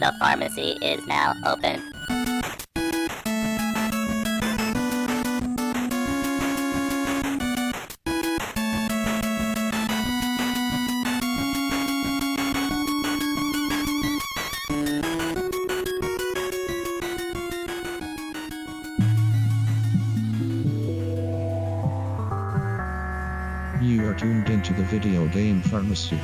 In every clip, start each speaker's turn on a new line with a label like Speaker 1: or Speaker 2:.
Speaker 1: The pharmacy is now open.
Speaker 2: You are tuned into the video game pharmacy.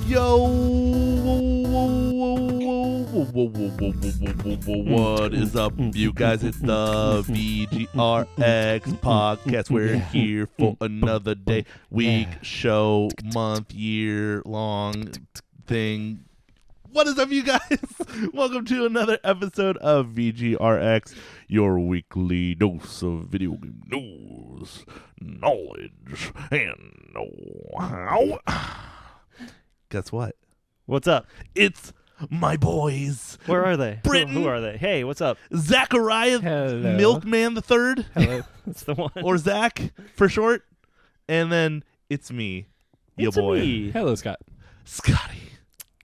Speaker 3: Yo, what is up, you guys? It's the VGRx podcast. We're here for another day, week, show, month, year long thing. What is up, you guys? Welcome to another episode of VGRx, your weekly dose of video game news, knowledge, and know-how. Guess what?
Speaker 4: What's up?
Speaker 3: It's my boys.
Speaker 4: Where are they?
Speaker 3: Brittin.
Speaker 4: Who are they? Hey, what's up?
Speaker 3: Zachariah
Speaker 5: Hello.
Speaker 3: Milkman the Third,
Speaker 5: Hello.
Speaker 4: That's the one.
Speaker 3: or Zach for short. And then it's me, your
Speaker 4: It's
Speaker 3: boy,
Speaker 4: me.
Speaker 5: Hello, Scott.
Speaker 3: Scotty.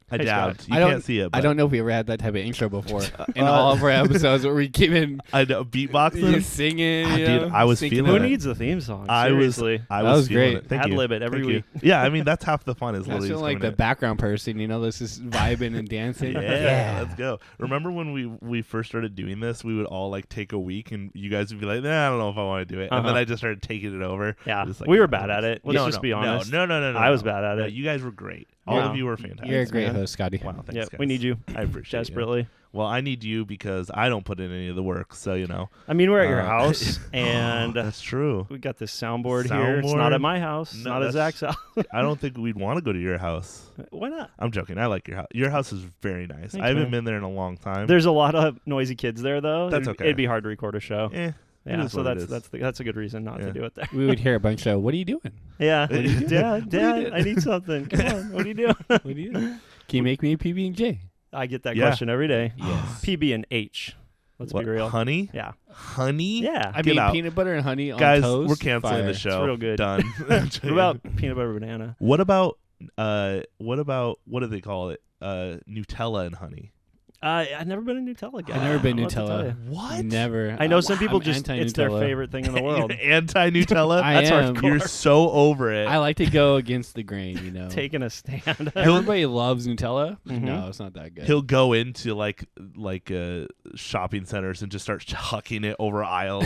Speaker 3: I
Speaker 4: Hey,
Speaker 3: dabbed.
Speaker 4: Scott.
Speaker 3: You
Speaker 5: I don't-
Speaker 3: can't see it. But
Speaker 5: I don't know if we ever had that type of intro before in all of our episodes where we came in
Speaker 3: I know beatboxing.
Speaker 5: singing.
Speaker 3: Dude, I was feeling
Speaker 4: Who
Speaker 3: it.
Speaker 4: needs a theme song?
Speaker 3: I was
Speaker 4: Seriously.
Speaker 3: I
Speaker 5: That
Speaker 3: was
Speaker 5: was
Speaker 3: feeling
Speaker 5: great.
Speaker 3: it. Thank you.
Speaker 4: Ad-lib it every
Speaker 3: Thank you.
Speaker 4: week.
Speaker 3: Yeah, I mean that's half the fun is
Speaker 5: I
Speaker 3: literally
Speaker 5: feel
Speaker 3: just
Speaker 5: like
Speaker 3: coming
Speaker 5: the
Speaker 3: in.
Speaker 5: background person, this is vibing and dancing.
Speaker 3: Yeah, let's go. Remember when we first started doing this, we would all like take a week and you guys would be like, I don't know if I want to do it. And then
Speaker 4: Uh-huh.
Speaker 3: I just started taking it over.
Speaker 4: Yeah.
Speaker 3: Just like,
Speaker 4: We were bad at it. Let's
Speaker 3: No,
Speaker 4: just
Speaker 3: no,
Speaker 4: be honest.
Speaker 3: No.
Speaker 4: I was bad at
Speaker 3: No,
Speaker 4: it.
Speaker 3: you guys were great. All
Speaker 4: Yeah.
Speaker 3: of you were fantastic.
Speaker 5: You're a great
Speaker 4: man.
Speaker 5: host, Scotty.
Speaker 3: Wow, thanks,
Speaker 4: Yeah,
Speaker 3: guys.
Speaker 4: we need you
Speaker 3: I appreciate
Speaker 4: desperately.
Speaker 3: it. Well, I need you because I don't put in any of the work, so
Speaker 4: I mean, we're at your
Speaker 3: Uh,
Speaker 4: house, and
Speaker 3: that's true.
Speaker 4: we got this soundboard here. It's
Speaker 3: Soundboard?
Speaker 4: not at my house.
Speaker 3: No,
Speaker 4: not at
Speaker 3: that's-
Speaker 4: Zach's house.
Speaker 3: I don't think we'd want to go to your house.
Speaker 4: Why not?
Speaker 3: I'm joking. I like your house. Your house is very nice.
Speaker 4: Thanks,
Speaker 3: I haven't
Speaker 4: man.
Speaker 3: been there in a long time.
Speaker 4: There's a lot of noisy kids there, though.
Speaker 3: That's
Speaker 4: It'd-
Speaker 3: okay.
Speaker 4: It'd be hard to record a show.
Speaker 3: it
Speaker 4: Yeah,
Speaker 3: is
Speaker 4: so
Speaker 3: what it is.
Speaker 4: that's a good reason not
Speaker 3: Yeah.
Speaker 4: to do it there.
Speaker 5: We would hear a bunch of, what are you doing?
Speaker 4: Yeah,
Speaker 3: What are you
Speaker 4: Dad, I need something. Come on, what are you doing?
Speaker 5: What are you doing? Can you make me a PB&J?
Speaker 4: I get that
Speaker 3: Yeah.
Speaker 4: question every day.
Speaker 5: Yes.
Speaker 4: PB and H. Let's
Speaker 3: What,
Speaker 4: be real.
Speaker 3: honey?
Speaker 4: Yeah.
Speaker 3: Honey?
Speaker 4: Yeah.
Speaker 5: I
Speaker 3: Get
Speaker 5: mean,
Speaker 3: out.
Speaker 5: peanut butter and honey on
Speaker 3: Guys,
Speaker 5: toast.
Speaker 3: we're canceling
Speaker 5: fire.
Speaker 3: the show.
Speaker 4: real good.
Speaker 3: Done.
Speaker 4: What about peanut butter banana?
Speaker 3: what about what do they call it? Nutella and honey.
Speaker 4: I've never been a Nutella guy.
Speaker 5: I've never been
Speaker 4: I don't know what to tell
Speaker 5: Nutella.
Speaker 4: you.
Speaker 3: What?
Speaker 5: Never.
Speaker 4: I know some people
Speaker 5: I'm
Speaker 4: just it's their
Speaker 5: anti-Nutella.
Speaker 4: favorite thing in the world.
Speaker 3: You're anti-Nutella?
Speaker 5: I
Speaker 4: That's
Speaker 5: am.
Speaker 4: hardcore.
Speaker 3: You're so over it.
Speaker 5: I like to go against the grain,
Speaker 4: Taking a stand.
Speaker 5: Everybody loves Nutella.
Speaker 4: Mhm.
Speaker 5: No, it's not that good.
Speaker 3: He'll go into like shopping centers and just start chucking it over aisles.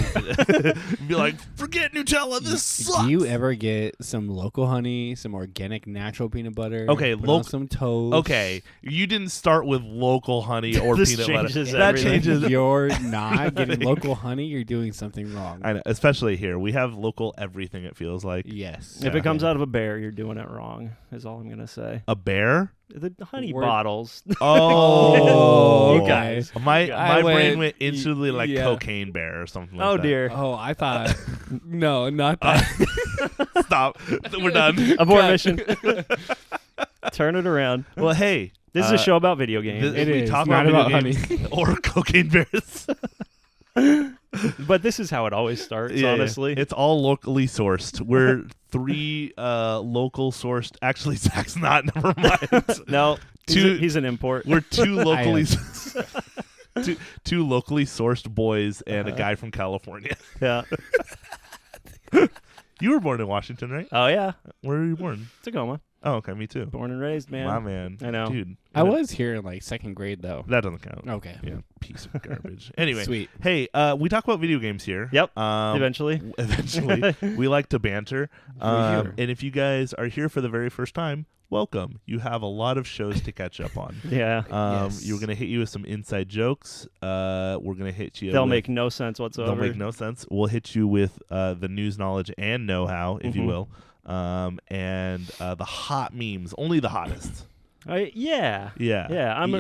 Speaker 3: Be like, forget Nutella. This sucks.
Speaker 5: Do you ever get some local honey, some organic natural peanut butter?
Speaker 3: Okay,
Speaker 5: put on
Speaker 3: loc-
Speaker 5: some toast.
Speaker 3: Okay, you didn't start with local honey or
Speaker 4: This
Speaker 3: peanut butter.
Speaker 4: changes
Speaker 3: That
Speaker 4: everything.
Speaker 3: changes.
Speaker 5: If you're not getting local honey, you're doing something wrong.
Speaker 3: I know, especially here. We have local everything. It feels like
Speaker 5: Yes.
Speaker 4: If
Speaker 3: Yeah.
Speaker 4: it comes out of a bear, you're doing it wrong. Is all I'm gonna say.
Speaker 3: a bear.
Speaker 4: The honey
Speaker 5: Word.
Speaker 4: bottles.
Speaker 3: Oh,
Speaker 4: You guys.
Speaker 3: My
Speaker 5: I
Speaker 3: brain
Speaker 5: went-
Speaker 3: went instantly like
Speaker 5: yeah.
Speaker 3: cocaine bear or something like
Speaker 4: Oh
Speaker 3: that.
Speaker 4: dear.
Speaker 5: Oh, I thought. No, not that.
Speaker 3: Stop. We're done.
Speaker 4: Abort
Speaker 5: Cut.
Speaker 4: mission. Turn it around.
Speaker 3: Well, hey.
Speaker 4: This is a show about video games.
Speaker 3: If
Speaker 5: It
Speaker 3: we
Speaker 5: is,
Speaker 3: talk
Speaker 5: not
Speaker 3: about
Speaker 5: about
Speaker 3: video games or cocaine bears.
Speaker 4: But this is how it always starts,
Speaker 3: Yeah,
Speaker 4: honestly.
Speaker 3: it's all locally sourced. We're 3 local sourced. Actually, Zach's not. Never mind.
Speaker 4: No,
Speaker 3: Two-
Speaker 4: he's an import.
Speaker 3: We're 2 locally
Speaker 5: am.
Speaker 3: two locally sourced boys and a guy from California.
Speaker 4: Yeah.
Speaker 3: You were born in Washington, right?
Speaker 4: Oh, yeah.
Speaker 3: Where were you born?
Speaker 4: Tacoma.
Speaker 3: Oh, okay, me too.
Speaker 4: Born and raised, man.
Speaker 3: My man.
Speaker 4: I know.
Speaker 3: Dude.
Speaker 5: I was here in like second grade though.
Speaker 3: That doesn't count.
Speaker 5: Okay.
Speaker 3: Yeah, piece of garbage. Anyway,
Speaker 5: Sweet.
Speaker 3: hey, we talk about video games here.
Speaker 4: Yep.
Speaker 3: Eventually, we like to banter.
Speaker 5: sure.
Speaker 3: And if you guys are here for the very first time, welcome. You have a lot of shows to catch up on.
Speaker 4: Yeah.
Speaker 5: Yes.
Speaker 3: You're gonna hit you with some inside jokes. We're gonna hit you.
Speaker 4: They'll
Speaker 3: with,
Speaker 4: make no sense whatsoever.
Speaker 3: They'll make no sense. We'll hit you with the news, knowledge, and know-how, if you
Speaker 4: Mhm.
Speaker 3: will. And the hot memes, only the hottest.
Speaker 4: Yeah.
Speaker 3: Yeah.
Speaker 4: Yeah. I'm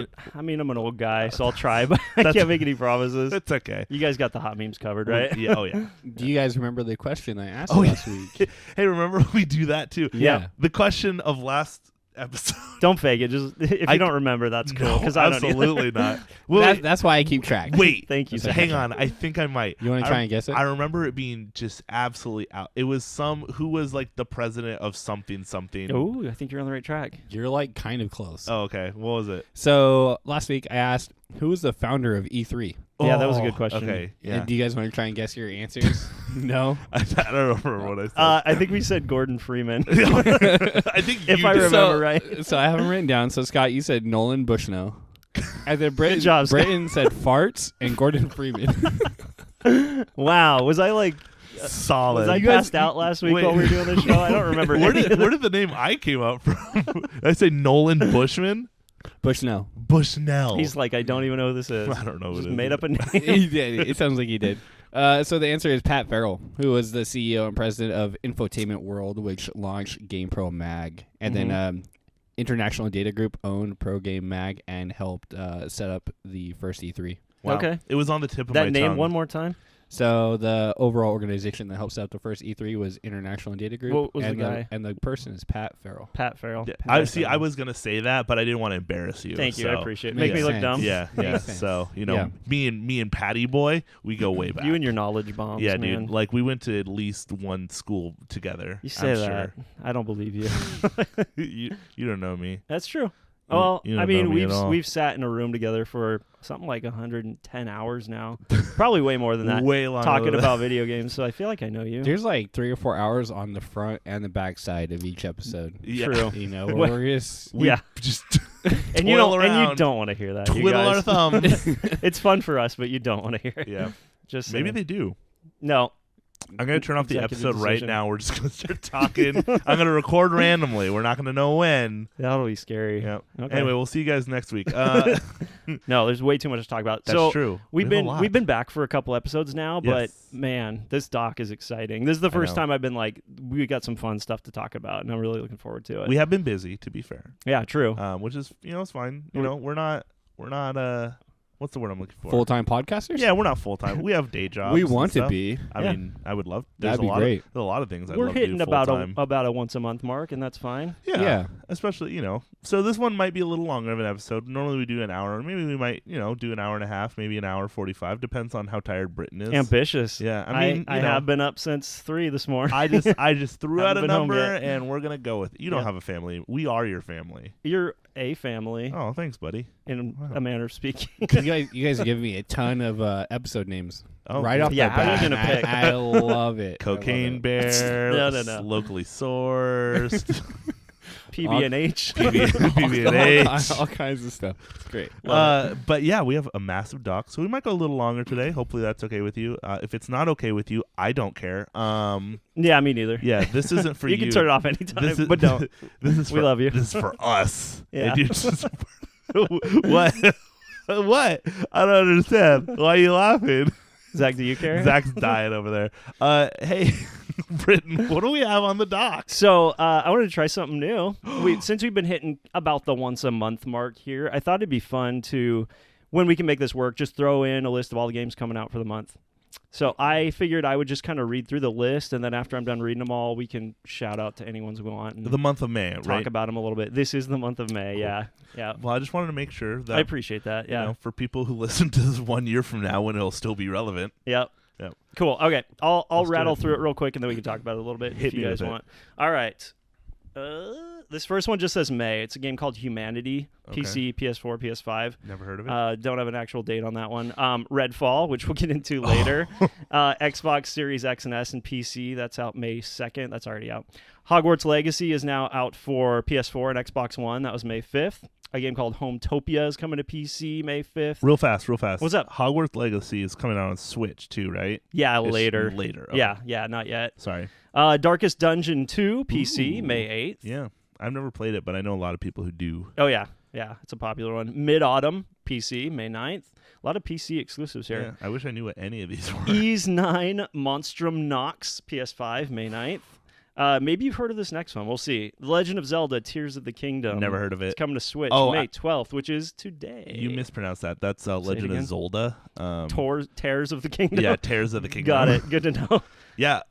Speaker 4: an old guy, so I'll try, but I
Speaker 3: That's-
Speaker 4: can't make any promises.
Speaker 3: It's okay.
Speaker 4: You guys got the hot memes covered, right?
Speaker 3: Yeah. Oh yeah.
Speaker 5: Do you guys remember the question I asked
Speaker 3: Oh,
Speaker 5: last week?
Speaker 3: Hey, remember we do that too?
Speaker 5: Yeah.
Speaker 3: The question of last episode.
Speaker 4: Don't fake it. Just if you don't remember, that's cool.
Speaker 3: No,
Speaker 4: Because I don't
Speaker 3: absolutely not. Well,
Speaker 5: That's why I keep track.
Speaker 3: wait.
Speaker 4: Thank you.
Speaker 5: That's
Speaker 3: Hang on. I think I might.
Speaker 5: You want to try and guess it?
Speaker 3: I remember it being just absolutely out. It was who was like the president of something.
Speaker 4: Oh, I think you're on the right track.
Speaker 5: You're like kind of close.
Speaker 3: Oh, okay. What was it?
Speaker 5: So last week I asked, who was the founder of E3?
Speaker 4: Yeah, that was a good question.
Speaker 3: Okay. Yeah.
Speaker 5: And do you guys want to try and guess your answers? No.
Speaker 3: I don't remember what I said.
Speaker 4: I think we said Gordon Freeman.
Speaker 3: I think
Speaker 4: if
Speaker 3: you
Speaker 4: I
Speaker 3: did.
Speaker 4: remember right.
Speaker 5: So I have them written down. So Scott, you said Nolan Bushnell. And then Brittin,
Speaker 4: Good job, Scott.
Speaker 5: Brittin said farts and Gordon Freeman.
Speaker 4: Wow, was I like?
Speaker 3: Solid.
Speaker 4: Was I passed out last week
Speaker 3: wait.
Speaker 4: while we were doing this show? I don't remember.
Speaker 3: Where
Speaker 4: any of
Speaker 3: did the name I came up from? Did I say Nolan Bushman?
Speaker 5: Bushnell.
Speaker 3: Bushnell.
Speaker 4: He's like, I don't even know who this is.
Speaker 3: I don't know.
Speaker 4: Just
Speaker 3: what it
Speaker 4: made
Speaker 3: is.
Speaker 4: up a name.
Speaker 5: He did. It sounds like he did. So the answer is Pat Farrell, who was the CEO and president of Infotainment World, which launched GamePro Mag, and then International Data Group owned Pro Game Mag and helped set up the first E3.
Speaker 3: Wow.
Speaker 4: Okay.
Speaker 3: It was on the tip of my
Speaker 4: That name
Speaker 3: tongue.
Speaker 4: one more time.
Speaker 5: So the overall organization that helped set up the first E3 was International Data Group.
Speaker 4: What was
Speaker 5: and
Speaker 4: the guy?
Speaker 5: And the person is Pat Farrell.
Speaker 4: Pat Farrell.
Speaker 3: Yeah.
Speaker 4: Pat
Speaker 3: I
Speaker 4: Farrell.
Speaker 3: was gonna say that, but I didn't want to embarrass you.
Speaker 4: Thank you.
Speaker 3: so.
Speaker 4: I appreciate it.
Speaker 5: Makes
Speaker 4: Make me look
Speaker 5: sense.
Speaker 4: dumb.
Speaker 3: Yeah.
Speaker 5: Makes sense.
Speaker 3: So
Speaker 5: Yeah.
Speaker 3: me and Patty Boy, we go way back.
Speaker 4: You and your knowledge bombs.
Speaker 3: yeah,
Speaker 4: man.
Speaker 3: dude. Like we went to at least one school together.
Speaker 4: You say
Speaker 3: I'm
Speaker 4: that. I don't believe you.
Speaker 3: Sure. you don't know me.
Speaker 4: That's true. Well,
Speaker 3: you don't
Speaker 4: I mean,
Speaker 3: know me at all.
Speaker 4: we've sat in a room together for something like 110 hours now. Probably way more than that.
Speaker 3: Way longer.
Speaker 4: Talking
Speaker 3: than
Speaker 4: about video games, so I feel like I know you.
Speaker 5: There's like 3 or 4 hours on the front and the back side of each episode.
Speaker 3: Yeah.
Speaker 4: True.
Speaker 5: You know,
Speaker 4: What?
Speaker 5: where we're just
Speaker 3: We
Speaker 4: Yeah.
Speaker 3: just
Speaker 4: And you don't.
Speaker 3: toil
Speaker 4: And you
Speaker 3: around,
Speaker 4: don't want to hear that. you
Speaker 3: twiddle our
Speaker 4: guys.
Speaker 3: thumbs.
Speaker 4: It's fun for us, but you don't want to hear it.
Speaker 3: Yeah.
Speaker 4: Just
Speaker 3: Maybe
Speaker 4: saying.
Speaker 3: they do.
Speaker 4: No.
Speaker 3: I'm gonna turn off the
Speaker 4: Executive
Speaker 3: episode right
Speaker 4: decision.
Speaker 3: now. We're just gonna start talking. I'm gonna record randomly. We're not gonna know when.
Speaker 4: That'll be scary.
Speaker 3: Yeah.
Speaker 4: Okay.
Speaker 3: Anyway, we'll see you guys next week.
Speaker 4: No, there's way too much to talk about.
Speaker 3: That's
Speaker 4: so
Speaker 3: true.
Speaker 4: We've
Speaker 3: We have a
Speaker 4: been
Speaker 3: lot.
Speaker 4: we've been back for a couple episodes now, but
Speaker 3: Yes.
Speaker 4: man, this doc is exciting. This is the first
Speaker 3: know.
Speaker 4: time I've been like, we got some fun stuff to talk about, and I'm really looking forward to it.
Speaker 3: We have been busy, to be fair.
Speaker 4: Yeah, true.
Speaker 3: Which is it's fine.
Speaker 4: We're-
Speaker 3: We're not what's the word I'm looking for?
Speaker 5: full-time podcasters?
Speaker 3: Yeah, we're not full time. We have day jobs.
Speaker 5: We
Speaker 3: and
Speaker 5: want to
Speaker 3: stuff.
Speaker 5: be.
Speaker 3: I
Speaker 4: Yeah.
Speaker 3: mean, I would love.
Speaker 5: That'd be
Speaker 3: there's
Speaker 5: great.
Speaker 3: a lot of things I'd
Speaker 4: We're
Speaker 3: love to
Speaker 4: hitting
Speaker 3: do
Speaker 4: about
Speaker 3: full-time.
Speaker 4: about a once a month mark, and that's fine.
Speaker 3: Yeah. Especially, so this one might be a little longer of an episode. Normally we do an hour, or maybe we might, do an hour and a half, maybe an hour 45. Depends on how tired Brittin is.
Speaker 4: Ambitious.
Speaker 3: Yeah, I mean,
Speaker 4: I have been up since 3 this morning.
Speaker 3: I just threw out
Speaker 4: Haven't
Speaker 3: a
Speaker 4: been home
Speaker 3: number,
Speaker 4: yet.
Speaker 3: and we're gonna go with it. You don't
Speaker 4: Yeah.
Speaker 3: have a family. We are your family.
Speaker 4: You're a family,
Speaker 3: Oh, thanks, buddy.
Speaker 4: in
Speaker 3: Wow.
Speaker 4: a manner of speaking.
Speaker 5: You guys are giving me a ton of episode names
Speaker 3: Oh,
Speaker 5: right off
Speaker 4: Yeah,
Speaker 5: the
Speaker 4: how are you
Speaker 5: bat.
Speaker 4: gonna
Speaker 5: and
Speaker 4: pick?
Speaker 5: I love it.
Speaker 3: Cocaine
Speaker 5: I love
Speaker 3: Bear.
Speaker 4: No.
Speaker 3: Locally sourced.
Speaker 4: PB&H.
Speaker 3: PB&H.
Speaker 5: all kinds of stuff. It's great.
Speaker 3: But yeah, we have a massive doc, so we might go a little longer today. Hopefully that's okay with you. If it's not okay with you, I don't care.
Speaker 4: Yeah, me neither.
Speaker 3: Yeah, this isn't for you.
Speaker 4: You can turn it off anytime,
Speaker 3: This is,
Speaker 4: but don't.
Speaker 3: This is
Speaker 4: We
Speaker 3: for,
Speaker 4: love you.
Speaker 3: This is for us.
Speaker 4: Yeah.
Speaker 3: And what? What? I don't understand. Why are you laughing?
Speaker 4: Zach, do you care?
Speaker 3: Zach's dying over there. Hey, Brittin, what do we have on the doc?
Speaker 4: So I wanted to try something new. Since we've been hitting about the once a month mark here, I thought it'd be fun to, when we can make this work, just throw in a list of all the games coming out for the month. So I figured I would just kind of read through the list, and then after I'm done reading them all, we can shout out to any ones we want and
Speaker 3: The month of May,
Speaker 4: talk
Speaker 3: right?
Speaker 4: about them a little bit. This is the month of May, yeah.
Speaker 3: Well, I just wanted to make sure that
Speaker 4: I appreciate that, yeah.
Speaker 3: for people who listen to this 1 year from now when it'll still be relevant.
Speaker 4: Yep.
Speaker 3: Yep.
Speaker 4: Cool. Okay. I'll
Speaker 3: Let's do
Speaker 4: rattle
Speaker 3: it.
Speaker 4: through it real quick, and then we can talk about it a little bit
Speaker 3: Hit
Speaker 4: if you
Speaker 3: me
Speaker 4: guys
Speaker 3: with it.
Speaker 4: want. All right. This first one just says May. It's a game called Humanity.
Speaker 3: Okay.
Speaker 4: PC, PS4, PS5.
Speaker 3: Never heard of it.
Speaker 4: Don't have an actual date on that one. Redfall, which we'll get into later. Xbox Series X and S and PC. That's out May 2nd. That's already out. Hogwarts Legacy is now out for PS4 and Xbox One. That was May 5th. A game called Hometopia is coming to PC May 5th.
Speaker 3: Real fast.
Speaker 4: What's up?
Speaker 3: Hogwarts Legacy is coming out on Switch too, right?
Speaker 4: Yeah,
Speaker 3: It's
Speaker 4: later.
Speaker 3: Later. Okay.
Speaker 4: Yeah, not yet.
Speaker 3: Sorry.
Speaker 4: Darkest Dungeon 2, PC,
Speaker 3: Ooh.
Speaker 4: May 8th.
Speaker 3: Yeah. I've never played it, but I know a lot of people who do.
Speaker 4: Oh, yeah. Yeah, it's a popular one. Mid-Autumn, PC, May 9th. A lot of PC exclusives
Speaker 3: Yeah.
Speaker 4: here.
Speaker 3: I wish I knew what any of these were.
Speaker 4: Ease 9, Monstrum Nox, PS5, May 9th. Maybe you've heard of this next one. We'll see. The Legend of Zelda, Tears of the Kingdom.
Speaker 3: Never heard of it.
Speaker 4: It's coming to Switch
Speaker 3: Oh,
Speaker 4: May 12th, which is today.
Speaker 3: You mispronounced that. That's Legend
Speaker 4: again.
Speaker 3: of Zelda.
Speaker 4: Tears of the Kingdom.
Speaker 3: Yeah, Tears of the Kingdom.
Speaker 4: Got it. Good to know.
Speaker 3: Yeah.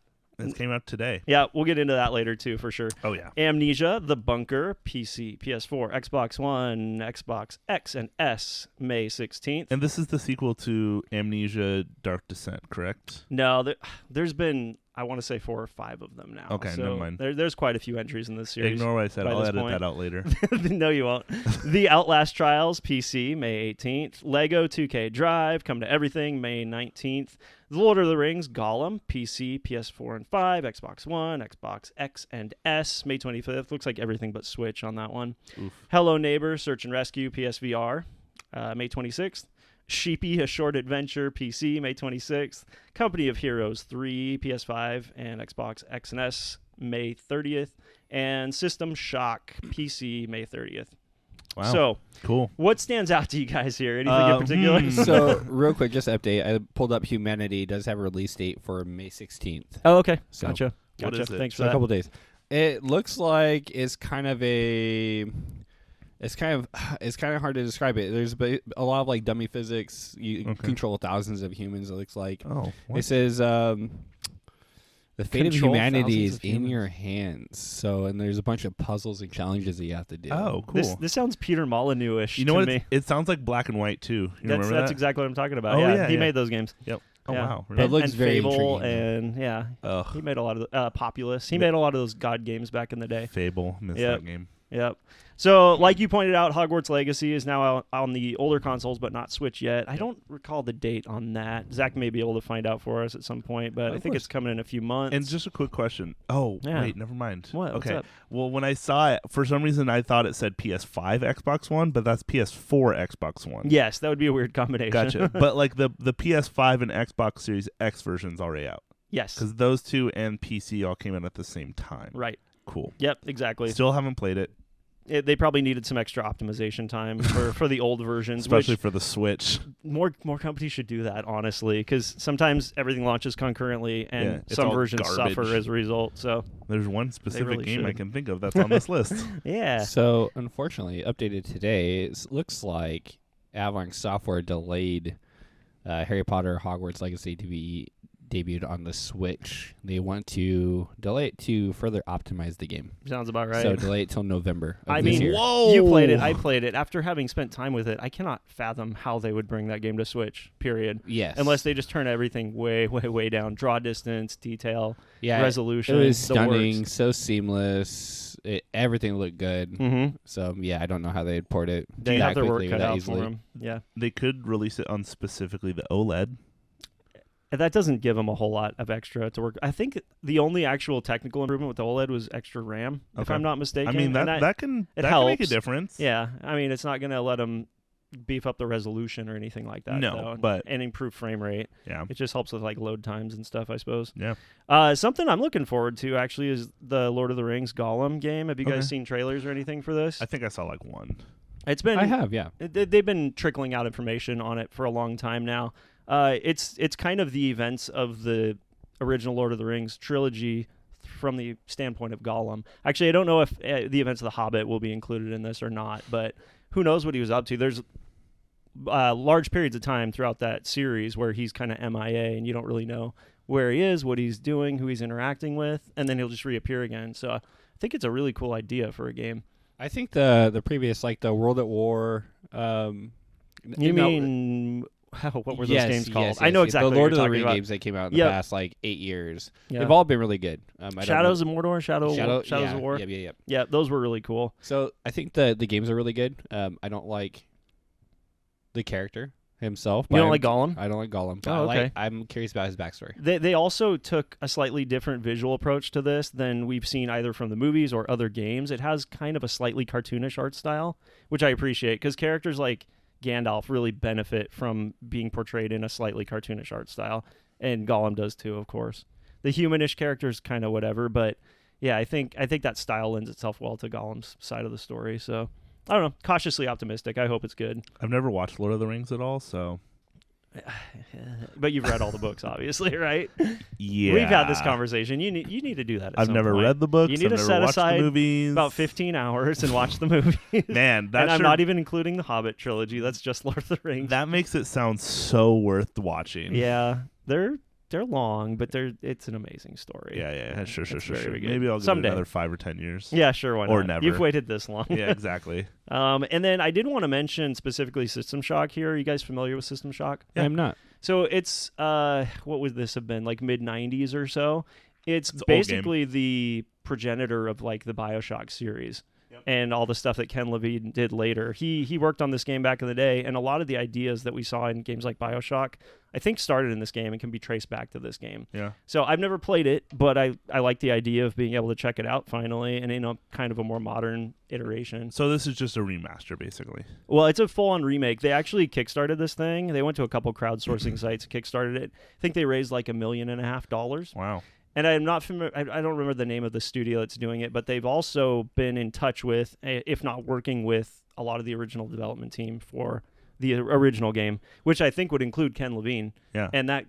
Speaker 3: It came out today.
Speaker 4: Yeah, we'll get into that later too, for sure.
Speaker 3: Oh yeah.
Speaker 4: Amnesia: The Bunker, PC, PS4, Xbox One, Xbox X and S, May 16th.
Speaker 3: And this is the sequel to Amnesia: Dark Descent, correct?
Speaker 4: No, there's been, I want to say 4 or 5 of them now.
Speaker 3: Okay,
Speaker 4: so
Speaker 3: never mind.
Speaker 4: There's quite a few entries in this series.
Speaker 3: Ignore what I said.
Speaker 4: by
Speaker 3: I'll
Speaker 4: this
Speaker 3: edit
Speaker 4: point.
Speaker 3: that out later.
Speaker 4: No, you won't. The Outlast Trials, PC, May 18th. Lego 2K Drive, Come to Everything, May 19th. The Lord of the Rings, Gollum, PC, PS4 and 5, Xbox One, Xbox X and S, May 25th. Looks like everything but Switch on that one.
Speaker 3: Oof.
Speaker 4: Hello Neighbor, Search and Rescue, PSVR, May 26th. Sheepy, A Short Adventure, PC, May 26th. Company of Heroes 3, PS5 and Xbox X and S, May 30th. And System Shock, PC, May 30th.
Speaker 3: Wow.
Speaker 4: So,
Speaker 3: Cool.
Speaker 4: what stands out to you guys here? Anything in particular?
Speaker 5: So, real quick, just update. I pulled up Humanity. It does have a release date for May 16th.
Speaker 4: Oh, okay.
Speaker 5: So,
Speaker 4: Gotcha.
Speaker 3: what
Speaker 4: Gotcha.
Speaker 3: is it?
Speaker 4: Thanks for
Speaker 5: So a
Speaker 4: that.
Speaker 5: couple days. It looks like it's kind of hard to describe it. There's a lot of like dummy physics. You control thousands of humans. It looks like.
Speaker 3: Oh.
Speaker 5: It says the fate of
Speaker 4: Control
Speaker 5: humanity is
Speaker 4: thousands of
Speaker 5: in
Speaker 4: humans.
Speaker 5: your hands. So, and there's a bunch of puzzles and challenges that you have to do.
Speaker 3: Oh, cool.
Speaker 4: This sounds Peter Molyneux-ish
Speaker 3: You know
Speaker 4: to
Speaker 3: what?
Speaker 4: me.
Speaker 3: It sounds like Black and White too. You
Speaker 4: That's
Speaker 3: remember that?
Speaker 4: exactly what I'm talking about.
Speaker 3: Oh,
Speaker 4: yeah,
Speaker 3: yeah,
Speaker 4: he
Speaker 3: yeah.
Speaker 4: made those games.
Speaker 3: Yep. Oh
Speaker 4: Yeah.
Speaker 3: wow.
Speaker 5: But
Speaker 3: Really?
Speaker 5: it looks
Speaker 4: and
Speaker 5: very
Speaker 4: Fable
Speaker 5: intriguing,
Speaker 4: and yeah,
Speaker 3: Ugh.
Speaker 4: he made a lot of the Populous. He made a lot of those God games back in the day.
Speaker 3: Fable. Missed
Speaker 4: Yep.
Speaker 3: that game.
Speaker 4: Yep. So, like you pointed out, Hogwarts Legacy is now out on the older consoles, but not Switch yet. I don't recall the date on that. Zach may be able to find out for us at some point, but I
Speaker 3: Of
Speaker 4: think
Speaker 3: course.
Speaker 4: it's coming in a few months.
Speaker 3: And just a quick question. Oh,
Speaker 4: Yeah.
Speaker 3: wait, never mind.
Speaker 4: What? What's
Speaker 3: Okay.
Speaker 4: up?
Speaker 3: Well, when I saw it, for some reason I thought it said PS5 Xbox One, but that's PS4 Xbox One.
Speaker 4: Yes, that would be a weird combination.
Speaker 3: Gotcha. But like the PS5 and Xbox Series X version's already out.
Speaker 4: Yes.
Speaker 3: Because those two and PC all came out at the same time.
Speaker 4: Right.
Speaker 3: Cool.
Speaker 4: Yep, exactly.
Speaker 3: Still haven't played it,
Speaker 4: They probably needed some extra optimization time for the old versions.
Speaker 3: especially
Speaker 4: which
Speaker 3: for the Switch.
Speaker 4: more companies should do that, honestly, because sometimes everything launches concurrently and
Speaker 3: Yeah, it's
Speaker 4: some
Speaker 3: all
Speaker 4: versions
Speaker 3: garbage.
Speaker 4: suffer as a result. So,
Speaker 3: There's one specific
Speaker 4: really
Speaker 3: game I
Speaker 4: should.
Speaker 3: can think of that's on this list.
Speaker 4: yeah.
Speaker 5: So, unfortunately, updated today, it looks like Avalanche Software delayed Harry Potter Hogwarts Legacy to be debuted on the Switch. They want to delay it to further optimize the game.
Speaker 4: Sounds about right.
Speaker 5: So, delay it till November of
Speaker 4: I
Speaker 5: this
Speaker 4: mean,
Speaker 5: year.
Speaker 3: Whoa!
Speaker 4: You played it. I played it. After having spent time with it, I cannot fathom how they would bring that game to Switch, period.
Speaker 5: Yes.
Speaker 4: Unless they just turn everything way, way, way down. Draw distance, detail, resolution.
Speaker 5: It was
Speaker 4: the
Speaker 5: stunning,
Speaker 4: works.
Speaker 5: so seamless. Everything looked good.
Speaker 4: Mm-hmm.
Speaker 5: So, yeah, I don't know how they'd port it
Speaker 4: They
Speaker 5: that
Speaker 4: have their work
Speaker 5: quickly or
Speaker 4: cut
Speaker 5: that
Speaker 4: out
Speaker 5: easily.
Speaker 4: for them. Yeah.
Speaker 3: They could release it on specifically the OLED.
Speaker 4: That doesn't give them a whole lot of extra to work. I think the only actual technical improvement with the OLED was extra RAM, if
Speaker 3: Okay.
Speaker 4: I'm not mistaken.
Speaker 3: I mean,
Speaker 4: And
Speaker 3: that can
Speaker 4: it
Speaker 3: make a
Speaker 4: helps.
Speaker 3: difference.
Speaker 4: Yeah, I mean, it's not going to let them beef up the resolution or anything like that.
Speaker 3: No,
Speaker 4: though,
Speaker 3: but-
Speaker 4: and improve frame rate.
Speaker 3: Yeah.
Speaker 4: It just helps with like load times and stuff, I suppose.
Speaker 3: Yeah.
Speaker 4: Something I'm looking forward to actually is the Lord of the Rings Gollum game. Have you guys
Speaker 3: Okay.
Speaker 4: seen trailers or anything for this?
Speaker 3: I think I saw like one.
Speaker 4: It's been
Speaker 5: I have, yeah.
Speaker 4: they've been trickling out information on it for a long time now. It's kind of the events of the original Lord of the Rings trilogy from the standpoint of Gollum. Actually, I don't know if the events of the Hobbit will be included in this or not, but who knows what he was up to. There's large periods of time throughout that series where he's kind of MIA and you don't really know where he is, what he's doing, who he's interacting with, and then he'll just reappear again. So I think it's a really cool idea for a game.
Speaker 5: I think the previous, like the World at War.
Speaker 4: You mean what were those
Speaker 5: yes,
Speaker 4: games called?
Speaker 5: yes,
Speaker 4: I know
Speaker 5: yes.
Speaker 4: exactly
Speaker 5: the
Speaker 4: what
Speaker 5: Lord
Speaker 4: you're
Speaker 5: of the
Speaker 4: talking
Speaker 5: Rings
Speaker 4: about.
Speaker 5: games that came out in the
Speaker 4: Yep.
Speaker 5: past like 8 years.
Speaker 4: Yeah.
Speaker 5: They've all been really good. I don't
Speaker 4: Shadows
Speaker 5: know.
Speaker 4: of Mordor, Shadow Shadows
Speaker 5: yeah,
Speaker 4: of War.
Speaker 5: Yep.
Speaker 4: Yeah, those were really cool.
Speaker 5: So I think the games are really good. I don't like the character himself.
Speaker 4: You don't like Gollum?
Speaker 5: I don't like Gollum. But
Speaker 4: Oh, okay.
Speaker 5: I'm curious about his backstory.
Speaker 4: They also took a slightly different visual approach to this than we've seen either from the movies or other games. It has kind of a slightly cartoonish art style, which I appreciate because characters like Gandalf really benefit from being portrayed in a slightly cartoonish art style, and Gollum does too, of course. The humanish character's kind of whatever, but yeah, I think that style lends itself well to Gollum's side of the story. So I don't know, cautiously optimistic. I hope it's good.
Speaker 3: I've never watched Lord of the Rings at all, so
Speaker 4: But you've read all the books, obviously, right?
Speaker 3: yeah.
Speaker 4: We've had this conversation. You need to do that. At
Speaker 3: I've
Speaker 4: some
Speaker 3: never
Speaker 4: point.
Speaker 3: read the books.
Speaker 4: You need
Speaker 3: I've
Speaker 4: to
Speaker 3: never
Speaker 4: set
Speaker 3: watched
Speaker 4: aside
Speaker 3: the movies.
Speaker 4: about 15 hours and watch the movies.
Speaker 3: Man, that
Speaker 4: and I'm
Speaker 3: sure-
Speaker 4: not even including the Hobbit trilogy. That's just Lord of the Rings.
Speaker 3: that makes it sound so worth watching.
Speaker 4: Yeah, they're they're long, but it's an amazing story.
Speaker 3: Yeah. Sure.
Speaker 4: It's very good.
Speaker 3: Maybe I'll give
Speaker 4: Someday.
Speaker 3: it another 5 or 10 years.
Speaker 4: Yeah, sure. Why not?
Speaker 3: Or never.
Speaker 4: You've waited this long.
Speaker 3: Yeah, exactly.
Speaker 4: And then I did want to mention specifically System Shock here. Are you guys familiar with System Shock?
Speaker 3: Yeah.
Speaker 5: I'm not.
Speaker 4: So it's what would this have been, like mid-90s or so? It's
Speaker 3: an old
Speaker 4: basically the progenitor of like the BioShock series.
Speaker 3: Yep.
Speaker 4: And all the stuff that Ken Levine did later. He worked on this game back in the day, and a lot of the ideas that we saw in games like BioShock, I think started in this game and can be traced back to this game.
Speaker 3: Yeah.
Speaker 4: So I've never played it, but I like the idea of being able to check it out finally, and in a kind of a more modern iteration.
Speaker 3: So this is just a remaster, basically.
Speaker 4: Well, it's a full-on remake. They actually kickstarted this thing. They went to a couple crowdsourcing sites, kickstarted it. I think they raised like $1.5 million.
Speaker 3: Wow.
Speaker 4: And I'm not familiar. I don't remember the name of the studio that's doing it, but they've also been in touch with, if not working with, a lot of the original development team for the original game, which I think would include Ken Levine.
Speaker 3: Yeah.
Speaker 4: And that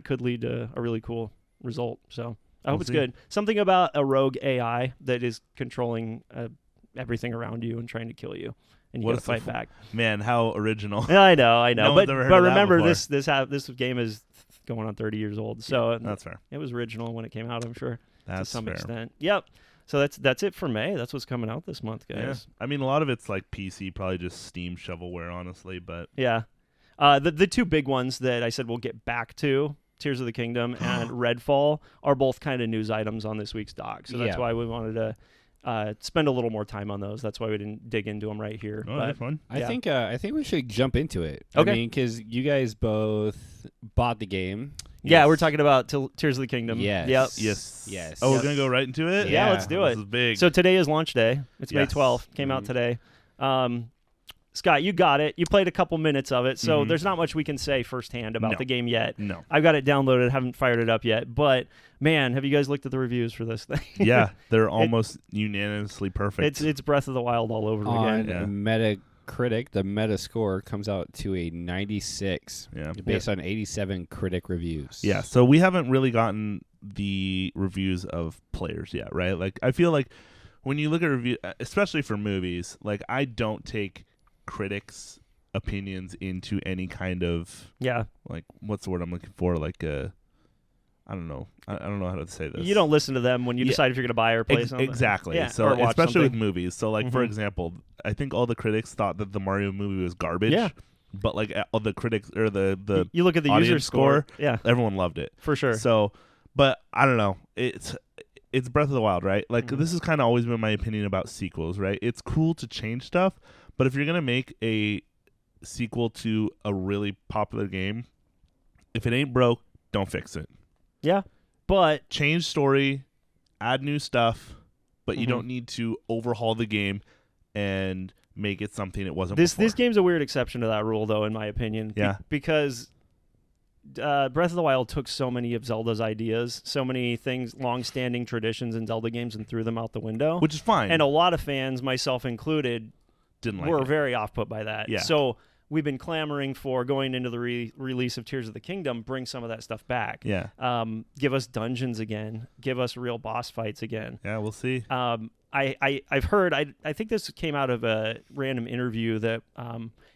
Speaker 4: could lead to a really cool result. So I hope
Speaker 3: We'll
Speaker 4: it's
Speaker 3: see.
Speaker 4: good. Something about a rogue AI that is controlling everything around you and trying to kill you, and you
Speaker 3: What
Speaker 4: got to
Speaker 3: if
Speaker 4: fight back.
Speaker 3: Man, how original.
Speaker 4: Yeah, I know.
Speaker 3: No one's
Speaker 4: but
Speaker 3: ever heard
Speaker 4: but
Speaker 3: of that
Speaker 4: remember,
Speaker 3: before.
Speaker 4: this game is going on 30 years old, so
Speaker 3: That's fair.
Speaker 4: it was original when it came out, I'm sure,
Speaker 3: That's
Speaker 4: to some
Speaker 3: fair.
Speaker 4: extent. Yep. So that's it for May. That's what's coming out this month,
Speaker 3: Yeah.
Speaker 4: guys.
Speaker 3: I mean, a lot of it's like PC, probably just Steam shovelware, honestly. But
Speaker 4: Yeah. The two big ones that I said we'll get back to, Tears of the Kingdom and Redfall, are both kind of news items on this week's doc. So that's
Speaker 5: Yeah.
Speaker 4: why we wanted to spend a little more time on those. That's why we didn't dig into them right here.
Speaker 3: oh,
Speaker 4: but
Speaker 3: they're fun.
Speaker 5: I
Speaker 4: Yeah.
Speaker 5: think we should jump into it.
Speaker 4: Okay.
Speaker 5: I mean, because you guys both bought the game.
Speaker 4: yeah,
Speaker 3: Yes.
Speaker 4: we're talking about Tears of the Kingdom.
Speaker 5: Yes.
Speaker 4: Yep.
Speaker 3: Yes.
Speaker 5: Yes.
Speaker 3: Oh, we're
Speaker 4: Yep.
Speaker 3: gonna go right into it.
Speaker 4: Yeah, let's do
Speaker 3: This
Speaker 4: it.
Speaker 3: is big.
Speaker 4: So today is launch day. It's May
Speaker 3: Yes.
Speaker 4: 12th. Came out today. Scott, you got it. You played a couple minutes of it, so
Speaker 3: Mhm.
Speaker 4: there's not much we can say firsthand about
Speaker 3: No.
Speaker 4: the game yet.
Speaker 3: no.
Speaker 4: I've got it downloaded, haven't fired it up yet, but man, have you guys looked at the reviews for this thing?
Speaker 3: Yeah, they're almost unanimously perfect.
Speaker 4: It's Breath of the Wild all over
Speaker 5: On
Speaker 4: again.
Speaker 3: Yeah.
Speaker 5: Metacritic, the Meta score comes out to a 96,
Speaker 3: yeah.
Speaker 5: based on 87 critic reviews.
Speaker 3: Yeah, so we haven't really gotten the reviews of players yet, right? Like, I feel like when you look at review, especially for movies, like, I don't take critics' opinions into any kind of,
Speaker 4: Yeah.
Speaker 3: like, what's the word I'm looking for? Like, I don't know. I don't know how to say this.
Speaker 4: You don't listen to them when you
Speaker 3: Yeah.
Speaker 4: decide if you're going to buy or play something.
Speaker 3: Exactly.
Speaker 4: Yeah,
Speaker 3: So
Speaker 4: or watch
Speaker 3: especially with
Speaker 4: something.
Speaker 3: movies. So like for
Speaker 4: Mhm.
Speaker 3: example, I think all the critics thought that the Mario movie was garbage.
Speaker 4: Yeah.
Speaker 3: But like all the critics or the
Speaker 4: You look at the user
Speaker 3: audience
Speaker 4: score.
Speaker 3: score.
Speaker 4: Yeah,
Speaker 3: everyone loved it.
Speaker 4: for sure.
Speaker 3: So, but I don't know. It's Breath of the Wild, right? Like
Speaker 4: Mhm.
Speaker 3: this has kind of always been my opinion about sequels, right? It's cool to change stuff, but if you're gonna make a sequel to a really popular game, if it ain't broke, don't fix it.
Speaker 4: Yeah. But
Speaker 3: Change story, add new stuff, but you
Speaker 4: Mhm.
Speaker 3: don't need to overhaul the game and make it something it wasn't
Speaker 4: this
Speaker 3: before.
Speaker 4: game's a weird exception to that rule, though, in my opinion.
Speaker 3: Yeah.
Speaker 4: Because Breath of the Wild took so many of Zelda's ideas, so many things, long-standing traditions in Zelda games, and threw them out the window.
Speaker 3: Which is fine.
Speaker 4: And a lot of fans, myself included,
Speaker 3: Didn't like
Speaker 4: were
Speaker 3: it.
Speaker 4: very off-put by that.
Speaker 3: Yeah.
Speaker 4: So we've been clamoring for, going into the release of Tears of the Kingdom, bring some of that stuff back.
Speaker 3: Yeah.
Speaker 4: Give us dungeons again. Give us real boss fights again.
Speaker 3: Yeah, we'll see.
Speaker 4: I've heard, I think this came out of a random interview that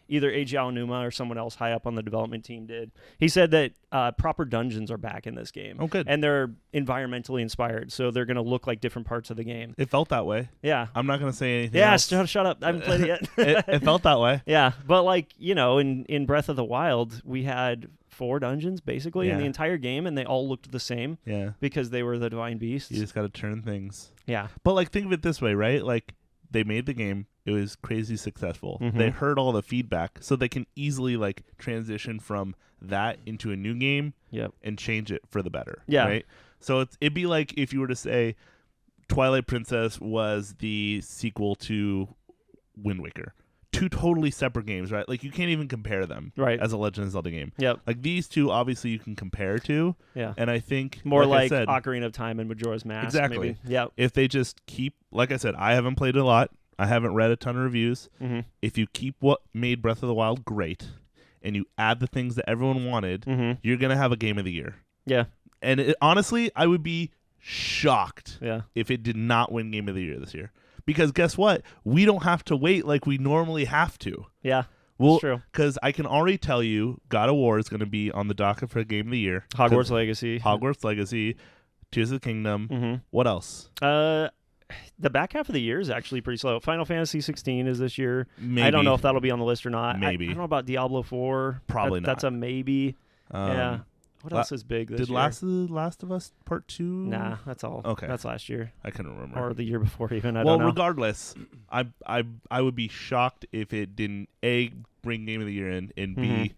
Speaker 4: either Eiji Aonuma or someone else high up on the development team did. He said that proper dungeons are back in this game.
Speaker 3: Oh, good.
Speaker 4: And they're environmentally inspired, so they're going to look like different parts of the game.
Speaker 3: It felt that way.
Speaker 4: Yeah.
Speaker 3: I'm not going to say anything
Speaker 4: Yeah,
Speaker 3: else.
Speaker 4: shut up. I haven't played it yet.
Speaker 3: it felt that way.
Speaker 4: Yeah, but like, in Breath of the Wild, we had 4 dungeons basically in
Speaker 3: Yeah.
Speaker 4: the entire game, and they all looked the same
Speaker 3: Yeah.
Speaker 4: because they were the divine beasts.
Speaker 3: You just got to turn things.
Speaker 4: Yeah.
Speaker 3: But like think of it this way, right? Like they made the game, it was crazy successful.
Speaker 4: Mhm.
Speaker 3: They heard all the feedback, so they can easily like transition from that into a new game
Speaker 4: Yep.
Speaker 3: and change it for the better.
Speaker 4: Yeah.
Speaker 3: Right? So it'd be like if you were to say Twilight Princess was the sequel to Wind Waker. 2 totally separate games, right? Like you can't even compare them
Speaker 4: Right.
Speaker 3: as a Legend of Zelda game.
Speaker 4: Yep.
Speaker 3: Like these two obviously you can compare to,
Speaker 4: Yeah.
Speaker 3: and I think
Speaker 4: More
Speaker 3: I
Speaker 4: like
Speaker 3: said,
Speaker 4: Ocarina of Time and Majora's Mask.
Speaker 3: Exactly.
Speaker 4: Maybe. Yep.
Speaker 3: if they just keep, like I said, I haven't played it a lot. I haven't read a ton of reviews.
Speaker 4: Mm-hmm.
Speaker 3: If you keep what made Breath of the Wild great and you add the things that everyone wanted,
Speaker 4: Mm-hmm.
Speaker 3: you're going to have a game of the year.
Speaker 4: Yeah.
Speaker 3: And honestly, I would be shocked
Speaker 4: Yeah.
Speaker 3: if it did not win game of the year this year. Because guess what? We don't have to wait like we normally have to.
Speaker 4: Yeah.
Speaker 3: Well,
Speaker 4: true.
Speaker 3: because I can already tell you, God of War is going to be on the docket for Game of the Year.
Speaker 4: Hogwarts Legacy.
Speaker 3: Hogwarts Legacy, Tears of the Kingdom.
Speaker 4: Mm-hmm.
Speaker 3: What else?
Speaker 4: The back half of the year is actually pretty slow. Final Fantasy 16 is this year.
Speaker 3: Maybe.
Speaker 4: I don't know if that'll be on the list or not.
Speaker 3: Maybe.
Speaker 4: I don't know about Diablo 4.
Speaker 3: Probably not.
Speaker 4: That's a maybe. Yeah. What else is big this
Speaker 3: did
Speaker 4: year?
Speaker 3: Last of Us Part 2?
Speaker 4: Nah, that's all.
Speaker 3: Okay.
Speaker 4: That's last year.
Speaker 3: I couldn't remember.
Speaker 4: Or the year before even. I
Speaker 3: well,
Speaker 4: don't know.
Speaker 3: regardless, I would be shocked if it didn't A, bring Game of the Year in, and B,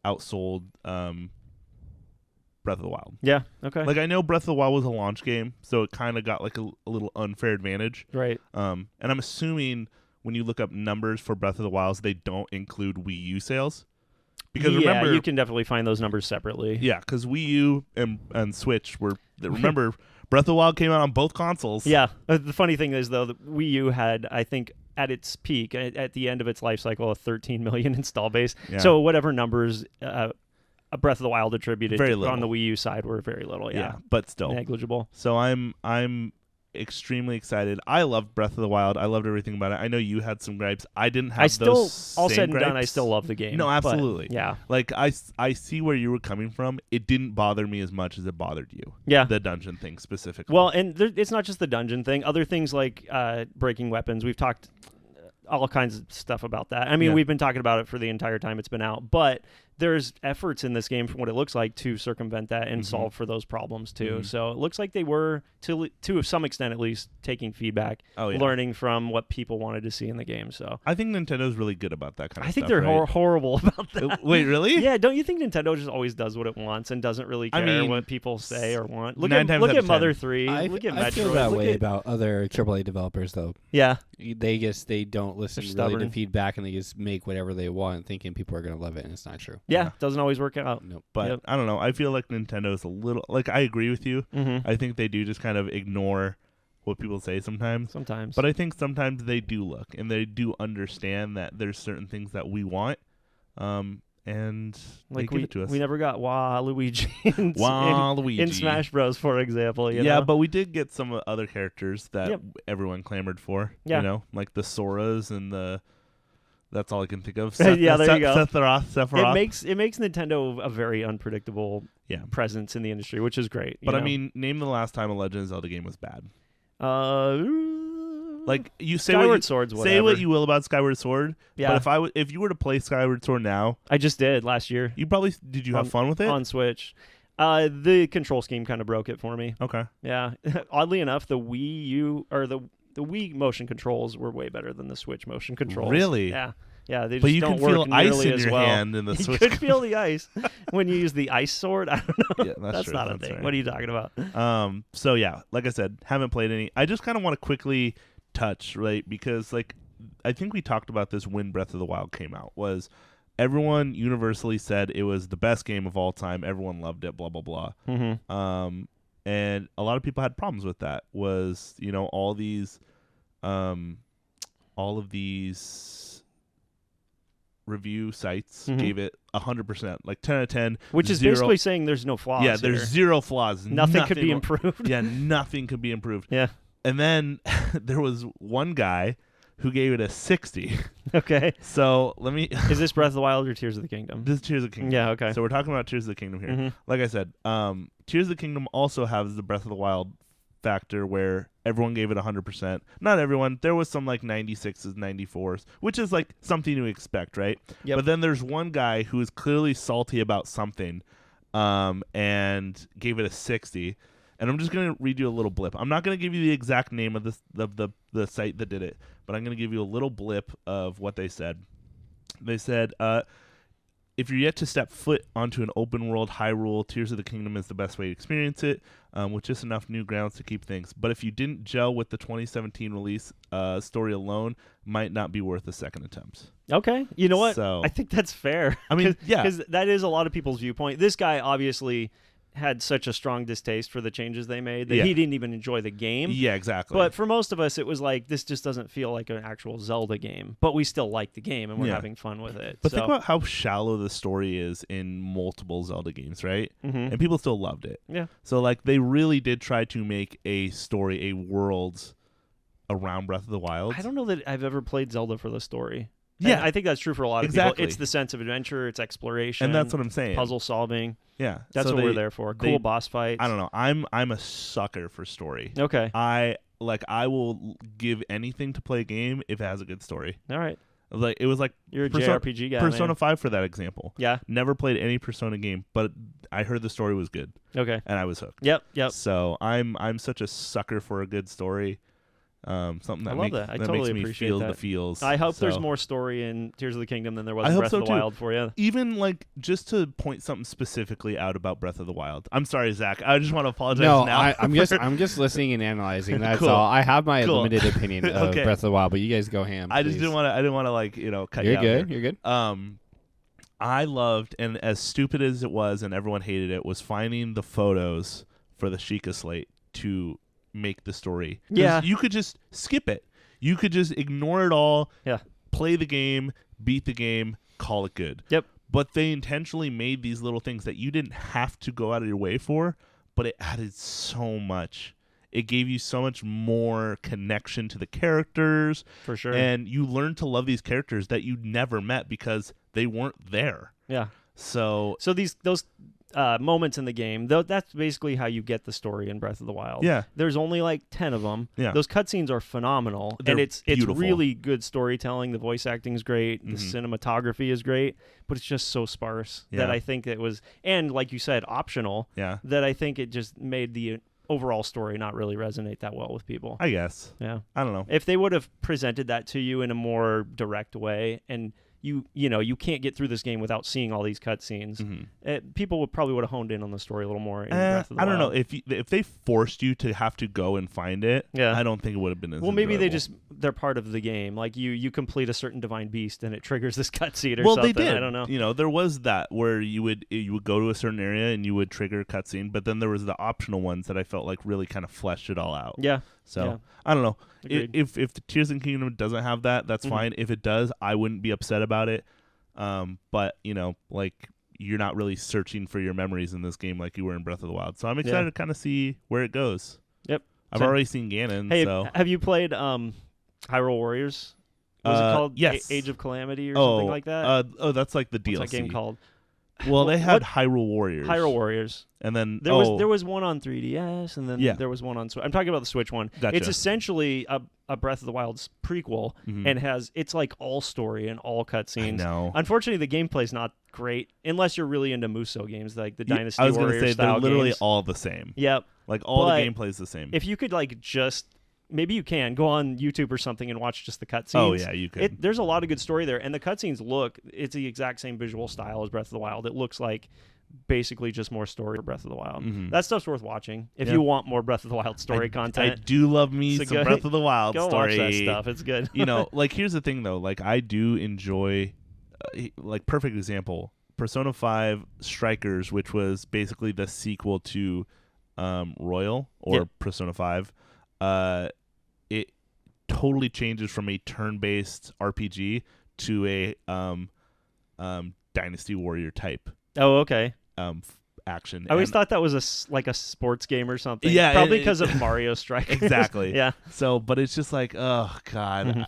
Speaker 3: outsold Breath of the Wild.
Speaker 4: Yeah, okay.
Speaker 3: Like, I know Breath of the Wild was a launch game, so it kind of got like a little unfair advantage.
Speaker 4: Right.
Speaker 3: And I'm assuming when you look up numbers for Breath of the Wild, they don't include Wii U sales. Because remember,
Speaker 4: you can definitely find those numbers separately.
Speaker 3: Yeah, because Wii U and Switch were. Remember, Breath of the Wild came out on both consoles.
Speaker 4: Yeah. The funny thing is, though, the Wii U had, I think, at its peak, at the end of its life cycle, a 13 million install base.
Speaker 3: Yeah.
Speaker 4: So whatever numbers Breath of the Wild attributed
Speaker 3: Very
Speaker 4: to,
Speaker 3: little.
Speaker 4: on the Wii U side were very little. Yeah,
Speaker 3: but still
Speaker 4: negligible.
Speaker 3: So I'm extremely excited. I loved Breath of the Wild. I loved everything about it. I know you had some gripes. I didn't have those
Speaker 4: all
Speaker 3: same
Speaker 4: said and
Speaker 3: gripes.
Speaker 4: done, I still love the game.
Speaker 3: No, absolutely.
Speaker 4: But, yeah.
Speaker 3: Like I see where you were coming from. It didn't bother me as much as it bothered you.
Speaker 4: Yeah.
Speaker 3: The dungeon thing specifically.
Speaker 4: Well, and it's not just the dungeon thing. Other things like breaking weapons. We've talked all kinds of stuff about that. I mean, we've been talking about it for the entire time it's been out, but there's efforts in this game from what it looks like to circumvent that and solve for those problems too. So it looks like they were, to some extent at least, taking feedback, learning from what people wanted to see in the game. So
Speaker 3: I think Nintendo's really good about that kind of stuff.
Speaker 4: I think they're
Speaker 3: right?
Speaker 4: horrible about that.
Speaker 3: Wait, really?
Speaker 4: Yeah, don't you think Nintendo just always does what it wants and doesn't really care what people say or want? Look
Speaker 3: nine
Speaker 4: at
Speaker 3: times out of
Speaker 4: Mother
Speaker 3: 10.
Speaker 4: 3. Look at Metroid.
Speaker 5: I feel that
Speaker 4: look
Speaker 5: way
Speaker 4: at,
Speaker 5: about other AAA developers, though.
Speaker 4: Yeah.
Speaker 5: They don't listen
Speaker 4: They're
Speaker 5: really to
Speaker 4: stubborn.
Speaker 5: feedback, and they just make whatever they want, thinking people are going to love it, and it's not true.
Speaker 4: Yeah, doesn't always work out.
Speaker 5: Nope.
Speaker 3: But I don't know. I feel like Nintendo's a little like I agree with you.
Speaker 4: Mm-hmm.
Speaker 3: I think they do just kind of ignore what people say sometimes.
Speaker 4: Sometimes.
Speaker 3: But I think sometimes they do look and they do understand that there's certain things that we want. And
Speaker 4: like
Speaker 3: they give it to us.
Speaker 4: We never got Waluigi
Speaker 3: Waluigi
Speaker 4: in Smash Bros, for example. You
Speaker 3: yeah,
Speaker 4: know?
Speaker 3: but we did get some other characters that everyone clamored for.
Speaker 4: Yeah.
Speaker 3: You know, like the Soras and the. That's all I can think of.
Speaker 4: Yeah, there you go.
Speaker 3: Sephiroth.
Speaker 4: It makes Nintendo a very unpredictable
Speaker 3: Yeah.
Speaker 4: presence in the industry, which is great.
Speaker 3: But
Speaker 4: you
Speaker 3: I
Speaker 4: know?
Speaker 3: mean, name the last time a Legend of Zelda game was bad. Like you say
Speaker 4: Skyward
Speaker 3: what you,
Speaker 4: Sword's
Speaker 3: say
Speaker 4: whatever.
Speaker 3: what you will about Skyward Sword.
Speaker 4: Yeah.
Speaker 3: But if you were to play Skyward Sword now,
Speaker 4: I just did last year
Speaker 3: you probably did. You have fun with it
Speaker 4: on Switch. The control scheme kind of broke it for me.
Speaker 3: Okay.
Speaker 4: Yeah. Oddly enough, the Wii U or the Wii motion controls were way better than the Switch motion controls.
Speaker 3: Really?
Speaker 4: Yeah. Yeah, they just
Speaker 3: But you
Speaker 4: don't
Speaker 3: can feel
Speaker 4: work
Speaker 3: ice
Speaker 4: nearly
Speaker 3: in
Speaker 4: as
Speaker 3: your
Speaker 4: well.
Speaker 3: hand in the
Speaker 4: You
Speaker 3: Switch.
Speaker 4: could feel the ice when you use the ice sword. I don't know.
Speaker 3: Yeah, that's true.
Speaker 4: not a
Speaker 3: That's
Speaker 4: thing.
Speaker 3: right.
Speaker 4: What are you talking about?
Speaker 3: So yeah, like I said, haven't played any. I just kind of want to quickly touch, right? Because like I think we talked about this when Breath of the Wild came out. Was everyone universally said it was the best game of all time. Everyone loved it. Blah blah blah.
Speaker 4: Mm-hmm.
Speaker 3: And a lot of people had problems with that. Was all of these review sites gave it 100%, like 10 out of 10,
Speaker 4: Which is basically saying there's no flaws.
Speaker 3: yeah, there's
Speaker 4: here.
Speaker 3: zero flaws.
Speaker 4: Nothing could be improved.
Speaker 3: Yeah, nothing could be improved.
Speaker 4: Yeah.
Speaker 3: And then there was one guy who gave it a 60.
Speaker 4: Okay.
Speaker 3: So let me.
Speaker 4: Is this Breath of the Wild or Tears of the Kingdom?
Speaker 3: This is Tears of the Kingdom.
Speaker 4: Yeah. Okay.
Speaker 3: So we're talking about Tears of the Kingdom here.
Speaker 4: Mm-hmm.
Speaker 3: Like I said, Tears of the Kingdom also has the Breath of the Wild factor where everyone gave it 100%. Not everyone. There was some like 96s, 94s, which is like something to expect, right?
Speaker 4: Yep.
Speaker 3: But then there's one guy who is clearly salty about something, and gave it a 60. And I'm just gonna read you a little blip. I'm not gonna give you the exact name of the site that did it, but I'm gonna give you a little blip of what they said. They said, if you're yet to step foot onto an open world Hyrule, Tears of the Kingdom is the best way to experience it, with just enough new grounds to keep things. But if you didn't gel with the 2017 release, story alone might not be worth a second attempt.
Speaker 4: Okay. You know what?
Speaker 3: So,
Speaker 4: I think that's fair.
Speaker 3: I mean, yeah.
Speaker 4: Because that is a lot of people's viewpoint. This guy obviously had such a strong distaste for the changes they made that he didn't even enjoy the game.
Speaker 3: Yeah, exactly.
Speaker 4: But for most of us, it was like, this just doesn't feel like an actual Zelda game. But we still like the game, and we're having fun with it.
Speaker 3: But think about how shallow the story is in multiple Zelda games, right?
Speaker 4: Mm-hmm.
Speaker 3: And people still loved it.
Speaker 4: Yeah.
Speaker 3: So, like, they really did try to make a story, a world around Breath of the Wild.
Speaker 4: I don't know that I've ever played Zelda for the story. And
Speaker 3: Yeah.
Speaker 4: I think that's true for a lot of
Speaker 3: Exactly.
Speaker 4: people. It's the sense of adventure, it's exploration,
Speaker 3: And that's what I'm saying.
Speaker 4: puzzle solving.
Speaker 3: Yeah.
Speaker 4: That's
Speaker 3: So
Speaker 4: what
Speaker 3: they-
Speaker 4: we're there for. Cool boss fights.
Speaker 3: I don't know. I'm a sucker for story.
Speaker 4: Okay.
Speaker 3: I will give anything to play a game if it has a good story.
Speaker 4: All right.
Speaker 3: Like it was like
Speaker 4: You're a
Speaker 3: Persona-
Speaker 4: JRPG guy.
Speaker 3: Persona
Speaker 4: man.
Speaker 3: 5 for that example.
Speaker 4: Yeah.
Speaker 3: Never played any Persona game, but I heard the story was good
Speaker 4: Okay.
Speaker 3: and I was hooked.
Speaker 4: Yep.
Speaker 3: So I'm such a sucker for a good story. Something that
Speaker 4: I love
Speaker 3: makes
Speaker 4: that. I
Speaker 3: that
Speaker 4: totally
Speaker 3: makes me
Speaker 4: appreciate
Speaker 3: feel
Speaker 4: that.
Speaker 3: the feels.
Speaker 4: I hope there's
Speaker 3: So-
Speaker 4: more story in Tears of the Kingdom than there was
Speaker 3: I
Speaker 4: in
Speaker 3: hope
Speaker 4: Breath
Speaker 3: so
Speaker 4: of the
Speaker 3: too.
Speaker 4: Wild for you.
Speaker 3: Even like just to point something specifically out about Breath of the Wild. I'm sorry, Zach. I just want to apologize
Speaker 5: No,
Speaker 3: now.
Speaker 5: I'm just listening and analyzing. That's
Speaker 3: Cool.
Speaker 5: all. I have my
Speaker 3: Cool.
Speaker 5: limited opinion of
Speaker 3: Okay.
Speaker 5: Breath of the Wild, but you guys go ham.
Speaker 3: I just
Speaker 5: please.
Speaker 3: didn't want to like cut you
Speaker 5: You're
Speaker 3: out
Speaker 5: good.
Speaker 3: here.
Speaker 5: You're good.
Speaker 3: I loved, and as stupid as it was, and everyone hated it, was finding the photos for the Sheikah slate to make the story. 'Cause
Speaker 4: Yeah.
Speaker 3: you could just skip it. You could just ignore it all.
Speaker 4: Yeah.
Speaker 3: Play the game, beat the game, call it good.
Speaker 4: Yep.
Speaker 3: But they intentionally made these little things that you didn't have to go out of your way for, but it added so much. It gave you so much more connection to the characters.
Speaker 4: For sure.
Speaker 3: And you learn to love these characters that you never met because they weren't there.
Speaker 4: Yeah.
Speaker 3: So
Speaker 4: So those moments in the game, that's basically how you get the story in Breath of the Wild.
Speaker 3: Yeah.
Speaker 4: There's only like 10 of them.
Speaker 3: Yeah.
Speaker 4: Those cutscenes are phenomenal.
Speaker 3: They're
Speaker 4: and it's
Speaker 3: beautiful.
Speaker 4: really good storytelling. The voice acting is great. The
Speaker 3: Mhm.
Speaker 4: cinematography is great. But it's just so sparse that
Speaker 3: Yeah.
Speaker 4: I think it was, and like you said, optional,
Speaker 3: yeah,
Speaker 4: that I think it just made the overall story not really resonate that well with people.
Speaker 3: I guess.
Speaker 4: Yeah.
Speaker 3: I don't know.
Speaker 4: If they would have presented that to you in a more direct way, and you can't get through this game without seeing all these cutscenes, people would probably have honed in on the story a little more in Breath of the
Speaker 3: I don't know
Speaker 4: Wild.
Speaker 3: if they forced you to have to go and find it.
Speaker 4: Yeah.
Speaker 3: I don't think it would have been as
Speaker 4: Well, maybe
Speaker 3: enjoyable.
Speaker 4: they're part of the game. Like you complete a certain divine beast and it triggers this cutscene or
Speaker 3: well,
Speaker 4: something.
Speaker 3: they did.
Speaker 4: I don't know.
Speaker 3: You know, there was that where you would go to a certain area and you would trigger a cutscene, but then there was the optional ones that I felt like really kind of fleshed it all out.
Speaker 4: Yeah.
Speaker 3: So
Speaker 4: Yeah.
Speaker 3: I don't know.
Speaker 4: Agreed.
Speaker 3: If the Tears of the Kingdom doesn't have that, that's
Speaker 4: Mhm.
Speaker 3: fine. If it does, I wouldn't be upset about it. But like you're not really searching for your memories in this game like you were in Breath of the Wild. So I'm excited to kind of see where it goes.
Speaker 4: Yep.
Speaker 3: I've
Speaker 4: Same.
Speaker 3: already seen Ganon.
Speaker 4: Hey,
Speaker 3: so
Speaker 4: have you played Hyrule Warriors? What was it called?
Speaker 3: yes.
Speaker 4: Age of Calamity or something like that?
Speaker 3: That's like the DLC.
Speaker 4: What's that game called?
Speaker 3: Well, they had
Speaker 4: What-
Speaker 3: Hyrule Warriors.
Speaker 4: Hyrule Warriors.
Speaker 3: And then
Speaker 4: There was one on 3DS, and then
Speaker 3: Yeah.
Speaker 4: there was one on Switch. I'm talking about the Switch one.
Speaker 3: Gotcha.
Speaker 4: It's essentially a Breath of the Wild's prequel,
Speaker 3: Mhm.
Speaker 4: and it's like all story and all cutscenes.
Speaker 3: No.
Speaker 4: Unfortunately, the gameplay's not great unless you're really into Musou games like the Dynasty
Speaker 3: I was
Speaker 4: Warriors
Speaker 3: say
Speaker 4: style
Speaker 3: they're literally
Speaker 4: games.
Speaker 3: all the same.
Speaker 4: Yep.
Speaker 3: Like all
Speaker 4: But
Speaker 3: the gameplay's the same.
Speaker 4: If you could like just maybe you can go on YouTube or something and watch just the cutscenes.
Speaker 3: Oh yeah, you could.
Speaker 4: There's a lot of good story there, and the cutscenes it's the exact same visual style as Breath of the Wild. It looks like basically just more story for Breath of the Wild.
Speaker 3: Mhm.
Speaker 4: That stuff's worth watching if
Speaker 3: Yeah.
Speaker 4: you want more Breath of the Wild story
Speaker 3: I
Speaker 4: content.
Speaker 3: do love me
Speaker 4: It's a
Speaker 3: some
Speaker 4: good-
Speaker 3: Breath of the Wild
Speaker 4: Go
Speaker 3: story.
Speaker 4: watch that stuff. It's good.
Speaker 3: Like here's the thing though. Like I do enjoy, like perfect example, Persona 5 Strikers, which was basically the sequel to Royal or
Speaker 4: Yeah.
Speaker 3: Persona 5. It totally changes from a turn-based RPG to a Dynasty Warrior type
Speaker 4: Oh, okay.
Speaker 3: action.
Speaker 4: I always
Speaker 3: And-
Speaker 4: thought that was like a sports game or something.
Speaker 3: Yeah,
Speaker 4: probably
Speaker 3: it-
Speaker 4: because of Mario Strikers.
Speaker 3: Exactly.
Speaker 4: Yeah.
Speaker 3: So, but it's just like, oh god,
Speaker 4: Mhm.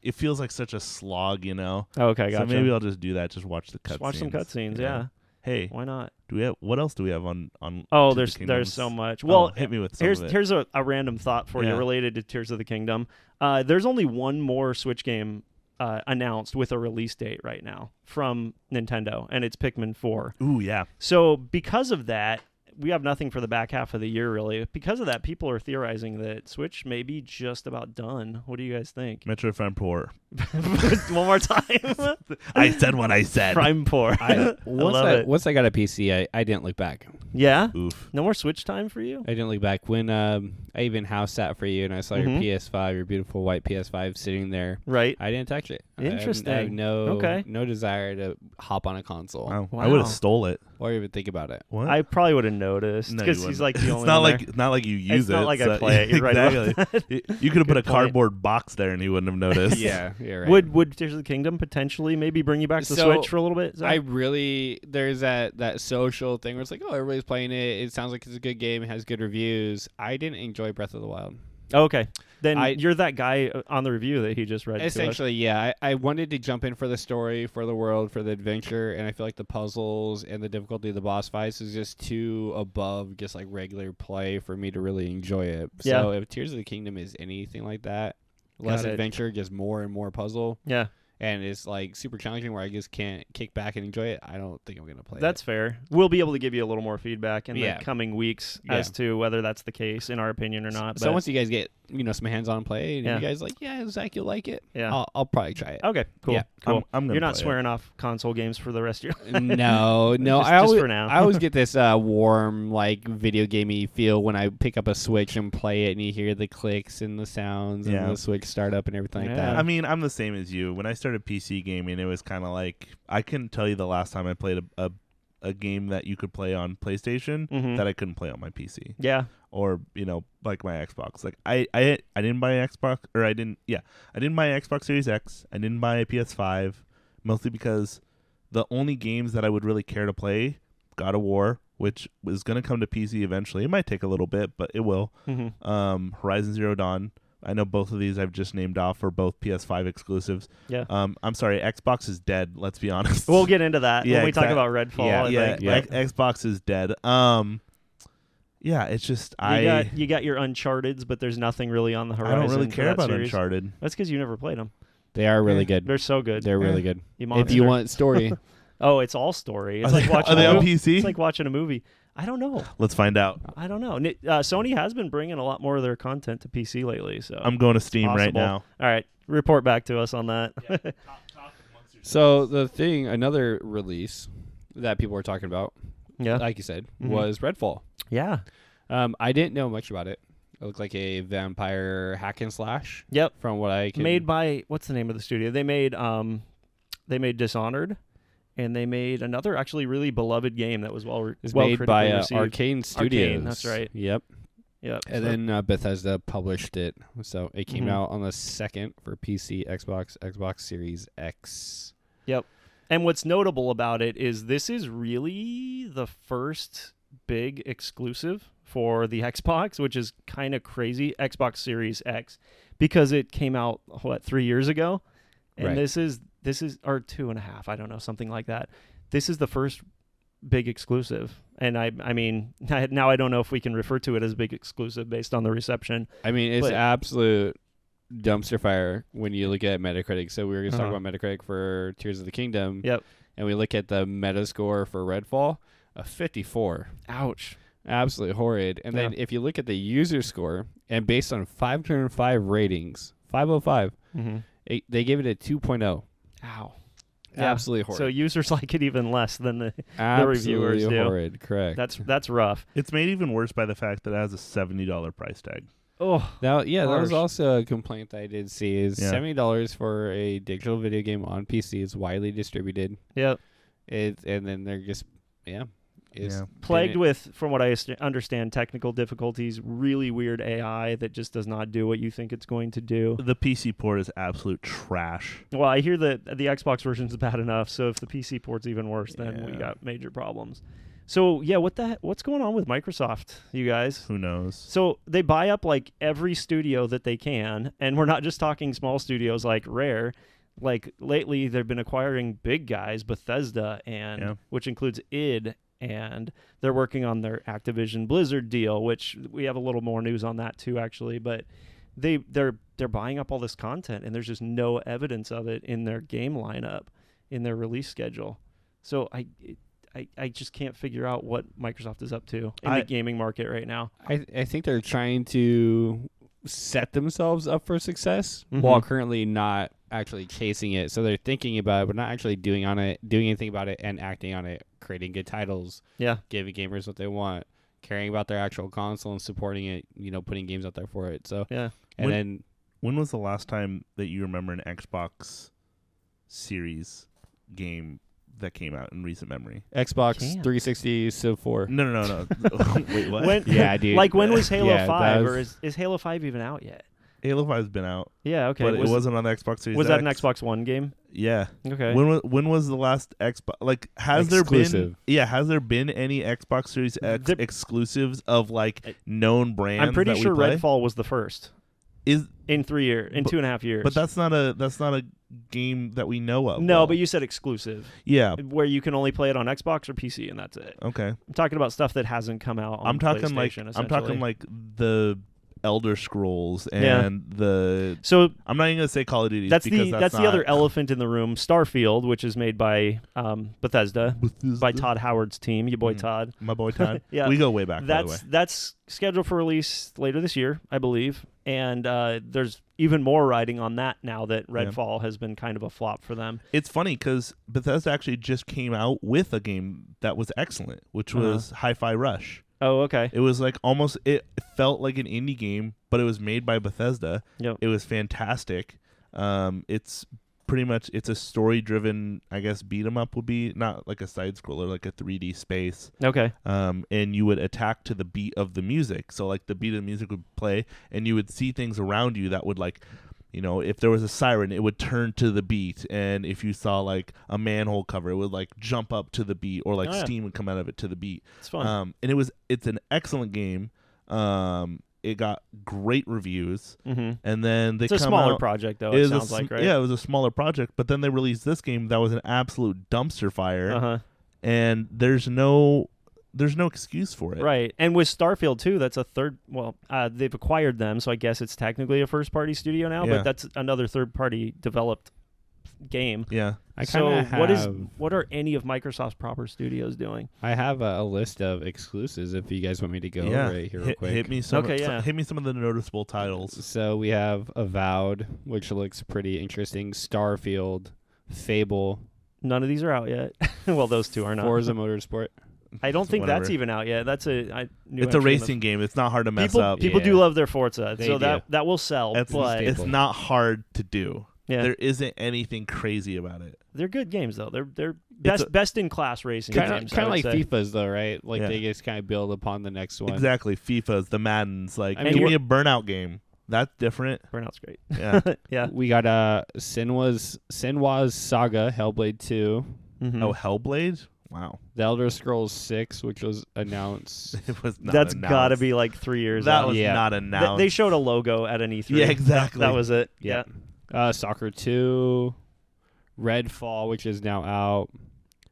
Speaker 3: it feels like such a slog, you know.
Speaker 4: Okay, gotcha.
Speaker 3: So maybe I'll just do that. Just watch the cutscenes.
Speaker 4: Just watch some cutscenes. Yeah.
Speaker 3: Hey,
Speaker 4: Why not?
Speaker 3: do we have what else do we have on?
Speaker 4: Oh,
Speaker 3: Tears of the
Speaker 4: there's
Speaker 3: Kingdoms?
Speaker 4: so much.
Speaker 3: Oh,
Speaker 4: Well,
Speaker 3: hit me with some
Speaker 4: here's
Speaker 3: of it.
Speaker 4: here's a random thought for you
Speaker 3: Yeah.
Speaker 4: related to Tears of the Kingdom. There's only one more Switch game announced with a release date right now from Nintendo, and it's Pikmin 4.
Speaker 3: Ooh, yeah.
Speaker 4: So because of that, we have nothing for the back half of the year, really. Because of that, people are theorizing that Switch may be just about done. What do you guys think?
Speaker 3: Metroid Prime 4.
Speaker 4: One more time.
Speaker 3: I said what I said.
Speaker 4: Prime 4.
Speaker 5: Once I got a PC, I didn't look back.
Speaker 4: Yeah?
Speaker 3: Oof.
Speaker 4: No more Switch time for you?
Speaker 5: I didn't look back. When I even house sat for you and I saw
Speaker 4: Mhm.
Speaker 5: your PS5, your beautiful white PS5 sitting there,
Speaker 4: Right.
Speaker 5: I didn't touch it. I have
Speaker 4: Interesting.
Speaker 5: no
Speaker 4: Okay.
Speaker 5: no desire to hop on a console
Speaker 3: Wow.
Speaker 4: Wow.
Speaker 3: I would have stole it.
Speaker 5: or even think about it.
Speaker 3: What?
Speaker 4: I probably would have noticed
Speaker 3: No, you
Speaker 4: because he's
Speaker 3: wouldn't.
Speaker 4: like the only
Speaker 3: It's not
Speaker 4: one
Speaker 3: like
Speaker 4: there.
Speaker 3: not like you use
Speaker 4: It's
Speaker 3: it.
Speaker 4: not like I
Speaker 3: so-
Speaker 4: play it. You're right about
Speaker 3: exactly. You could have put a
Speaker 4: Good point.
Speaker 3: cardboard box there and he wouldn't have noticed.
Speaker 5: Yeah, you're right.
Speaker 4: Would Tears of the Kingdom potentially maybe bring you back to the
Speaker 5: So,
Speaker 4: Switch for a little bit? Zach?
Speaker 5: there's that social thing where it's like, oh, everybody's playing it. It sounds like it's a good game. It has good reviews. I didn't enjoy Breath of the Wild.
Speaker 4: Okay. Then
Speaker 5: I-
Speaker 4: you're that guy on the review that he just read to us.
Speaker 5: Essentially, yeah. I wanted to jump in for the story, for the world, for the adventure, and I feel like the puzzles and the difficulty of the boss fights is just too above just like regular play for me to really enjoy it. So if Tears of the Kingdom is anything like that, less
Speaker 4: Got it.
Speaker 5: adventure, just more and more puzzle,
Speaker 4: Yeah.
Speaker 5: and it's like super challenging where I just can't kick back and enjoy it, I don't think I'm going to play
Speaker 4: That's
Speaker 5: it.
Speaker 4: fair. We'll be able to give you a little more feedback in
Speaker 5: Yeah.
Speaker 4: the coming weeks
Speaker 5: Yeah.
Speaker 4: as to whether that's the case, in our opinion, or not.
Speaker 5: So
Speaker 4: but-
Speaker 5: once you guys get some hands-on play, and
Speaker 4: Yeah.
Speaker 5: you guys like, yeah, Zach, you'll like it.
Speaker 4: Yeah.
Speaker 5: I'll probably try it.
Speaker 4: Okay, cool.
Speaker 5: Yeah.
Speaker 4: Cool.
Speaker 3: I'm gonna
Speaker 4: You're not
Speaker 3: play it.
Speaker 4: swearing off console games for the rest of your life.
Speaker 5: No.
Speaker 4: Just-
Speaker 5: I
Speaker 4: just
Speaker 5: always,
Speaker 4: for now.
Speaker 5: I always get this warm, like video gamey feel when I pick up a Switch and play it, and you hear the clicks and the sounds
Speaker 3: Yeah.
Speaker 5: and the Switch start up and everything like
Speaker 4: Yeah.
Speaker 5: that.
Speaker 3: I mean, I'm the same as you. When I started PC gaming, it was kind of like I couldn't tell you the last time I played a game that you could play on PlayStation
Speaker 4: Mhm.
Speaker 3: that I couldn't play on my PC
Speaker 4: Yeah.
Speaker 3: or like my Xbox. Like I didn't buy an Xbox, or I didn't buy an Xbox Series X. I didn't buy a PS5 mostly because the only games that I would really care to play, God of War, which was going to come to PC eventually. It might take a little bit, but it will.
Speaker 4: Mm-hmm.
Speaker 3: Horizon Zero Dawn. I know both of these I've just named off are both PS5 exclusives.
Speaker 4: Yeah.
Speaker 3: I'm sorry, Xbox is dead. Let's be honest.
Speaker 4: We'll get into that
Speaker 3: Yeah,
Speaker 4: when we talk
Speaker 3: exact-
Speaker 4: about Redfall.
Speaker 5: Yeah,
Speaker 4: I
Speaker 3: yeah,
Speaker 4: think.
Speaker 5: yeah.
Speaker 3: Xbox is dead. Yeah, it's just
Speaker 4: You got your Uncharted's, but there's nothing really on the
Speaker 3: I
Speaker 4: horizon.
Speaker 3: don't really
Speaker 4: for
Speaker 3: care
Speaker 4: that
Speaker 3: about
Speaker 4: series.
Speaker 3: Uncharted.
Speaker 4: That's because you never played them.
Speaker 5: They are really good.
Speaker 4: They're so good.
Speaker 5: They're really good.
Speaker 4: You
Speaker 5: If
Speaker 4: monster.
Speaker 5: you want story,
Speaker 4: Oh, it's all story. It's
Speaker 3: Are
Speaker 4: like
Speaker 3: they-
Speaker 4: watching.
Speaker 3: are they
Speaker 4: a
Speaker 3: on
Speaker 4: movie.
Speaker 3: PC?
Speaker 4: It's like watching a movie. I don't know.
Speaker 3: Let's find out.
Speaker 4: I don't know. Sony has been bringing a lot more of their content to PC lately. So
Speaker 3: I'm going to Steam right
Speaker 4: possible.
Speaker 3: now.
Speaker 4: All right, report back to us on that.
Speaker 5: so another release that people were talking about,
Speaker 4: Yeah.
Speaker 5: like you said,
Speaker 4: Mhm.
Speaker 5: was Redfall.
Speaker 4: Yeah.
Speaker 5: I didn't know much about it. It looked like a vampire hack and slash.
Speaker 4: Yep.
Speaker 5: From what I could
Speaker 4: Made by what's the name of the studio? They made Dishonored, and they made another actually really beloved game that was well
Speaker 5: It's
Speaker 4: well
Speaker 5: made
Speaker 4: critically
Speaker 5: by
Speaker 4: received.
Speaker 5: Arcane Studios.
Speaker 4: Arcane, that's right.
Speaker 5: Yep.
Speaker 4: Yep.
Speaker 5: And then Bethesda published it. So it came
Speaker 4: Mhm.
Speaker 5: out on the 2nd for PC, Xbox Series X.
Speaker 4: And what's notable about it is this is really the first big exclusive for the Xbox, which is kind of crazy. Xbox Series X, because it came out 3 years ago, and
Speaker 5: Right.
Speaker 4: this is or 2.5, I don't know, something like that. This is the first big exclusive, and I mean now I don't know if we can refer to it as big exclusive based on the reception.
Speaker 5: I mean, it's
Speaker 4: But-
Speaker 5: absolute dumpster fire when you look at Metacritic. So we were going to
Speaker 4: Uh-huh.
Speaker 5: talk about Metacritic for Tears of the Kingdom.
Speaker 4: Yep.
Speaker 5: And we look at the Metascore for Redfall, a 54.
Speaker 4: Ouch.
Speaker 5: Absolutely horrid. And then
Speaker 4: Yeah.
Speaker 5: if you look at the user score, and based on 505 ratings, 505,
Speaker 4: Mm-hmm.
Speaker 5: they gave it a 2.0.
Speaker 4: Ow. Yeah.
Speaker 5: Absolutely horrid.
Speaker 4: So users like it even less than the
Speaker 5: Absolutely
Speaker 4: reviewers do.
Speaker 5: horrid. Correct.
Speaker 4: that's rough.
Speaker 3: It's made even worse by the fact that it has a $70 price tag.
Speaker 4: Oh,
Speaker 5: That was
Speaker 4: Harsh.
Speaker 5: also a complaint that I did see is
Speaker 3: Yeah.
Speaker 5: $70 for a digital video game on PC is widely distributed.
Speaker 4: yeah.
Speaker 5: And then they're just
Speaker 4: Plagued
Speaker 5: didn't-
Speaker 4: with, from what I understand, technical difficulties, really weird AI that just does not do what you think it's going to do.
Speaker 3: The PC port is absolute trash.
Speaker 4: Well, I hear that the Xbox version is bad enough, so if the PC port's even worse, then we
Speaker 3: Yeah.
Speaker 4: got major problems. So, yeah, what's going on with Microsoft, you guys?
Speaker 3: Who knows?
Speaker 4: So they buy up like every studio that they can, and we're not just talking small studios like Rare. Like lately, they've been acquiring big guys, Bethesda, and
Speaker 3: Yeah.
Speaker 4: which includes id, and they're working on their Activision Blizzard deal, which we have a little more news on that too, actually. But they're buying up all this content, and there's just no evidence of it in their game lineup, in their release schedule. So I just can't figure out what Microsoft is up to in the gaming market right now.
Speaker 5: I think they're trying to set themselves up for success
Speaker 4: Mhm.
Speaker 5: while currently not actually chasing it. So they're thinking about it, but not actually doing anything about it and acting on it, creating good titles,
Speaker 4: Yeah.
Speaker 5: giving gamers what they want, caring about their actual console and supporting it, putting games out there for it. So
Speaker 4: Yeah.
Speaker 5: and then
Speaker 3: When was the last time that you remember an Xbox Series game that came out in recent memory?
Speaker 5: Xbox
Speaker 4: Can't.
Speaker 5: 360 Civ 4.
Speaker 3: No. Wait, what?
Speaker 4: When,
Speaker 5: Yeah, dude.
Speaker 4: Like when was Halo
Speaker 5: Yeah,
Speaker 4: 5
Speaker 5: that
Speaker 4: or
Speaker 5: was-
Speaker 4: is Halo 5 even out yet?
Speaker 3: Halo 5's been out,
Speaker 4: Yeah, okay.
Speaker 3: but it wasn't on the Xbox Series
Speaker 4: Was that an
Speaker 3: X.
Speaker 4: Xbox One game?
Speaker 3: Yeah.
Speaker 4: Okay.
Speaker 3: When was the last Xbox? Like, has there
Speaker 5: Exclusive.
Speaker 3: been any Xbox Series X
Speaker 4: The-
Speaker 3: exclusives of like known brands?
Speaker 4: I'm pretty
Speaker 3: that we
Speaker 4: sure
Speaker 3: play?
Speaker 4: Redfall was the first. in 3 years, in 2.5 years.
Speaker 3: But that's not a game that we know of.
Speaker 4: No,
Speaker 3: though.
Speaker 4: but you said exclusive.
Speaker 3: Yeah.
Speaker 4: Where you can only play it on Xbox or PC, and that's it.
Speaker 3: Okay.
Speaker 4: I'm talking about stuff that hasn't come out on
Speaker 3: I'm talking
Speaker 4: PlayStation,
Speaker 3: like the Elder Scrolls and the.
Speaker 4: So
Speaker 3: I'm not even gonna say Call of Duty.
Speaker 4: That's
Speaker 3: because
Speaker 4: the
Speaker 3: not,
Speaker 4: other elephant in the room. Starfield, which is made by Bethesda, by Todd Howard's team. Your boy Todd.
Speaker 3: My boy Todd.
Speaker 4: Yeah.
Speaker 3: We go way back. By the way.
Speaker 4: That's scheduled for release later this year, I believe. And there's even more riding on that now that Redfall has been kind of a flop for them.
Speaker 3: It's funny because Bethesda actually just came out with a game that was excellent, which was Hi-Fi Rush.
Speaker 4: Oh, okay.
Speaker 3: It was like almost, it felt like an indie game, but it was made by Bethesda.
Speaker 4: Yep.
Speaker 3: It was fantastic. It's pretty much, it's a story-driven, I guess, beat-em-up would be, not like a side-scroller, like a 3D space.
Speaker 4: Okay.
Speaker 3: And you would attack to the beat of the music. So like the beat of the music would play, and you would see things around you that would like, you know, if there was a siren, it would turn to the beat, and if you saw like a manhole cover, it would like jump up to the beat, or like steam would come out of it to the beat.
Speaker 4: It's fun.
Speaker 3: And it's an excellent game. It got great reviews, and then they
Speaker 4: it's a smaller project though. It sounds like, right?
Speaker 3: Yeah, it was a smaller project, but then they released this game that was an absolute dumpster fire, and there's no excuse for it.
Speaker 4: Right. And with Starfield, too, that's a third... Well, they've acquired them, so I guess it's technically a first-party studio now, but that's another third-party developed game.
Speaker 3: Yeah.
Speaker 4: What are any of Microsoft's proper studios doing?
Speaker 5: I have a list of exclusives if you guys want me to go over it here real quick.
Speaker 3: Hit me some of the noticeable titles.
Speaker 5: So we have Avowed, which looks pretty interesting. Starfield, Fable.
Speaker 4: None of these are out yet. Well, those two are not.
Speaker 5: Forza Motorsport.
Speaker 4: I don't think that's even out yet. That's
Speaker 3: it's a racing game. It's not hard to mess up.
Speaker 4: People do love their Forza, so that will sell. But
Speaker 3: it's not hard to do.
Speaker 4: Yeah.
Speaker 3: There isn't anything crazy about it.
Speaker 4: They're good games though. They're best in class racing games.
Speaker 5: Kind of like FIFA's though, right? Like they just kind of build upon the next one.
Speaker 3: Exactly. FIFA's, the Maddens. Like, give me a Burnout game. That's different.
Speaker 4: Burnout's great.
Speaker 3: Yeah.
Speaker 4: Yeah.
Speaker 5: We got Senwa's Saga, Hellblade 2.
Speaker 4: Mm-hmm.
Speaker 3: Oh, Hellblade? Wow.
Speaker 5: The Elder Scrolls 6, which was announced.
Speaker 3: It was not
Speaker 4: That's
Speaker 3: announced.
Speaker 4: got to be like 3 years
Speaker 3: That
Speaker 4: out.
Speaker 3: was not announced.
Speaker 4: They showed a logo at an E3.
Speaker 3: Yeah, exactly.
Speaker 4: That was it. Yeah.
Speaker 5: Soccer 2, Redfall, which is now out,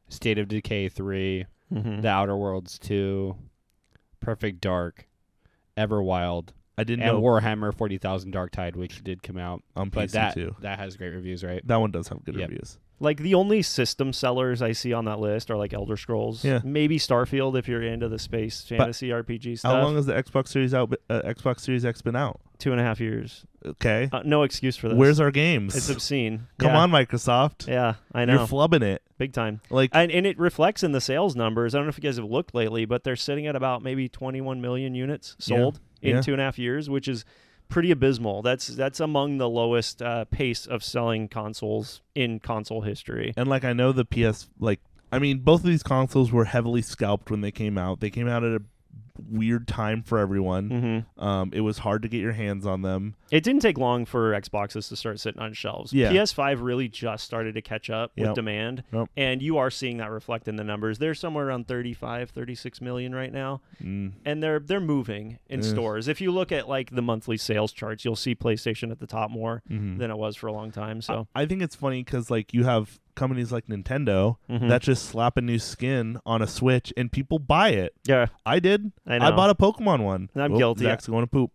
Speaker 5: State of Decay 3, The Outer Worlds 2, Perfect Dark, Everwild,
Speaker 3: I didn't
Speaker 5: and
Speaker 3: know
Speaker 5: Warhammer 40,000 Darktide, which did come out
Speaker 3: on
Speaker 5: but
Speaker 3: PC too.
Speaker 5: That has great reviews, right?
Speaker 3: That one does have good reviews.
Speaker 4: Like the only system sellers I see on that list are like Elder Scrolls.
Speaker 3: Yeah.
Speaker 4: Maybe Starfield if you're into the space fantasy RPG stuff.
Speaker 3: How long has the Xbox Series X been out?
Speaker 4: 2.5 years.
Speaker 3: Okay.
Speaker 4: No excuse for this.
Speaker 3: Where's our games?
Speaker 4: It's obscene.
Speaker 3: Come on, Microsoft.
Speaker 4: Yeah, I know.
Speaker 3: You're flubbing it.
Speaker 4: Big time.
Speaker 3: Like,
Speaker 4: and it reflects in the sales numbers. I don't know if you guys have looked lately, but they're sitting at about maybe 21 million units sold in 2.5 years, which is pretty abysmal. That's among the lowest pace of selling consoles in console history.
Speaker 3: and like I know the PS, like, I mean, both of these consoles were heavily scalped when they came out. They came out at a weird time for everyone. It was hard to get your hands on them.
Speaker 4: It didn't take long for Xboxes to start sitting on shelves.
Speaker 3: Yeah.
Speaker 4: PS5 really just started to catch up with demand, and you are seeing that reflect in the numbers. They're somewhere around 35, 36 million right now, and they're moving in stores. If you look at like the monthly sales charts, you'll see PlayStation at the top more than it was for a long time. So
Speaker 3: I think it's funny because like you have companies like Nintendo that just slap a new skin on a Switch and people buy it.
Speaker 4: Yeah,
Speaker 3: I did.
Speaker 4: I know.
Speaker 3: I bought a Pokemon one.
Speaker 4: I'm guilty.
Speaker 3: Zach's going to poop.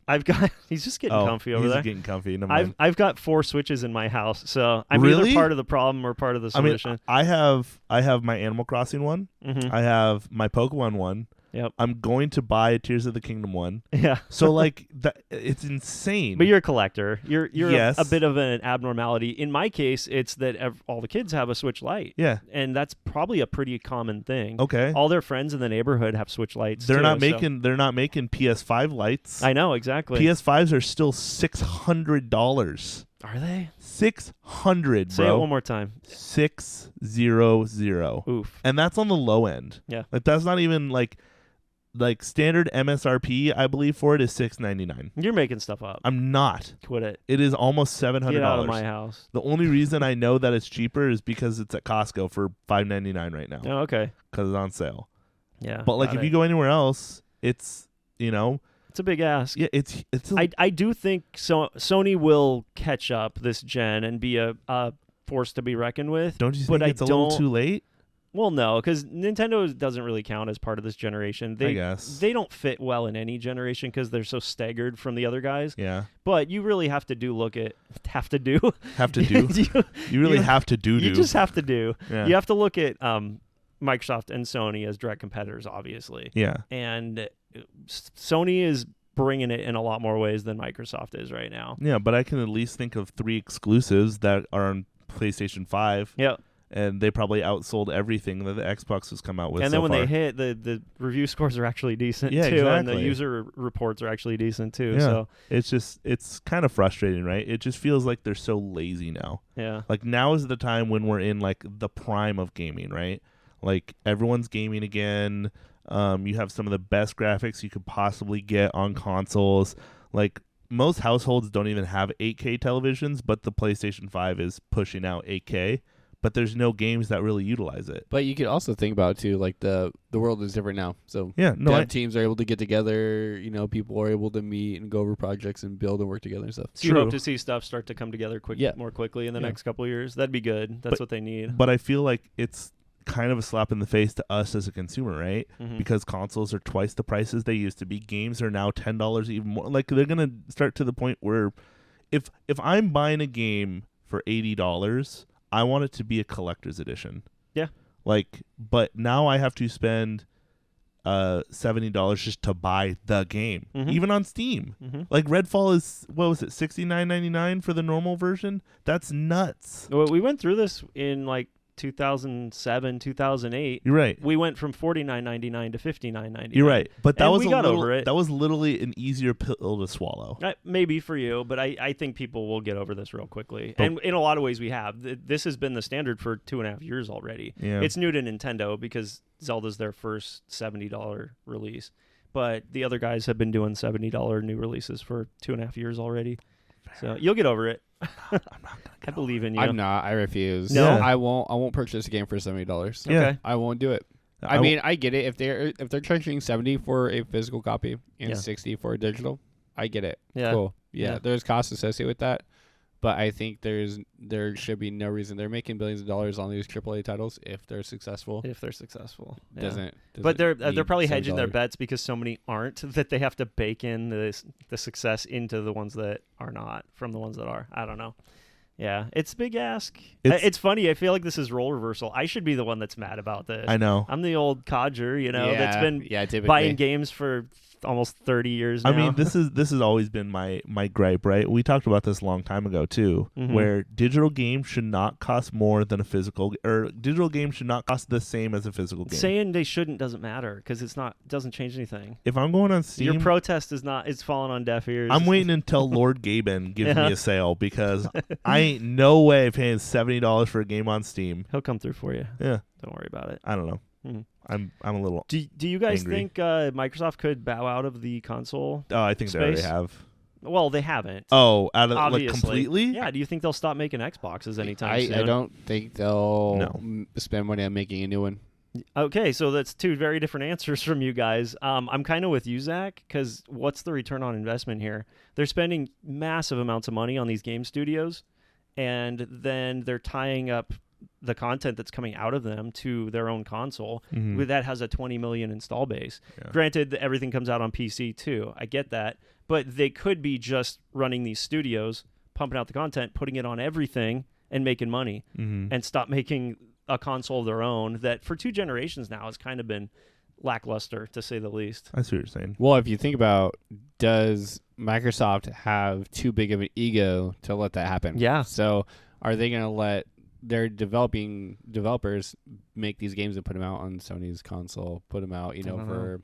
Speaker 4: He's just getting comfy over
Speaker 3: he's
Speaker 4: there.
Speaker 3: Getting comfy. Never mind.
Speaker 4: I've got 4 Switches in my house, so I'm
Speaker 3: Really?
Speaker 4: either part of the problem or part of the solution.
Speaker 3: I have my Animal Crossing one. I have my Pokemon one.
Speaker 4: Yep.
Speaker 3: I'm going to buy a Tears of the Kingdom one.
Speaker 4: Yeah.
Speaker 3: So like it's insane.
Speaker 4: But you're a collector. You're
Speaker 3: Yes.
Speaker 4: a bit of an abnormality. In my case, it's that all the kids have a Switch Lite.
Speaker 3: Yeah.
Speaker 4: And that's probably a pretty common thing.
Speaker 3: Okay.
Speaker 4: All their friends in the neighborhood have Switch Lites.
Speaker 3: They're
Speaker 4: too,
Speaker 3: not
Speaker 4: so-
Speaker 3: making PS5 lights.
Speaker 4: I know exactly.
Speaker 3: PS5s are still $600.
Speaker 4: Are they?
Speaker 3: 600,
Speaker 4: Say
Speaker 3: bro.
Speaker 4: it one more time.
Speaker 3: 600.
Speaker 4: Oof.
Speaker 3: And that's on the low end.
Speaker 4: Yeah.
Speaker 3: Like that's not even like standard MSRP, I believe, for it is $699.
Speaker 4: You're making stuff up.
Speaker 3: I'm not.
Speaker 4: Quit it.
Speaker 3: It is almost $700.
Speaker 4: Get out of my house.
Speaker 3: The only reason I know that it's cheaper is because it's at Costco for $5.99 right now
Speaker 4: Oh, okay.
Speaker 3: because it's on sale.
Speaker 4: Yeah.
Speaker 3: But like
Speaker 4: got
Speaker 3: if
Speaker 4: it.
Speaker 3: you go anywhere else, it's
Speaker 4: it's It's a big ask.
Speaker 3: Yeah, it's
Speaker 4: I do think Sony will catch up this gen and be a force to be reckoned with.
Speaker 3: don't you
Speaker 4: but
Speaker 3: think it's a little too late?
Speaker 4: Well, no, because Nintendo doesn't really count as part of this generation.
Speaker 3: I guess.
Speaker 4: They don't fit well in any generation because they're so staggered from the other guys.
Speaker 3: Yeah.
Speaker 4: But you really have to
Speaker 3: Have to do?
Speaker 4: you
Speaker 3: You really have to do.
Speaker 4: You just have to do.
Speaker 3: Yeah.
Speaker 4: You have to look at Microsoft and Sony as direct competitors, obviously.
Speaker 3: Yeah.
Speaker 4: And Sony is bringing it in a lot more ways than Microsoft is right now.
Speaker 3: Yeah, but I can at least think of 3 exclusives that are on PlayStation 5.
Speaker 4: Yeah.
Speaker 3: And they probably outsold everything that the Xbox has come out with.
Speaker 4: And then
Speaker 3: so
Speaker 4: when
Speaker 3: far.
Speaker 4: they hit, the review scores are actually decent
Speaker 3: Yeah,
Speaker 4: too, and the
Speaker 3: exactly.
Speaker 4: user reports are actually decent too.
Speaker 3: Yeah.
Speaker 4: So
Speaker 3: it's kind of frustrating, right? It just feels like they're so lazy now.
Speaker 4: yeah,
Speaker 3: Like now is the time when we're in like the prime of gaming, right? Like everyone's gaming again. You have some of the best graphics you could possibly get on consoles. Like most households don't even have 8K televisions, but the PlayStation 5 is pushing out 8K. But there's no games that really utilize it.
Speaker 5: But you could also think about too, like the world is different now. So
Speaker 3: Yeah, no,
Speaker 5: dev teams are able to get together. You know, people are able to meet and go over projects and build and work together and stuff.
Speaker 4: so you
Speaker 3: True.
Speaker 4: hope to see stuff start to come together more quickly in the
Speaker 5: Yeah.
Speaker 4: next couple of years. That'd be good. That's what they need.
Speaker 3: But I feel like it's kind of a slap in the face to us as a consumer, right?
Speaker 4: Mhm.
Speaker 3: Because consoles are twice the prices they used to be. Games are now $10 even more. Like they're gonna start to the point where, if I'm buying a game for $80, I want it to be a collector's edition.
Speaker 4: Yeah.
Speaker 3: Like, but now I have to spend $70 just to buy the game,
Speaker 4: Mhm.
Speaker 3: even on Steam.
Speaker 4: Mhm.
Speaker 3: Like Redfall is, what was it, $69.99 for the normal version? That's nuts.
Speaker 4: Well, we went through this in like 2007, 2008.
Speaker 3: You're right.
Speaker 4: We went from $49.99 to $59.99.
Speaker 3: You're right, but that
Speaker 4: And
Speaker 3: was
Speaker 4: we
Speaker 3: a
Speaker 4: got
Speaker 3: little,
Speaker 4: over it.
Speaker 3: That was literally an easier pill to swallow.
Speaker 4: Maybe for you, but I think people will get over this real quickly.
Speaker 3: But-
Speaker 4: And in a lot of ways we have. This has been the standard for 2.5 years already.
Speaker 3: Yeah.
Speaker 4: It's new to Nintendo because Zelda's their first $70 release. But the other guys have been doing $70 new releases for 2.5 years already. So you'll get over it.
Speaker 3: I'm not gonna
Speaker 4: I believe in you.
Speaker 5: I'm not. I refuse.
Speaker 3: No?
Speaker 5: I won't purchase a game for $70.
Speaker 3: Yeah.
Speaker 4: Okay.
Speaker 5: I won't do it. I mean, I get it if they're charging $70 for a physical copy and
Speaker 4: Yeah.
Speaker 5: $60 for a digital. I get it.
Speaker 4: Yeah.
Speaker 5: Cool. Yeah,
Speaker 4: Yeah.
Speaker 5: there's costs associated with that, but I think there should be no reason they're making billions of dollars on these AAA titles if they're successful.
Speaker 4: If they're successful. Yeah.
Speaker 5: Doesn't
Speaker 4: But they're
Speaker 5: need
Speaker 4: probably hedging their
Speaker 5: $70.
Speaker 4: bets because so many aren't that they have to bake in the success into the ones that are not from the ones that are. I don't know. Yeah, it's a big ask. It's funny. I feel like this is role reversal. I should be the one that's mad about this.
Speaker 3: I know.
Speaker 4: I'm the old codger, that's been
Speaker 5: typically.
Speaker 4: buying games for almost 30 years now.
Speaker 3: I mean, this has always been my gripe, right? We talked about this a long time ago too,
Speaker 4: Mhm.
Speaker 3: where digital games should not cost more than a physical, or digital games should not cost the same as a physical game.
Speaker 4: Saying they shouldn't doesn't matter because doesn't change anything.
Speaker 3: If I'm going on Steam,
Speaker 4: Your protest it's falling on deaf ears.
Speaker 3: I'm waiting until Lord Gaben gives
Speaker 4: Yeah.
Speaker 3: me a sale because I ain't no way paying $70 for a game on Steam.
Speaker 4: He'll come through for you.
Speaker 3: Yeah,
Speaker 4: Don't worry about it.
Speaker 3: I don't know.
Speaker 4: Mhm.
Speaker 3: I'm a little.
Speaker 4: Do you guys
Speaker 3: Angry.
Speaker 4: think Microsoft could bow out of the console?
Speaker 3: Oh, I think they already
Speaker 4: Space?
Speaker 3: have.
Speaker 4: Well, they haven't.
Speaker 3: Oh, out of
Speaker 4: Obviously.
Speaker 3: like completely?
Speaker 4: Yeah. Do you think they'll stop making Xboxes anytime soon?
Speaker 5: I don't think they'll
Speaker 3: No.
Speaker 5: spend money on making a new one.
Speaker 4: Okay, so that's two very different answers from you guys. I'm kind of with you, Zach, because what's the return on investment here? They're spending massive amounts of money on these game studios, and then they're tying up the content that's coming out of them to their own console.
Speaker 3: Mhm.
Speaker 4: That has a 20 million install base.
Speaker 3: Yeah.
Speaker 4: Granted, everything comes out on PC too. I get that. But they could be just running these studios, pumping out the content, putting it on everything, and making money,
Speaker 3: Mhm.
Speaker 4: and stop making a console of their own that for 2 generations now has kind of been lackluster, to say the least.
Speaker 3: I see what you're saying.
Speaker 5: Well, if you think about, does Microsoft have too big of an ego to let that happen?
Speaker 4: Yeah.
Speaker 5: So are they going to let their developers make these games and put them out on Sony's console, put them out,
Speaker 4: I don't
Speaker 5: for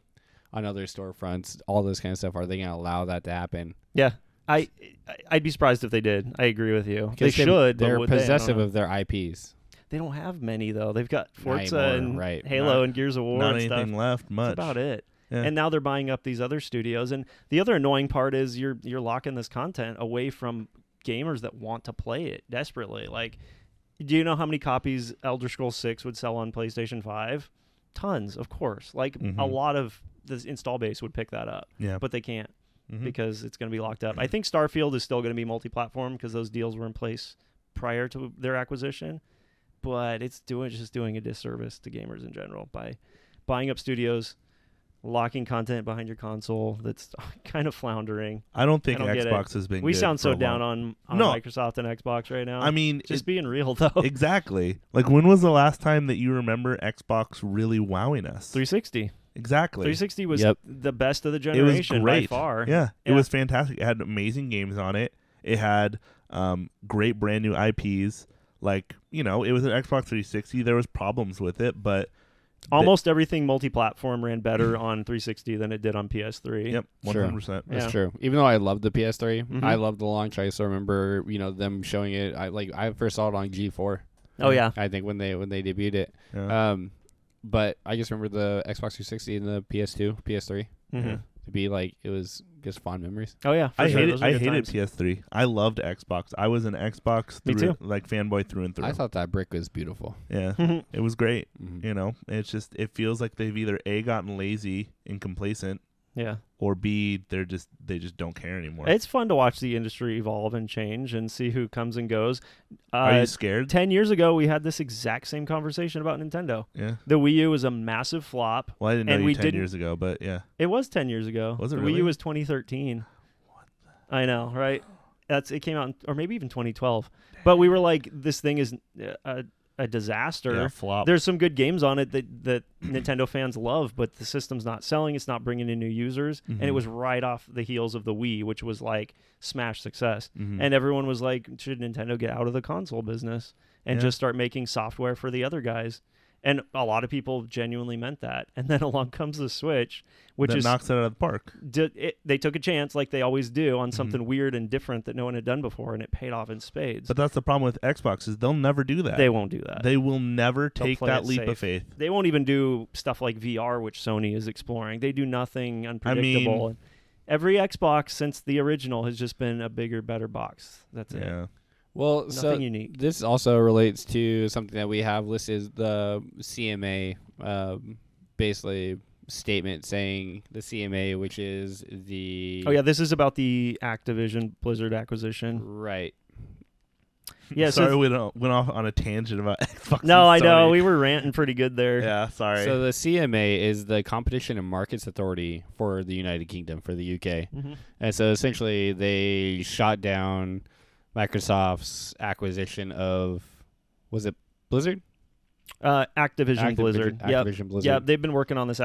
Speaker 5: on other storefronts, all this kind of stuff? Are they going to allow that to happen?
Speaker 4: Yeah. I'd be surprised if they did. I agree with you. They
Speaker 5: 'Cause
Speaker 4: should.
Speaker 5: They're
Speaker 4: but would they? I don't
Speaker 5: possessive
Speaker 4: know.
Speaker 5: of their IPs.
Speaker 4: They don't have many though. They've got Forza
Speaker 5: anymore,
Speaker 4: and
Speaker 5: right.
Speaker 4: Halo
Speaker 3: Not-
Speaker 4: and Gears of War
Speaker 3: Not
Speaker 4: and stuff.
Speaker 3: anything left much.
Speaker 4: That's about it.
Speaker 3: Yeah.
Speaker 4: And now they're buying up these other studios. And the other annoying part is you're locking this content away from gamers that want to play it desperately. Like, do you know how many copies Elder Scrolls 6 would sell on PlayStation 5? Tons, of course. Like
Speaker 3: Mhm.
Speaker 4: a lot of the install base would pick that up,
Speaker 3: Yeah.
Speaker 4: but they can't. because it's going to be locked up. I think Starfield is still going to be multi-platform because those deals were in place prior to their acquisition, but it's just doing a disservice to gamers in general by buying up studios, locking content behind your console that's kind of floundering.
Speaker 3: I don't think
Speaker 4: I don't get
Speaker 3: Xbox
Speaker 4: it.
Speaker 3: has been
Speaker 4: We
Speaker 3: good
Speaker 4: sound
Speaker 3: for
Speaker 4: so
Speaker 3: a
Speaker 4: down
Speaker 3: long-
Speaker 4: on
Speaker 3: No.
Speaker 4: Microsoft and Xbox right now.
Speaker 3: I mean,
Speaker 4: just being real though.
Speaker 3: exactly. Like, when was the last time that you remember Xbox really wowing us?
Speaker 4: 360.
Speaker 3: Exactly.
Speaker 4: 360 was
Speaker 5: Yep.
Speaker 4: the best of the
Speaker 3: It was
Speaker 4: generation by
Speaker 3: great.
Speaker 4: far.
Speaker 3: Yeah, it
Speaker 4: Yeah.
Speaker 3: was fantastic. It had amazing games on it. It had great brand new IPs. Like, it was an Xbox 360. There was problems with it, but
Speaker 4: Almost everything multi-platform ran better on 360 than it did on PS3.
Speaker 3: yep, 100%.
Speaker 5: That's
Speaker 4: Yeah.
Speaker 5: true. Even though I loved the PS3,
Speaker 4: Mhm.
Speaker 5: I loved the launch. I still remember, them showing it. I first saw it on G4.
Speaker 4: Oh yeah.
Speaker 5: I think when they debuted it.
Speaker 3: Yeah.
Speaker 5: But I just remember the Xbox 360 and the PS2, PS3
Speaker 4: Mhm.
Speaker 5: to be like it was just fond memories.
Speaker 4: Oh yeah. For
Speaker 3: I
Speaker 4: sure.
Speaker 3: hated
Speaker 4: Those were good times.
Speaker 3: PS3. I loved Xbox. I was an Xbox
Speaker 4: Me too.
Speaker 3: fanboy through and through.
Speaker 5: I thought that brick was beautiful.
Speaker 3: Yeah, it was great.
Speaker 5: Mhm.
Speaker 3: It's just, it feels like they've either A, gotten lazy and complacent,
Speaker 4: Yeah.
Speaker 3: or B, they just don't care anymore.
Speaker 4: It's fun to watch the industry evolve and change and see who comes and goes.
Speaker 3: Are you scared?
Speaker 4: 10 years ago, we had this exact same conversation about Nintendo.
Speaker 3: Yeah.
Speaker 4: The Wii U was a massive flop.
Speaker 3: Well, I didn't know
Speaker 4: And
Speaker 3: you
Speaker 4: we
Speaker 3: 10
Speaker 4: didn't-
Speaker 3: years ago, but yeah.
Speaker 4: It was 10 years ago.
Speaker 3: Was it
Speaker 4: the
Speaker 3: really?
Speaker 4: Wii U was 2013. I know, right? It came out, or maybe even 2012. But we were like, this thing is a disaster.
Speaker 3: Yeah, flop.
Speaker 4: There's some good games on it that Nintendo fans love, but the system's not selling. It's not bringing in new users. And it
Speaker 3: Mhm.
Speaker 4: was right off the heels of the Wii, which was like smash success.
Speaker 3: Mhm.
Speaker 4: And everyone was like, should Nintendo get out of the console business and
Speaker 3: Yeah.
Speaker 4: just start making software for the other guys? And a lot of people genuinely meant that. And then along comes the Switch, which
Speaker 3: that
Speaker 4: is
Speaker 3: knocks it out of the park.
Speaker 4: they took a chance like they always do on
Speaker 3: Mhm.
Speaker 4: something weird and different that no one had done before, and it paid off in spades.
Speaker 3: But that's the problem with Xbox, is they'll never do that.
Speaker 4: They won't do that.
Speaker 3: They will never
Speaker 4: They'll
Speaker 3: take
Speaker 4: play
Speaker 3: that
Speaker 4: it
Speaker 3: leap
Speaker 4: safe.
Speaker 3: of faith.
Speaker 4: They won't even do stuff like VR, which Sony is exploring. They do nothing unpredictable.
Speaker 3: mean-
Speaker 4: Every Xbox since the original has just been a bigger, better box. That's it.
Speaker 3: Yeah.
Speaker 5: Well, so
Speaker 4: Nothing unique.
Speaker 5: this also relates to something that we have listed, the CMA, basically statement saying the CMA, which is the
Speaker 4: Oh yeah, this is about the Activision Blizzard acquisition.
Speaker 5: right.
Speaker 4: Yeah, so
Speaker 3: sorry, we went off on a tangent about Xbox.
Speaker 4: No, I
Speaker 3: and
Speaker 4: know
Speaker 3: Sony.
Speaker 4: we were ranting pretty good there.
Speaker 3: Yeah, sorry.
Speaker 5: So the CMA is the Competition and Markets Authority for the United Kingdom, for the UK.
Speaker 4: Mhm.
Speaker 5: And so essentially they shot down Microsoft's acquisition of, was it Blizzard?
Speaker 4: Activision Blizzard. Yep.
Speaker 5: Activision Blizzard.
Speaker 4: Yeah, they've been working on this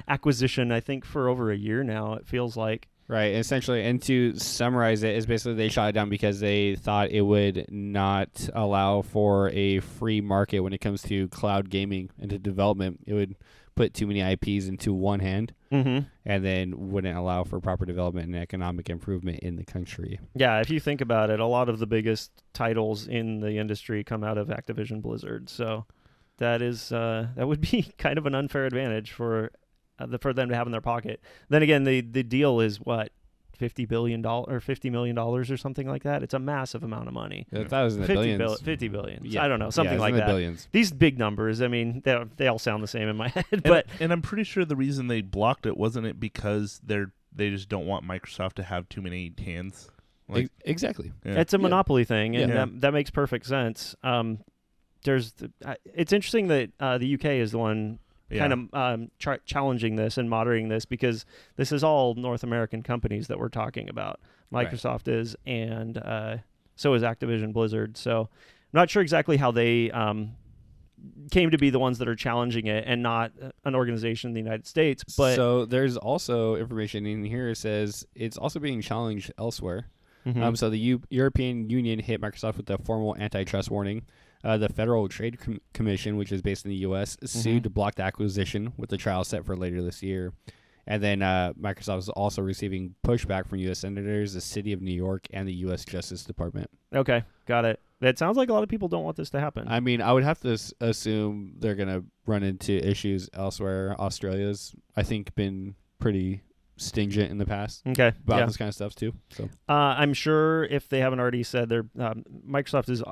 Speaker 4: acquisition, I think, for over a year now. It feels like.
Speaker 5: Right, essentially, and to summarize it, is basically they shot it down because they thought it would not allow for a free market when it comes to cloud gaming and to development. It would put too many IPs into one hand,
Speaker 4: Mm-hmm.
Speaker 5: and then wouldn't allow for proper development and economic improvement in the country.
Speaker 4: Yeah, if you think about it, a lot of the biggest titles in the industry come out of Activision Blizzard. So that would be kind of an unfair advantage for them to have in their pocket. Then again, the deal is what, $50 billion or $50 million or something like that. It's a massive amount of money.
Speaker 5: That was in the billions.
Speaker 4: 50 billion.
Speaker 5: Yeah.
Speaker 4: I don't know, something
Speaker 5: it's
Speaker 4: like
Speaker 5: in the
Speaker 4: that.
Speaker 5: billions.
Speaker 4: These big numbers, I mean, they all sound the same in my head. But
Speaker 3: and I'm pretty sure the reason they blocked it wasn't it because they just don't want Microsoft to have too many hands. Like,
Speaker 5: Exactly.
Speaker 3: yeah.
Speaker 4: it's a monopoly thing, and
Speaker 3: Yeah.
Speaker 4: that makes perfect sense. It's interesting that the UK is the one kind of challenging this and moderating this, because this is all North American companies that we're talking about. Microsoft is, and so is Activision Blizzard. So I'm not sure exactly how they came to be the ones that are challenging it and not an organization in the United States. But
Speaker 5: so there's also information in here that says it's also being challenged elsewhere.
Speaker 4: Mhm.
Speaker 5: So the European Union hit Microsoft with a formal antitrust warning. The Federal Trade Commission, which is based in the U.S., sued to block the acquisition with the trial set for later this year. And then Microsoft is also receiving pushback from U.S. senators, the City of New York, and the U.S. Justice Department.
Speaker 4: Okay, got it. It sounds like a lot of people don't want this to happen.
Speaker 5: I mean, I would have to assume they're going to run into issues elsewhere. Australia's, I think, been pretty stingent in the past
Speaker 4: Okay,
Speaker 5: about
Speaker 4: yeah.
Speaker 5: this kind of stuff too. So
Speaker 4: I'm sure if they haven't already said, Microsoft is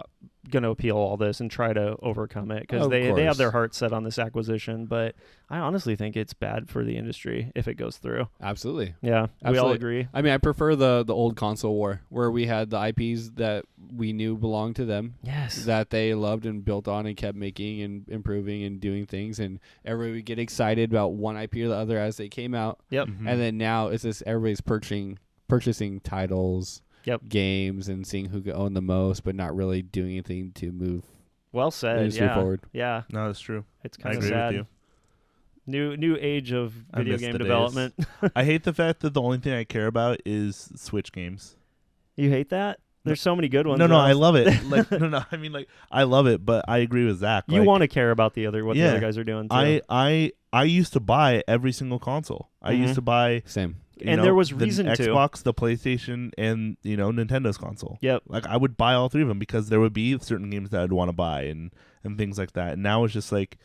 Speaker 4: going to appeal all this and try to overcome it because
Speaker 5: Of
Speaker 4: they have
Speaker 5: course.
Speaker 4: their heart set on this acquisition. But I honestly think it's bad for the industry if it goes through.
Speaker 5: Absolutely.
Speaker 4: Yeah, we all
Speaker 5: Absolutely.
Speaker 4: agree.
Speaker 5: I mean, I prefer the old console war where we had the IPs that we knew belonged to them,
Speaker 4: Yes.
Speaker 5: that they loved and built on and kept making and improving and doing things, and everybody would get excited about one IP or the other as they came out.
Speaker 4: Yep.
Speaker 3: Mhm.
Speaker 5: And then now it's just everybody's purchasing titles, games, and seeing who could own the most, but not really doing anything to move
Speaker 4: Well said.
Speaker 5: industry
Speaker 4: Yeah.
Speaker 5: forward.
Speaker 4: Yeah.
Speaker 3: No, that's true.
Speaker 4: It's
Speaker 3: I
Speaker 4: kind of
Speaker 3: agree
Speaker 4: sad.
Speaker 3: with you.
Speaker 4: New age of
Speaker 3: I
Speaker 4: video
Speaker 3: miss
Speaker 4: game
Speaker 3: the days.
Speaker 4: development.
Speaker 3: I hate the fact that the only thing I care about is Switch games.
Speaker 4: You hate that? There's so many good ones.
Speaker 3: No,
Speaker 4: though.
Speaker 3: I love it. Like, no, I mean, like, I love it, but I agree with Zach.
Speaker 4: You
Speaker 3: like,
Speaker 4: want to care about the other
Speaker 3: Yeah.
Speaker 4: other guys are doing too.
Speaker 3: I used to buy every single console. I
Speaker 4: Mhm.
Speaker 3: used to buy,
Speaker 5: Same.
Speaker 4: And there was reason
Speaker 3: the
Speaker 4: to.
Speaker 3: Xbox, the PlayStation, and Nintendo's console.
Speaker 4: Yep.
Speaker 3: Like, I would buy all three of them because there would be certain games that I'd want to buy and things like that. And now it's just like,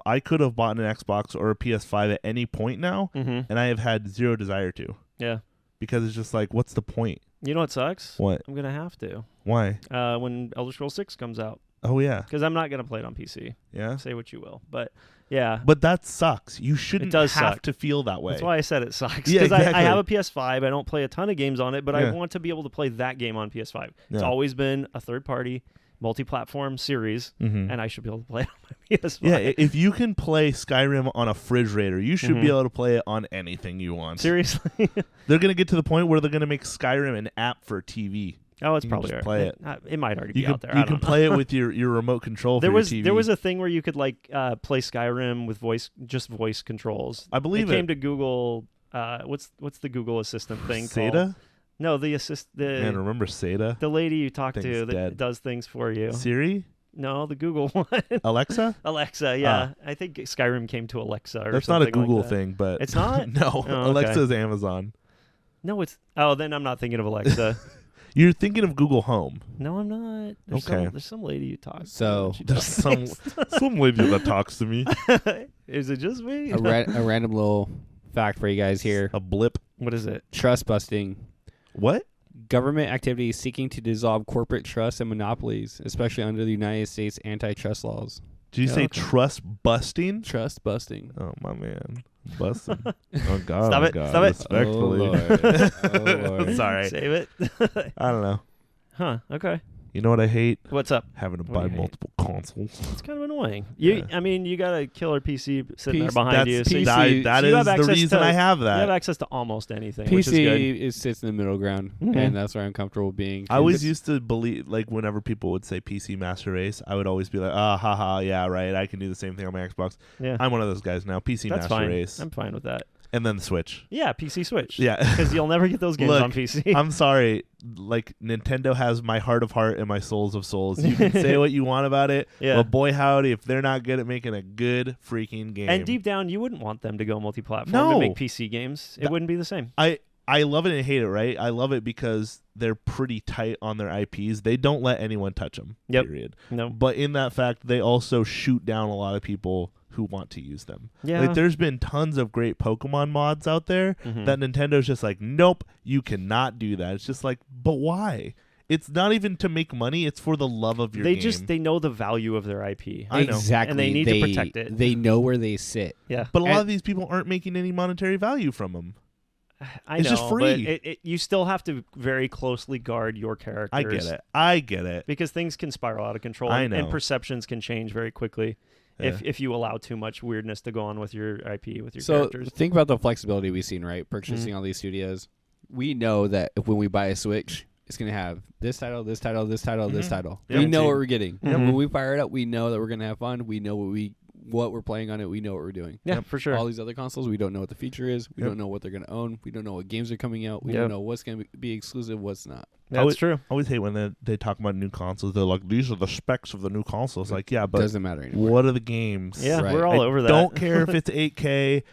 Speaker 3: I could have bought an Xbox or a PS5 at any point now,
Speaker 4: Mm-hmm.
Speaker 3: and I have had zero desire to
Speaker 4: Yeah.
Speaker 3: because it's just like, what's the point?
Speaker 4: You know what sucks?
Speaker 3: What?
Speaker 4: I'm gonna have to
Speaker 3: Why?
Speaker 4: when Elder Scrolls 6 comes out
Speaker 3: Oh yeah,
Speaker 4: because I'm not gonna play it on PC.
Speaker 3: yeah.
Speaker 4: Say what you will, but yeah.
Speaker 3: But that sucks. You shouldn't
Speaker 4: does
Speaker 3: have
Speaker 4: suck.
Speaker 3: to feel that way.
Speaker 4: That's why I said it sucks.
Speaker 3: Yeah,
Speaker 4: Because I
Speaker 3: exactly.
Speaker 4: have a PS5. I don't play a ton of games on it, but I
Speaker 3: Yeah.
Speaker 4: want to be able to play that game on PS5. It's
Speaker 3: Yeah.
Speaker 4: always been a third-party, multi-platform series,
Speaker 3: Mhm.
Speaker 4: and I should be able to play it on my PS5.
Speaker 3: Yeah, if you can play Skyrim on a refrigerator, you should
Speaker 4: Mhm.
Speaker 3: be able to play it on anything you want.
Speaker 4: Seriously.
Speaker 3: They're going to get to the point where they're going to make Skyrim an app for TV.
Speaker 4: Oh, it's
Speaker 3: You can
Speaker 4: probably
Speaker 3: just play it.
Speaker 4: It might already
Speaker 3: You
Speaker 4: be
Speaker 3: can,
Speaker 4: out there.
Speaker 3: you
Speaker 4: I
Speaker 3: can
Speaker 4: don't know.
Speaker 3: play it with your remote control for
Speaker 4: There
Speaker 3: your
Speaker 4: was
Speaker 3: TV.
Speaker 4: there was a thing where you could play Skyrim with voice controls.
Speaker 3: I believe
Speaker 4: it came
Speaker 3: it.
Speaker 4: to Google. What's the Google Assistant thing called?
Speaker 3: Seda?
Speaker 4: No,
Speaker 3: Man,
Speaker 4: the
Speaker 3: remember Seda?
Speaker 4: lady you talk
Speaker 3: Thing's
Speaker 4: to that
Speaker 3: dead.
Speaker 4: does things for you.
Speaker 3: Siri?
Speaker 4: No, the Google one.
Speaker 3: Alexa?
Speaker 4: Alexa, yeah. I think Skyrim came to Alexa or
Speaker 3: That's not a
Speaker 4: something like
Speaker 3: Google
Speaker 4: that.
Speaker 3: thing, but
Speaker 4: It's not?
Speaker 3: no,
Speaker 4: Oh, okay.
Speaker 3: Alexa is Amazon.
Speaker 4: No, it's then I'm not thinking of Alexa.
Speaker 3: You're thinking of Google Home.
Speaker 4: No, I'm not. There's
Speaker 3: Okay.
Speaker 4: There's some lady you talk to.
Speaker 5: So-
Speaker 4: and she
Speaker 3: There's
Speaker 4: does
Speaker 3: some some lady that talks to me.
Speaker 4: things. Is it just me?
Speaker 5: A random little fact for you guys here.
Speaker 3: A blip.
Speaker 4: What is it?
Speaker 5: Trust busting.
Speaker 3: What?
Speaker 5: Government activities seeking to dissolve corporate trusts and monopolies, especially under the United States antitrust laws.
Speaker 3: Did you
Speaker 4: Yeah,
Speaker 3: say
Speaker 4: okay.
Speaker 3: trust busting?
Speaker 5: Trust busting.
Speaker 3: Oh my man, busting. Oh god,
Speaker 4: Stop
Speaker 3: oh
Speaker 4: it,
Speaker 3: God.
Speaker 4: stop it.
Speaker 3: Respectfully.
Speaker 5: Oh, Lord.
Speaker 3: Sorry.
Speaker 4: Save it.
Speaker 3: I don't know.
Speaker 4: Huh. Okay.
Speaker 3: You know what I hate?
Speaker 4: What's up?
Speaker 3: Having to
Speaker 4: What do
Speaker 3: buy
Speaker 4: you hate?
Speaker 3: multiple consoles.
Speaker 4: It's kind of annoying.
Speaker 3: Yeah.
Speaker 4: I mean, you got a killer PC sitting there
Speaker 5: Piece-
Speaker 4: behind you. So
Speaker 5: PC
Speaker 3: That
Speaker 4: so you have
Speaker 3: is the
Speaker 4: access
Speaker 3: reason
Speaker 4: to-
Speaker 3: I have
Speaker 4: you
Speaker 3: that.
Speaker 4: have access to almost anything, which is good.
Speaker 5: PC sits in the middle ground,
Speaker 4: Mhm.
Speaker 5: and that's where I'm comfortable being.
Speaker 3: I always
Speaker 5: It's-
Speaker 3: used to believe, like, whenever people would say PC Master Race, I would always be like, haha, yeah, right, I can do the same thing on my Xbox.
Speaker 4: Yeah.
Speaker 3: I'm one of those guys now. PC
Speaker 4: That's
Speaker 3: Master
Speaker 4: fine.
Speaker 3: Race.
Speaker 4: I'm fine with that.
Speaker 3: And then the Switch.
Speaker 4: Yeah, PC Switch.
Speaker 3: Yeah.
Speaker 4: Because you'll never get those games
Speaker 3: Look,
Speaker 4: on PC.
Speaker 3: I'm sorry. Like, Nintendo has my heart of heart and my souls of souls. You can say what you want about it,
Speaker 4: Yeah.
Speaker 3: but boy howdy, if they're not good at making a good freaking game.
Speaker 4: And deep down, you wouldn't want them to go multi-platform
Speaker 3: No.
Speaker 4: to make PC games. It wouldn't be the same.
Speaker 3: I love it and hate it, right? I love it because they're pretty tight on their IPs. They don't let anyone touch them,
Speaker 4: Yep.
Speaker 3: period.
Speaker 4: No.
Speaker 3: But in that fact, they also shoot down a lot of people who want to use them.
Speaker 4: Yeah.
Speaker 3: Like, there's been tons of great Pokemon mods out there
Speaker 4: Mhm.
Speaker 3: that Nintendo's just like, nope, you cannot do that. It's just like, but why? It's not even to make money. It's for the love of your game.
Speaker 4: They know the value of their IP.
Speaker 3: I know.
Speaker 5: Exactly.
Speaker 4: And they need to protect it.
Speaker 5: They know where they sit.
Speaker 4: Yeah.
Speaker 3: But a lot
Speaker 5: And-
Speaker 3: of these people aren't making any monetary value from them.
Speaker 4: I
Speaker 3: It's
Speaker 4: know,
Speaker 3: just
Speaker 4: but
Speaker 3: free.
Speaker 4: you still have to very closely guard your characters.
Speaker 3: I get it.
Speaker 4: Because things can spiral out of control.
Speaker 3: I
Speaker 4: and
Speaker 3: know.
Speaker 4: perceptions can change very quickly if you allow too much weirdness to go on with your IP, with your
Speaker 5: So
Speaker 4: characters.
Speaker 5: think about the flexibility we've seen, right? Purchasing all these studios. We know that if when we buy a Switch, it's going to have this title, this title, this title, this title. We know what we're getting.
Speaker 4: Mhm.
Speaker 5: When we fire it up, we know that we're going to have fun. We know what we're playing on it. We know what we're doing.
Speaker 4: Yeah, for sure.
Speaker 5: All these other consoles, we don't know what the feature is. We
Speaker 3: Yep.
Speaker 5: don't know what they're going to own. We don't know what games are coming out. We
Speaker 4: Yep.
Speaker 5: don't know what's going to be exclusive, what's not.
Speaker 4: That's true.
Speaker 3: I always hate when they talk about new consoles. They're like, these are the specs of the new consoles. Like, yeah, but
Speaker 5: Doesn't matter anymore.
Speaker 3: what are the games?
Speaker 4: Yeah,
Speaker 5: Right.
Speaker 4: we're all
Speaker 3: I
Speaker 4: over that.
Speaker 3: don't care if it's 8K.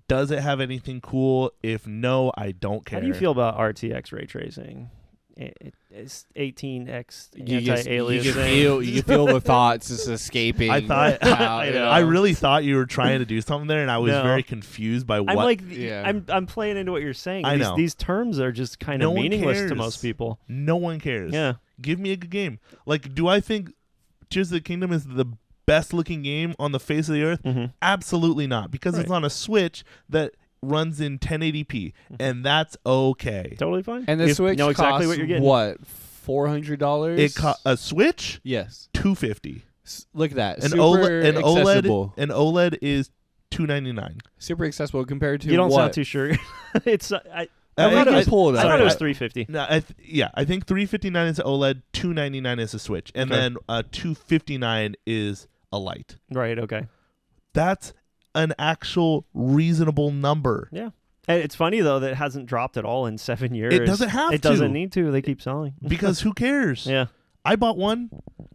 Speaker 3: Does it have anything cool? If no, I don't care.
Speaker 4: How do you feel about RTX ray tracing? It's 18x
Speaker 5: You
Speaker 4: anti-aliasing.
Speaker 5: can feel the thoughts just escaping.
Speaker 3: I thought
Speaker 5: out,
Speaker 4: I
Speaker 5: you
Speaker 4: know.
Speaker 3: I really thought you were trying to do something there, and I was
Speaker 4: No.
Speaker 3: very confused by what.
Speaker 4: I'm like,
Speaker 5: Yeah.
Speaker 4: I'm playing into what you're saying.
Speaker 3: I
Speaker 4: these,
Speaker 3: know.
Speaker 4: These terms are just kind
Speaker 3: No
Speaker 4: of
Speaker 3: one
Speaker 4: meaningless to
Speaker 3: cares.
Speaker 4: most people.
Speaker 3: No one cares.
Speaker 4: Yeah.
Speaker 3: Give me a good game. Like, do I think Tears of the Kingdom is the best looking game on the face of the earth? Absolutely not, because it's on a Switch that runs in 1080p, and that's okay.
Speaker 4: Totally fine.
Speaker 5: And the Switch
Speaker 4: know exactly
Speaker 5: costs
Speaker 4: what you're getting.
Speaker 5: what, $400?
Speaker 3: A Switch?
Speaker 5: Yes.
Speaker 3: $250.
Speaker 5: Look at that.
Speaker 3: An
Speaker 5: Super accessible.
Speaker 3: An OLED is $299.
Speaker 5: Super accessible compared to
Speaker 4: You don't
Speaker 5: what?
Speaker 4: sound too sure. It's I
Speaker 5: I
Speaker 4: thought
Speaker 5: pull it
Speaker 4: I
Speaker 5: up.
Speaker 4: thought it was $350.
Speaker 3: No, I think $359 is OLED, $299 is a Switch, and then $259 is a Lite.
Speaker 4: Right. Okay.
Speaker 3: That's an actual reasonable number.
Speaker 4: Yeah. And it's funny though that it hasn't dropped at all in 7 years.
Speaker 3: It doesn't have
Speaker 4: It
Speaker 3: to.
Speaker 4: doesn't need to. They keep selling.
Speaker 3: Because who cares?
Speaker 4: Yeah.
Speaker 3: I bought one.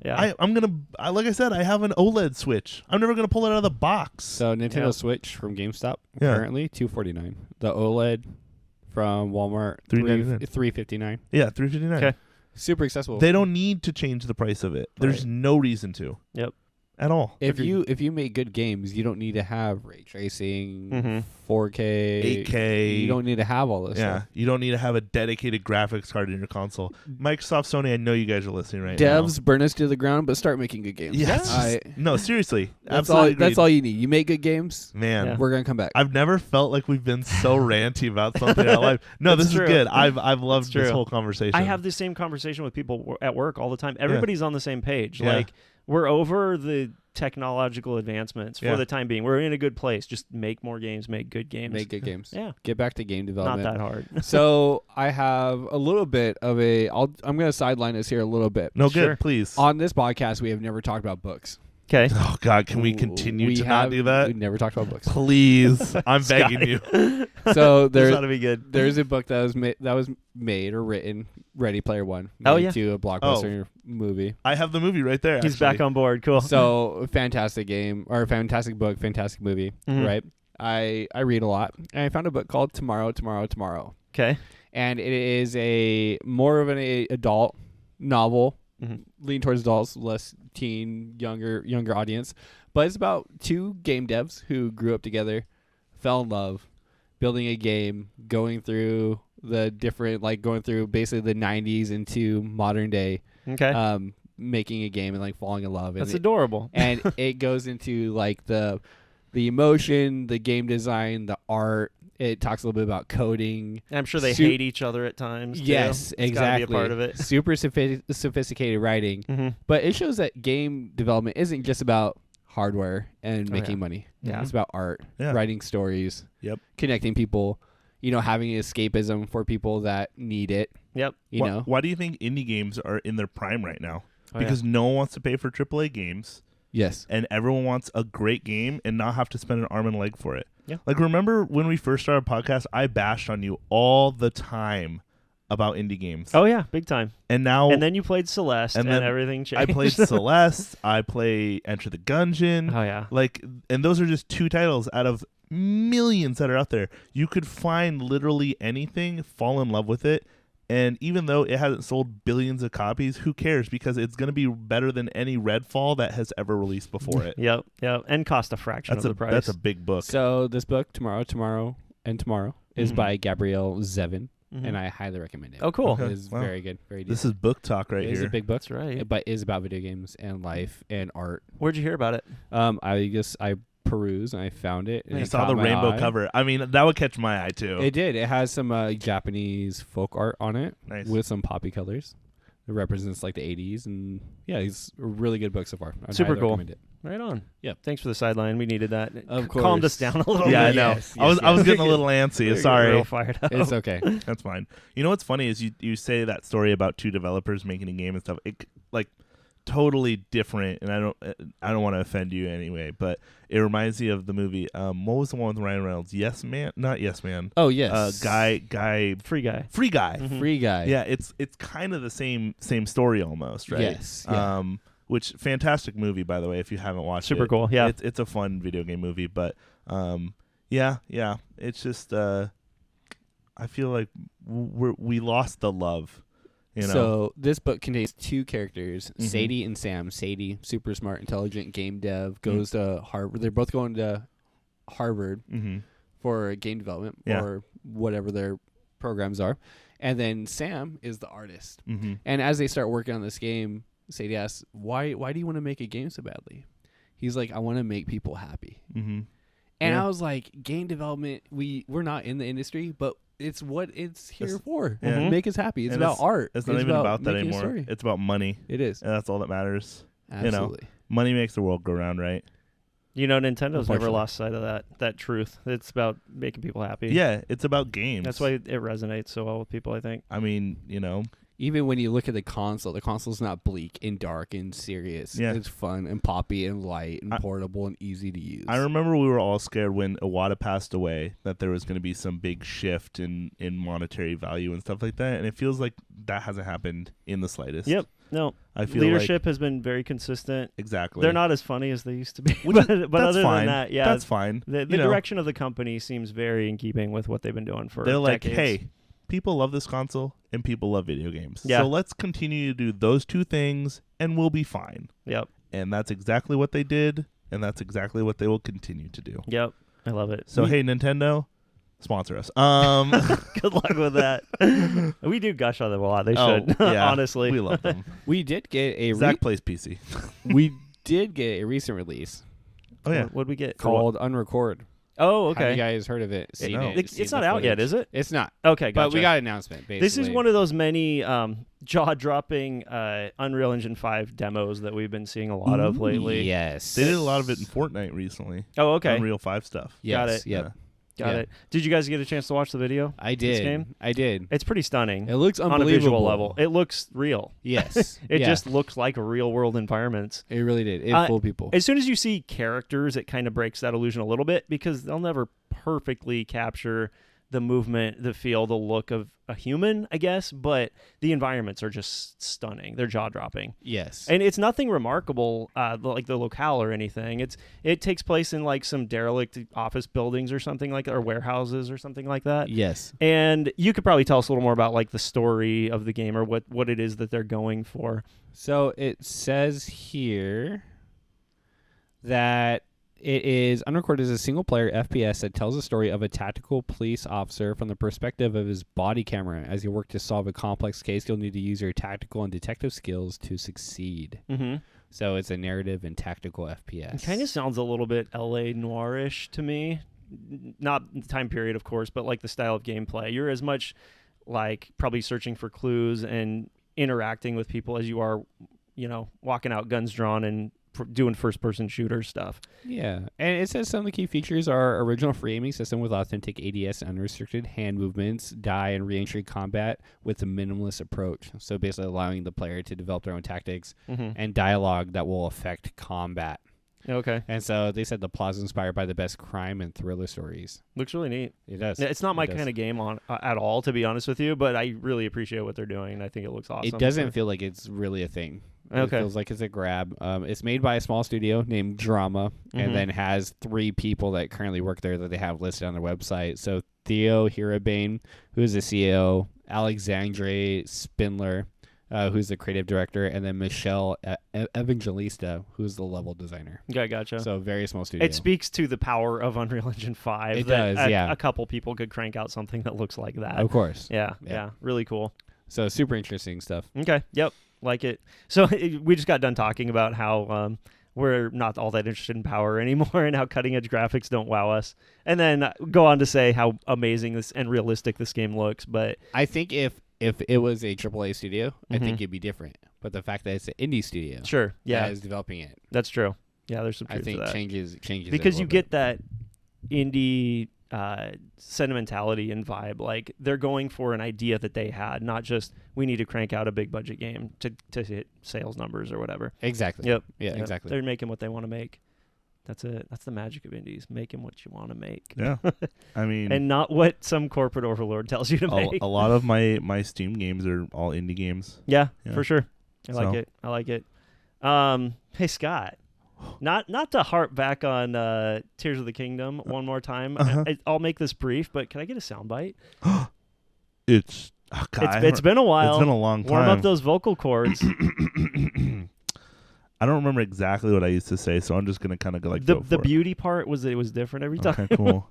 Speaker 4: Yeah.
Speaker 3: Like I said, I have an OLED Switch. I'm never gonna pull it out of the box.
Speaker 5: So Nintendo
Speaker 4: Yeah.
Speaker 5: Switch from GameStop
Speaker 3: Yeah.
Speaker 5: currently $249. The OLED from Walmart
Speaker 3: $399.
Speaker 5: $359.
Speaker 3: Yeah, $359.
Speaker 4: Okay.
Speaker 5: Super accessible.
Speaker 3: They don't need to change the price of it. There's
Speaker 4: Right.
Speaker 3: no reason to.
Speaker 4: Yep.
Speaker 3: At all.
Speaker 5: If you make good games, you don't need to have ray tracing,
Speaker 4: Mhm.
Speaker 5: 4K,
Speaker 3: 8K.
Speaker 5: You don't need to have all this
Speaker 3: Yeah,
Speaker 5: stuff.
Speaker 3: you don't need to have a dedicated graphics card in your console. Microsoft, Sony, I know you guys are listening right
Speaker 5: Devs burn us to the ground, but start making good games.
Speaker 3: now. Yes. No, seriously.
Speaker 5: That's all.
Speaker 3: Absolutely
Speaker 5: That's all you need. You make good games.
Speaker 3: Man,
Speaker 4: Yeah.
Speaker 5: We're gonna come back.
Speaker 3: I've never felt like we've been so ranty about something in our life. No,
Speaker 4: It's
Speaker 3: this
Speaker 4: true.
Speaker 3: is good. I've loved
Speaker 4: It's
Speaker 3: this
Speaker 4: true.
Speaker 3: whole conversation.
Speaker 4: I have the same conversation with people at work all the time. Everybody's on the same page.
Speaker 3: Yeah.
Speaker 4: Like, we're over the technological advancements for
Speaker 3: Yeah.
Speaker 4: the time being. We're in a good place. Just make more games, make good games.
Speaker 5: Make good games.
Speaker 4: Yeah.
Speaker 5: Get back to game
Speaker 4: Not
Speaker 5: development.
Speaker 4: that hard.
Speaker 5: So I have a little bit of I'm going to sideline this here a little bit.
Speaker 3: No,
Speaker 4: Sure.
Speaker 3: good, please.
Speaker 5: On this podcast, we have never talked about books.
Speaker 4: Okay.
Speaker 3: Oh, God, can we continue to not do that?
Speaker 5: We've never talked about books.
Speaker 3: Please. I'm begging you.
Speaker 5: So
Speaker 4: This ought
Speaker 5: there's
Speaker 4: to be good.
Speaker 5: there's a book that was made or written, Ready Player One,
Speaker 4: Oh,
Speaker 5: made
Speaker 4: yeah.
Speaker 5: to a blockbuster movie.
Speaker 3: I have the movie right there.
Speaker 4: He's
Speaker 3: actually.
Speaker 4: back on board. Cool.
Speaker 5: So fantastic game or fantastic book, fantastic movie,
Speaker 4: Mhm.
Speaker 5: right? I read a lot, and I found a book called Tomorrow,
Speaker 4: Okay.
Speaker 5: and it is a more of an adult novel,
Speaker 4: Mhm.
Speaker 5: lean towards adults, less teen, younger audience. But it's about two game devs who grew up together, fell in love, building a game, going through the different, like going through basically the 90s into modern day,
Speaker 4: Okay.
Speaker 5: making a game and like falling in love.
Speaker 4: That's
Speaker 5: and
Speaker 4: adorable.
Speaker 5: and it goes into like the emotion, the game design, the art. It talks a little bit about coding.
Speaker 4: I'm sure they
Speaker 5: Su-
Speaker 4: hate each other at times. Too.
Speaker 5: Yes,
Speaker 4: It's gotta
Speaker 5: exactly.
Speaker 4: be a part of it.
Speaker 5: Super sophisticated writing,
Speaker 4: Mm-hmm.
Speaker 5: but it shows that game development isn't just about hardware and
Speaker 4: Oh,
Speaker 5: making
Speaker 4: yeah.
Speaker 5: money.
Speaker 4: Yeah.
Speaker 5: It's about art,
Speaker 3: Yeah.
Speaker 5: writing stories,
Speaker 3: Yep.
Speaker 5: connecting people. Having escapism for people that need it.
Speaker 4: Yep.
Speaker 3: Why do you think indie games are in their prime right now?
Speaker 4: Oh,
Speaker 3: Because no one wants to pay for AAA games,
Speaker 5: Yes.
Speaker 3: and everyone wants a great game and not have to spend an arm and a leg for it.
Speaker 4: Yeah.
Speaker 3: Like, remember when we first started a podcast, I bashed on you all the time about indie games.
Speaker 4: Oh yeah, big time.
Speaker 3: And now
Speaker 4: And then you played Celeste,
Speaker 3: and
Speaker 4: and
Speaker 3: then
Speaker 4: everything changed.
Speaker 3: I played Celeste, I play Enter the Gungeon.
Speaker 4: Oh yeah.
Speaker 3: Like, and those are just two titles out of millions that are out there. You could find literally anything, fall in love with it, and even though it hasn't sold billions of copies, who cares? Because it's going to be better than any Redfall that has ever released before it.
Speaker 4: Yep. And cost a fraction of the price.
Speaker 3: That's a big book.
Speaker 5: So this book, Tomorrow, is
Speaker 3: Mhm.
Speaker 5: by Gabrielle Zevin,
Speaker 4: Mhm.
Speaker 5: and I highly recommend it.
Speaker 4: Oh, cool.
Speaker 3: Okay.
Speaker 5: It is
Speaker 3: Wow.
Speaker 5: very good, very
Speaker 3: This
Speaker 5: decent.
Speaker 3: is book talk right
Speaker 5: It is
Speaker 3: here.
Speaker 5: a big book,
Speaker 4: That's right.
Speaker 5: but is about video games and life and art.
Speaker 4: Where'd you hear about it?
Speaker 5: I perused and I found it. And
Speaker 3: I
Speaker 5: it
Speaker 3: saw
Speaker 5: caught
Speaker 3: the
Speaker 5: my
Speaker 3: rainbow
Speaker 5: eye.
Speaker 3: cover. I mean, that would catch my eye too.
Speaker 5: It did. It has some Japanese folk art on it
Speaker 3: Nice.
Speaker 5: with some poppy colors. It represents like the 80s, and yeah, it's a really good book so far. I'd
Speaker 4: Super
Speaker 5: highly
Speaker 4: cool.
Speaker 5: recommend it.
Speaker 4: Right on.
Speaker 5: Yeah.
Speaker 4: Thanks for the sideline. We needed that.
Speaker 5: Of
Speaker 4: Calmed us
Speaker 5: course.
Speaker 4: down a little
Speaker 3: Yeah, I
Speaker 4: bit.
Speaker 3: know.
Speaker 5: Yes,
Speaker 3: I was
Speaker 5: yes.
Speaker 3: getting a little antsy.
Speaker 4: We're
Speaker 3: Sorry.
Speaker 4: Real fired up.
Speaker 5: It's okay.
Speaker 3: That's fine. You know what's funny is you say that story about two developers making a game and stuff. It like totally different, and I don't want to offend you anyway, but it reminds me of the movie. What was the one with Ryan Reynolds? Yes Man, not Yes Man.
Speaker 5: Oh yes,
Speaker 3: Guy,
Speaker 4: Free guy.
Speaker 3: Free Guy.
Speaker 4: Mhm.
Speaker 5: free guy.
Speaker 3: Yeah, it's kind of the same story almost, right?
Speaker 5: Yes. Yeah.
Speaker 3: Which fantastic movie, by the way, if you haven't watched it.
Speaker 4: Super cool. Yeah.
Speaker 3: It's a fun video game movie, but yeah, it's just I feel like we lost the love, you know.
Speaker 5: So this book contains two characters,
Speaker 3: Mhm.
Speaker 5: Sadie and Sam. Sadie, super smart, intelligent game dev, goes to Harvard. They're both going to Harvard
Speaker 3: Mm-hmm.
Speaker 5: for game development
Speaker 3: Yeah.
Speaker 5: or whatever their programs are. And then Sam is the artist.
Speaker 3: Mm-hmm.
Speaker 5: And as they start working on this game, Sadie asks, why do you want to make a game so badly? He's like, I want to make people happy.
Speaker 3: Mm-hmm.
Speaker 5: And
Speaker 3: Yeah.
Speaker 5: I was like, game development, we're not in the industry, but it's what it's here for.
Speaker 3: Yeah.
Speaker 5: To make us happy. It's
Speaker 3: And
Speaker 5: about art.
Speaker 3: It's not even about that
Speaker 5: making a
Speaker 3: anymore.
Speaker 5: story.
Speaker 3: It's about money.
Speaker 5: It is.
Speaker 3: And that's all that matters.
Speaker 5: Absolutely.
Speaker 3: Money makes the world go round, right?
Speaker 4: Nintendo's never
Speaker 5: Unfortunately.
Speaker 4: lost sight of that truth. It's about making people happy.
Speaker 3: Yeah, it's about games.
Speaker 4: That's why it resonates so well with people, I think.
Speaker 3: I mean,
Speaker 5: Even when you look at the console's not bleak and dark and serious.
Speaker 3: Yeah.
Speaker 5: It's fun and poppy and light and portable and easy to use.
Speaker 3: I remember we were all scared when Iwata passed away that there was going to be some big shift in monetary value and stuff like that, and it feels like that hasn't happened in the slightest.
Speaker 4: Yep. No.
Speaker 3: I feel
Speaker 4: Leadership has been very consistent.
Speaker 3: exactly.
Speaker 4: They're not as funny as they used to be.
Speaker 3: Which is-
Speaker 4: but
Speaker 3: that's
Speaker 4: other
Speaker 3: fine.
Speaker 4: than that, yeah.
Speaker 3: That's fine.
Speaker 4: The direction of the company seems very in keeping with what they've been doing for
Speaker 3: They're like,
Speaker 4: decades.
Speaker 3: hey, people love this console and people love video games.
Speaker 4: Yeah.
Speaker 3: So let's continue to do those two things and we'll be fine.
Speaker 4: Yep.
Speaker 3: And that's exactly what they did, and that's exactly what they will continue to do.
Speaker 4: Yep. I love it.
Speaker 3: So hey, Nintendo, sponsor us.
Speaker 4: Good luck with that. We do gush on them a lot. They should.
Speaker 3: Yeah,
Speaker 4: Honestly.
Speaker 3: we love them.
Speaker 5: We did get a
Speaker 3: Zach plays PC.
Speaker 5: we did get a recent release
Speaker 3: Oh yeah,
Speaker 4: What'd we get?
Speaker 5: called Unrecord.
Speaker 4: Oh,
Speaker 5: Have you
Speaker 4: okay.
Speaker 5: guys heard of it? Seen it?
Speaker 4: It's
Speaker 5: Seen
Speaker 4: not
Speaker 5: the
Speaker 4: out yet,
Speaker 5: footage?
Speaker 4: is it?
Speaker 5: It's not.
Speaker 4: Okay,
Speaker 5: But
Speaker 4: gotcha.
Speaker 5: we got an announcement, basically.
Speaker 4: This is one of those many jaw-dropping Unreal Engine 5 demos that we've been seeing a lot of lately.
Speaker 5: Yes.
Speaker 3: they did a lot of it in Fortnite recently.
Speaker 4: Oh, okay.
Speaker 3: Unreal 5 stuff.
Speaker 5: Yes.
Speaker 4: Got it.
Speaker 5: Yep.
Speaker 4: Got
Speaker 5: Yeah.
Speaker 4: it. Did you guys get a chance to watch the video?
Speaker 5: I
Speaker 4: This
Speaker 5: did.
Speaker 4: game?
Speaker 5: I did.
Speaker 4: It's pretty stunning.
Speaker 5: It looks
Speaker 4: on
Speaker 5: unbelievable.
Speaker 4: a visual level. It looks real.
Speaker 5: Yes.
Speaker 4: It
Speaker 5: Yeah.
Speaker 4: just looks like a real world environments.
Speaker 5: It really did. It fooled people.
Speaker 4: As soon as you see characters, it kind of breaks that illusion a little bit because they'll never perfectly capture the movement, the feel, the look of a human, I guess, but the environments are just stunning. They're jaw-dropping.
Speaker 5: Yes.
Speaker 4: And it's nothing remarkable, like the locale or anything. It takes place in like some derelict office buildings or something like that, or warehouses or something like that.
Speaker 5: Yes.
Speaker 4: And you could probably tell us a little more about like the story of the game or what it is that they're going for.
Speaker 5: So it says here that it is Unrecorded is a single-player FPS that tells the story of a tactical police officer from the perspective of his body camera. As you work to solve a complex case, you'll need to use your tactical and detective skills to succeed.
Speaker 4: Mm-hmm.
Speaker 5: So it's a narrative and tactical FPS.
Speaker 4: It kind of sounds a little bit LA noirish to me. Not the time period, of course, but like the style of gameplay. You're as much like probably searching for clues and interacting with people as you are, walking out guns drawn and doing first-person shooter stuff.
Speaker 5: Yeah, and it says some of the key features are original free aiming system with authentic ADS and unrestricted hand movements, die and re-entry combat with a minimalist approach. So basically allowing the player to develop their own tactics and dialogue that will affect combat.
Speaker 4: Okay.
Speaker 5: And so they said the plot is inspired by the best crime and thriller stories.
Speaker 4: Looks really neat.
Speaker 5: It does.
Speaker 4: It's not my
Speaker 5: It does.
Speaker 4: kind of game at all, to be honest with you, but I really appreciate what they're doing, and I think it looks awesome.
Speaker 5: It doesn't feel like it's really a thing.
Speaker 4: Okay.
Speaker 5: It feels like it's a grab. It's made by a small studio named Drama, and then has 3 people that currently work there that they have listed on their website. So Theo Hirabane, who is the CEO, Alexandre Spindler, who's the creative director, and then Michelle Evangelista, who's the level designer.
Speaker 4: Okay, gotcha.
Speaker 5: So very small studio.
Speaker 4: It speaks to the power of Unreal Engine 5.
Speaker 5: It
Speaker 4: that
Speaker 5: does, yeah.
Speaker 4: A couple people could crank out something that looks like that.
Speaker 5: Of course.
Speaker 4: Yeah. Really cool.
Speaker 5: So super interesting stuff.
Speaker 4: Okay. Yep. Like it. So we just got done talking about how we're not all that interested in power anymore and how cutting edge graphics don't wow us. And then go on to say how amazing this and realistic this game looks. But
Speaker 5: I think if it was a AAA studio, I think it'd be different. But the fact that it's an indie studio
Speaker 4: sure. Yeah.
Speaker 5: that is developing it,
Speaker 4: That's true. Yeah, there's some truth
Speaker 5: I think
Speaker 4: to that.
Speaker 5: changes
Speaker 4: Because
Speaker 5: it a
Speaker 4: you
Speaker 5: little
Speaker 4: get that indie sentimentality and vibe. Like they're going for an idea that they had, not just we need to crank out a big budget game to hit sales numbers or whatever.
Speaker 5: bit. Exactly.
Speaker 4: Yep.
Speaker 5: Yeah,
Speaker 4: Yep.
Speaker 5: exactly.
Speaker 4: They're making what they want to make. That's it. That's the magic of indies. Making what you want to make.
Speaker 3: Yeah. I mean,
Speaker 4: And not what some corporate overlord tells you to make.
Speaker 3: a lot of my Steam games are all indie games.
Speaker 4: Yeah,
Speaker 3: Yeah.
Speaker 4: for sure. I like
Speaker 3: So.
Speaker 4: it. I like it. Hey Scott, not to harp back on Tears of the Kingdom one more time. I'll make this brief, but can I get a soundbite?
Speaker 3: It's
Speaker 4: It's been a while.
Speaker 3: It's been a long time.
Speaker 4: Warm up those vocal cords.
Speaker 3: I don't remember exactly what I used to say, so I'm just gonna kind of go like
Speaker 4: the
Speaker 3: go for it.
Speaker 4: beauty part was that it was different every time.
Speaker 3: Okay, cool.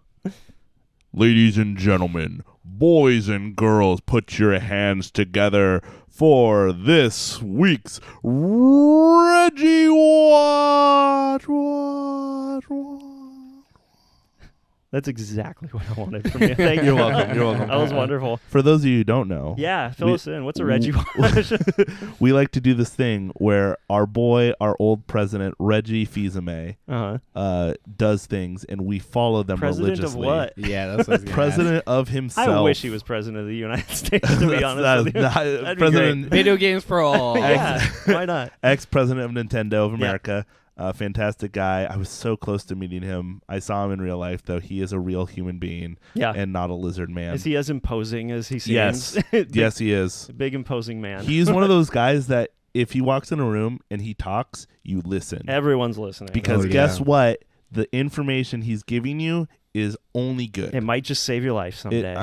Speaker 3: Ladies and gentlemen, boys and girls, put your hands together for this week's Reggie Watch.
Speaker 4: That's exactly what I wanted from you. Thank you.
Speaker 3: You're welcome. You're welcome.
Speaker 4: That was wonderful.
Speaker 3: For those of you who don't know,
Speaker 4: Yeah, fill us in. What's a Reggie Watch?
Speaker 3: we like to do this thing where our old president, Reggie Fils-Aimé, does things, and we follow them
Speaker 4: President
Speaker 3: religiously.
Speaker 4: of what?
Speaker 5: Yeah, that's what I was gonna
Speaker 3: President of himself.
Speaker 4: I wish he was president of the United States, to be honest with you. That'd be
Speaker 3: President,
Speaker 5: ask. Video games for all.
Speaker 4: Yeah, why not?
Speaker 3: ex-president of Nintendo of America. Fantastic guy. I was so close to meeting him. I saw him in real life, though. He is a real human being and not a lizard man.
Speaker 4: Is he as imposing as he seems?
Speaker 3: Yes. Yes, he is.
Speaker 4: Big imposing man.
Speaker 3: He's one of those guys that if he walks in a room and he talks, you listen.
Speaker 4: Everyone's listening.
Speaker 3: Because guess what? The information he's giving you is only good.
Speaker 4: It might just save your life someday.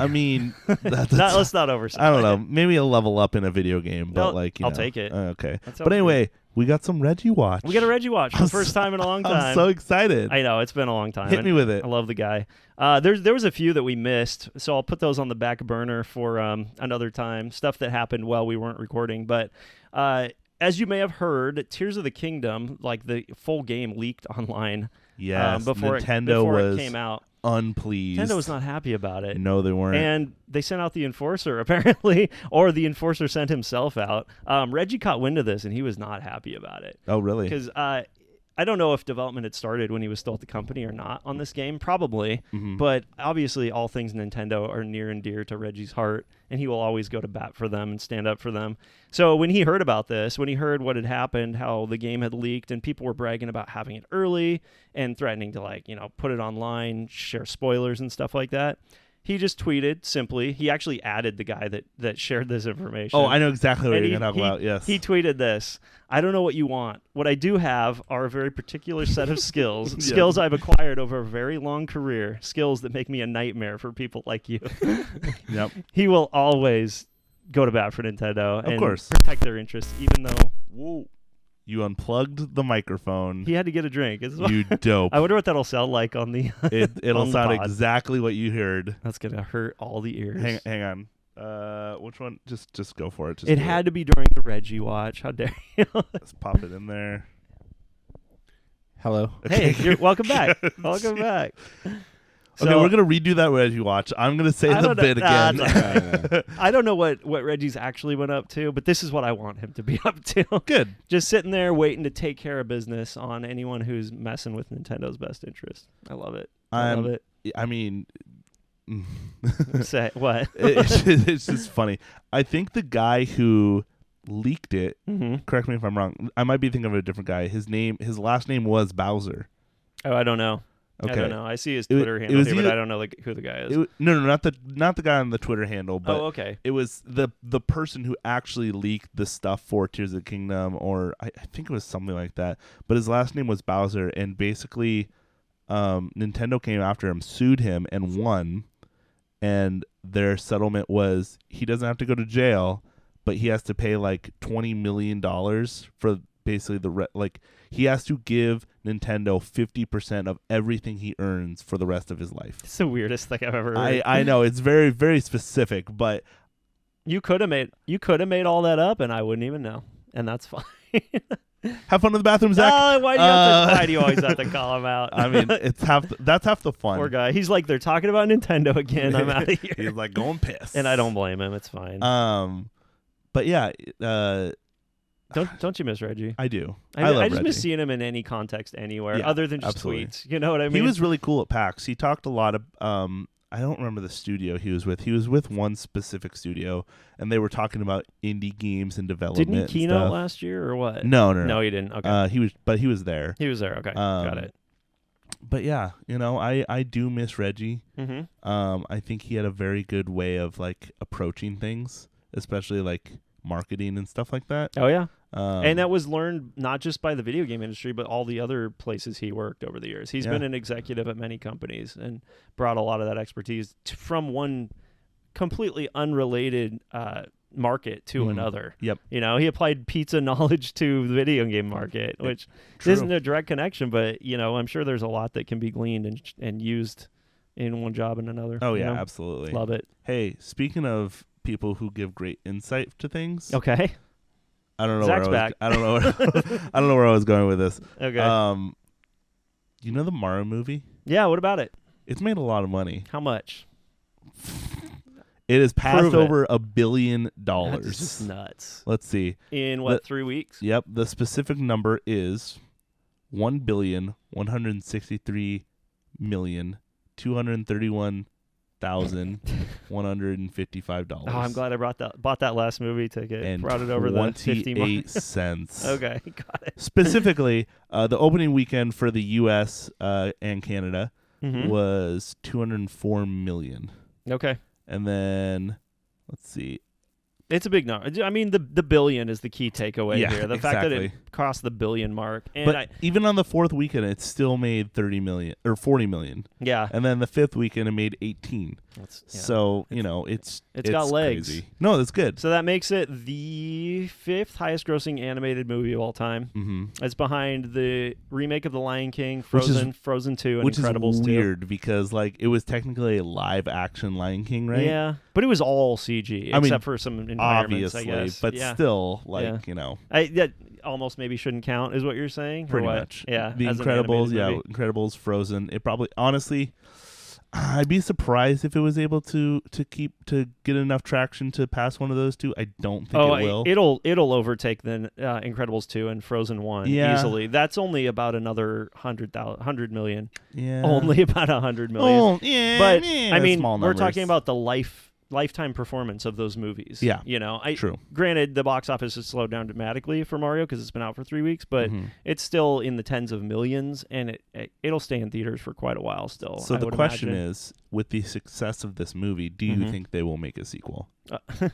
Speaker 3: Let's
Speaker 4: not overstate.
Speaker 3: I don't know. Maybe a level up in a video game, but
Speaker 4: I'll take it.
Speaker 3: Okay. But anyway, we got some Reggie Watch.
Speaker 4: We got a Reggie Watch for the first time in a long time.
Speaker 3: I'm so excited.
Speaker 4: I know, it's been a long time.
Speaker 3: Hit me with it.
Speaker 4: I love the guy. There was a few that we missed, so I'll put those on the back burner for another time. Stuff that happened while we weren't recording. But as you may have heard, Tears of the Kingdom, like the full game, leaked online.
Speaker 3: Yes,
Speaker 4: before
Speaker 3: Nintendo
Speaker 4: it came out.
Speaker 3: Unpleased.
Speaker 4: Nintendo was not happy about it.
Speaker 3: No, they weren't.
Speaker 4: And they sent out the enforcer, apparently, or the enforcer sent himself out. Reggie caught wind of this, and he was not happy about it.
Speaker 3: Oh, really?
Speaker 4: Because I don't know if development had started when he was still at the company or not on this game. Probably.
Speaker 3: Mm-hmm.
Speaker 4: But obviously, all things Nintendo are near and dear to Reggie's heart, and he will always go to bat for them and stand up for them. So when he heard about this, when he heard what had happened, how the game had leaked, and people were bragging about having it early and threatening to, put it online, share spoilers and stuff like that, he just tweeted simply. He actually added the guy that shared this information.
Speaker 3: Oh, I know exactly what
Speaker 4: and
Speaker 3: you're going to talk about, yes.
Speaker 4: He tweeted this. I don't know what you want. What I do have are a very particular set of skills, skills I've acquired over a very long career, skills that make me a nightmare for people like you.
Speaker 3: Yep.
Speaker 4: He will always go to bat for Nintendo and protect their interests, even though...
Speaker 3: Whoa. You unplugged the microphone.
Speaker 4: He had to get a drink.
Speaker 3: You dope.
Speaker 4: I wonder what that'll sound like on the
Speaker 3: It'll
Speaker 4: on the
Speaker 3: sound
Speaker 4: pod.
Speaker 3: exactly what you heard.
Speaker 4: That's going to hurt all the ears.
Speaker 3: Hang on. Which one? Just go for it.
Speaker 4: It had to be during the Reggie Watch. How dare you?
Speaker 3: Let's pop it in there.
Speaker 5: Hello.
Speaker 4: Hey, welcome back. Welcome back.
Speaker 3: Okay, we're going to redo that Reggie Watch. I'm going to say the bit again.
Speaker 4: I don't know what Reggie's actually went up to, but this is what I want him to be up to.
Speaker 3: Good.
Speaker 4: Just sitting there waiting to take care of business on anyone who's messing with Nintendo's best interest. I love it. I love it.
Speaker 3: I mean...
Speaker 4: Say what?
Speaker 3: It's just funny. I think the guy who leaked it, correct me if I'm wrong, I might be thinking of a different guy. His last name was Bowser.
Speaker 4: Oh, I don't know.
Speaker 3: Okay.
Speaker 4: I don't know. I see his Twitter handle here, but I don't know who the guy is.
Speaker 3: No, not the guy on the Twitter handle. But
Speaker 4: okay.
Speaker 3: It was the person who actually leaked the stuff for Tears of the Kingdom, or I think it was something like that. But his last name was Bowser, and basically, Nintendo came after him, sued him, and won. And their settlement was he doesn't have to go to jail, but he has to pay like $20 million for basically he has to give Nintendo 50% of everything he earns for the rest of his life.
Speaker 4: It's the weirdest thing I've ever heard.
Speaker 3: I know it's very, very specific, but
Speaker 4: you could have made all that up, and I wouldn't even know, and that's fine.
Speaker 3: Have fun in the bathroom, Zach.
Speaker 4: Why do you always have to call him out?
Speaker 3: I mean, that's half the fun.
Speaker 4: Poor guy. He's like, they're talking about Nintendo again. I'm out of here.
Speaker 3: He's like going pissed,
Speaker 4: and I don't blame him. It's fine.
Speaker 3: But yeah,
Speaker 4: don't you miss Reggie?
Speaker 3: I do.
Speaker 4: I
Speaker 3: love
Speaker 4: just
Speaker 3: Reggie.
Speaker 4: miss seeing him in any context anywhere other than just tweets. You know what I mean?
Speaker 3: He was really cool at PAX. He talked a lot of. I don't remember the studio he was with. He was with one specific studio, and they were talking about indie games and development.
Speaker 4: Didn't he keynote last year or what?
Speaker 3: No,
Speaker 4: he didn't. Okay,
Speaker 3: he was there.
Speaker 4: He was there. Okay, got it.
Speaker 3: But yeah, I do miss Reggie.
Speaker 4: Mm-hmm.
Speaker 3: I think he had a very good way of like approaching things, especially like marketing and stuff like that.
Speaker 4: Oh yeah. And that was learned not just by the video game industry, but all the other places he worked over the years. He's been an executive at many companies and brought a lot of that expertise from one completely unrelated market to another.
Speaker 3: Yep.
Speaker 4: He applied pizza knowledge to the video game market, which isn't a direct connection, but I'm sure there's a lot that can be gleaned and used in one job and another.
Speaker 3: Oh,
Speaker 4: you
Speaker 3: yeah,
Speaker 4: know?
Speaker 3: absolutely.
Speaker 4: Love it.
Speaker 3: Hey, speaking of people who give great insight to things,
Speaker 4: Okay.
Speaker 3: I don't know
Speaker 4: Zach's
Speaker 3: where I was.
Speaker 4: back.
Speaker 3: I don't know. I don't know where I was going with this.
Speaker 4: Okay.
Speaker 3: You know the Mario movie?
Speaker 4: Yeah. What about it?
Speaker 3: It's made a lot of money.
Speaker 4: How much?
Speaker 3: It has passed
Speaker 4: Prove it.
Speaker 3: over $1 billion.
Speaker 4: That's just nuts.
Speaker 3: Let's see.
Speaker 4: In what, 3 weeks?
Speaker 3: Yep, the specific number is $1,163,231,155.
Speaker 4: Oh, I'm glad I bought that last movie ticket.
Speaker 3: And
Speaker 4: brought it over the 50
Speaker 3: 28
Speaker 4: mark.
Speaker 3: cents.
Speaker 4: Okay, got it.
Speaker 3: Specifically, the opening weekend for the U.S. And Canada
Speaker 4: Mhm.
Speaker 3: was $204 million.
Speaker 4: Okay.
Speaker 3: And then, let's see.
Speaker 4: It's a big number. I mean, the billion is the key takeaway
Speaker 3: Yeah,
Speaker 4: here. The fact that
Speaker 3: exactly.
Speaker 4: it crossed the billion mark. And
Speaker 3: But even on the fourth weekend, it still made 30 million or 40 million.
Speaker 4: yeah.
Speaker 3: And then the fifth weekend, it made 18.
Speaker 4: That's- yeah.
Speaker 3: So, it's
Speaker 4: got legs.
Speaker 3: crazy. No, that's good.
Speaker 4: So that makes it the 5th highest grossing animated movie of all time.
Speaker 3: Mm-hmm.
Speaker 4: It's behind the remake of The Lion King,
Speaker 3: Which is-
Speaker 4: Frozen 2, and
Speaker 3: Which
Speaker 4: Incredibles
Speaker 3: is
Speaker 4: 2.
Speaker 3: weird because, it was technically a live action Lion King, right?
Speaker 4: Yeah, but it was all CG
Speaker 3: I mean,
Speaker 4: except for some environments,
Speaker 3: Obviously,
Speaker 4: I guess.
Speaker 3: but
Speaker 4: yeah.
Speaker 3: still,
Speaker 4: Yeah. That almost maybe shouldn't count, is what you're saying? Or
Speaker 3: pretty
Speaker 4: what?
Speaker 3: much.
Speaker 4: Yeah.
Speaker 3: The
Speaker 4: as an
Speaker 3: Incredibles,
Speaker 4: animated movie.
Speaker 3: Incredibles, Frozen. It probably, honestly, I'd be surprised if it was able to get enough traction to pass one of those two. I don't think it will.
Speaker 4: It'll overtake the Incredibles 2 and Frozen 1
Speaker 3: Yeah.
Speaker 4: easily. That's only about another 100 million.
Speaker 3: Yeah.
Speaker 4: Only about 100 million.
Speaker 3: Oh, yeah.
Speaker 4: But
Speaker 3: yeah,
Speaker 4: I mean,
Speaker 3: small
Speaker 4: we're
Speaker 3: numbers.
Speaker 4: talking about the lifetime performance of those movies.
Speaker 3: Yeah. True.
Speaker 4: Granted, the box office has slowed down dramatically for Mario because it's been out for 3 weeks, but
Speaker 3: Mhm.
Speaker 4: it's still in the tens of millions, and it'll stay in theaters for quite a while still.
Speaker 3: So
Speaker 4: I
Speaker 3: the
Speaker 4: would
Speaker 3: question
Speaker 4: imagine.
Speaker 3: is, with the success of this movie, do you
Speaker 4: Mhm.
Speaker 3: think they will make a sequel?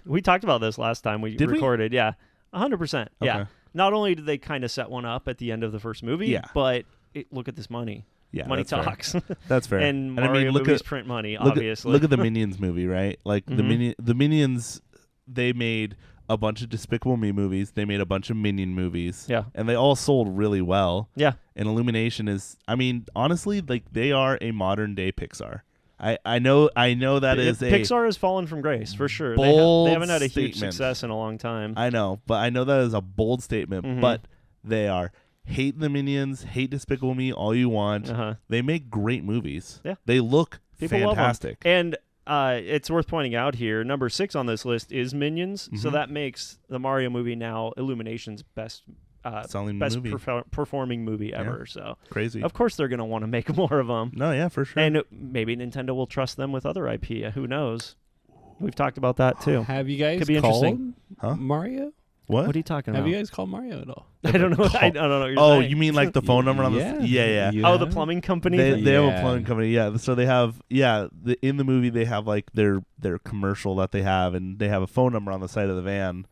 Speaker 4: We talked about this last time we
Speaker 3: Did we?
Speaker 4: recorded. Yeah, 100%. Yeah.
Speaker 3: Okay.
Speaker 4: Not only did they kind of set one up at the end of the first movie,
Speaker 3: Yeah.
Speaker 4: but look at this money.
Speaker 3: Yeah,
Speaker 4: Money
Speaker 3: that's fair.
Speaker 4: talks.
Speaker 3: That's fair.
Speaker 4: And
Speaker 3: I
Speaker 4: Mario
Speaker 3: mean, look
Speaker 4: movies
Speaker 3: at
Speaker 4: print money,
Speaker 3: look
Speaker 4: obviously.
Speaker 3: Look at the Minions movie, right? Like
Speaker 4: Mhm.
Speaker 3: the Minions, they made a bunch of Despicable Me movies. They made a bunch of Minion movies.
Speaker 4: Yeah.
Speaker 3: And they all sold really well.
Speaker 4: Yeah.
Speaker 3: And Illumination is, I mean, honestly, they are a modern day Pixar. I know that is a
Speaker 4: Pixar has fallen from grace for sure.
Speaker 3: bold
Speaker 4: They haven't had a huge
Speaker 3: statement.
Speaker 4: success in a long time.
Speaker 3: I know, but I know that is a bold statement.
Speaker 4: Mhm.
Speaker 3: But they are. Hate the Minions, hate Despicable Me all you want.
Speaker 4: Uh-huh.
Speaker 3: They make great movies.
Speaker 4: Yeah.
Speaker 3: They look
Speaker 4: People love 'em.
Speaker 3: fantastic.
Speaker 4: And it's worth pointing out here, number 6 on this list is Minions, so
Speaker 3: Mhm.
Speaker 4: that makes the Mario movie now Illumination's best
Speaker 3: Selling
Speaker 4: best
Speaker 3: movie.
Speaker 4: performing movie ever. So
Speaker 3: Crazy.
Speaker 4: of course they're going to want to make more of them.
Speaker 3: No, yeah, for sure.
Speaker 4: And maybe Nintendo will trust them with other IP. Who knows? We've talked about that too.
Speaker 5: Have you guys
Speaker 4: Could be
Speaker 5: called
Speaker 4: interesting.
Speaker 3: Huh?
Speaker 5: Mario?
Speaker 3: What?
Speaker 4: What are you talking
Speaker 5: Have
Speaker 4: about?
Speaker 5: you guys called Mario at all?
Speaker 4: I don't know. I don't know what you're
Speaker 3: Oh,
Speaker 4: saying.
Speaker 3: you mean like the phone number on the? Yeah.
Speaker 5: You
Speaker 4: Oh, the
Speaker 5: have?
Speaker 4: plumbing company.
Speaker 3: They
Speaker 4: thing?
Speaker 3: have a
Speaker 5: Yeah.
Speaker 3: plumbing company. Yeah. So they have in the movie they have like their commercial that they have, and they have a phone number on the side of the van.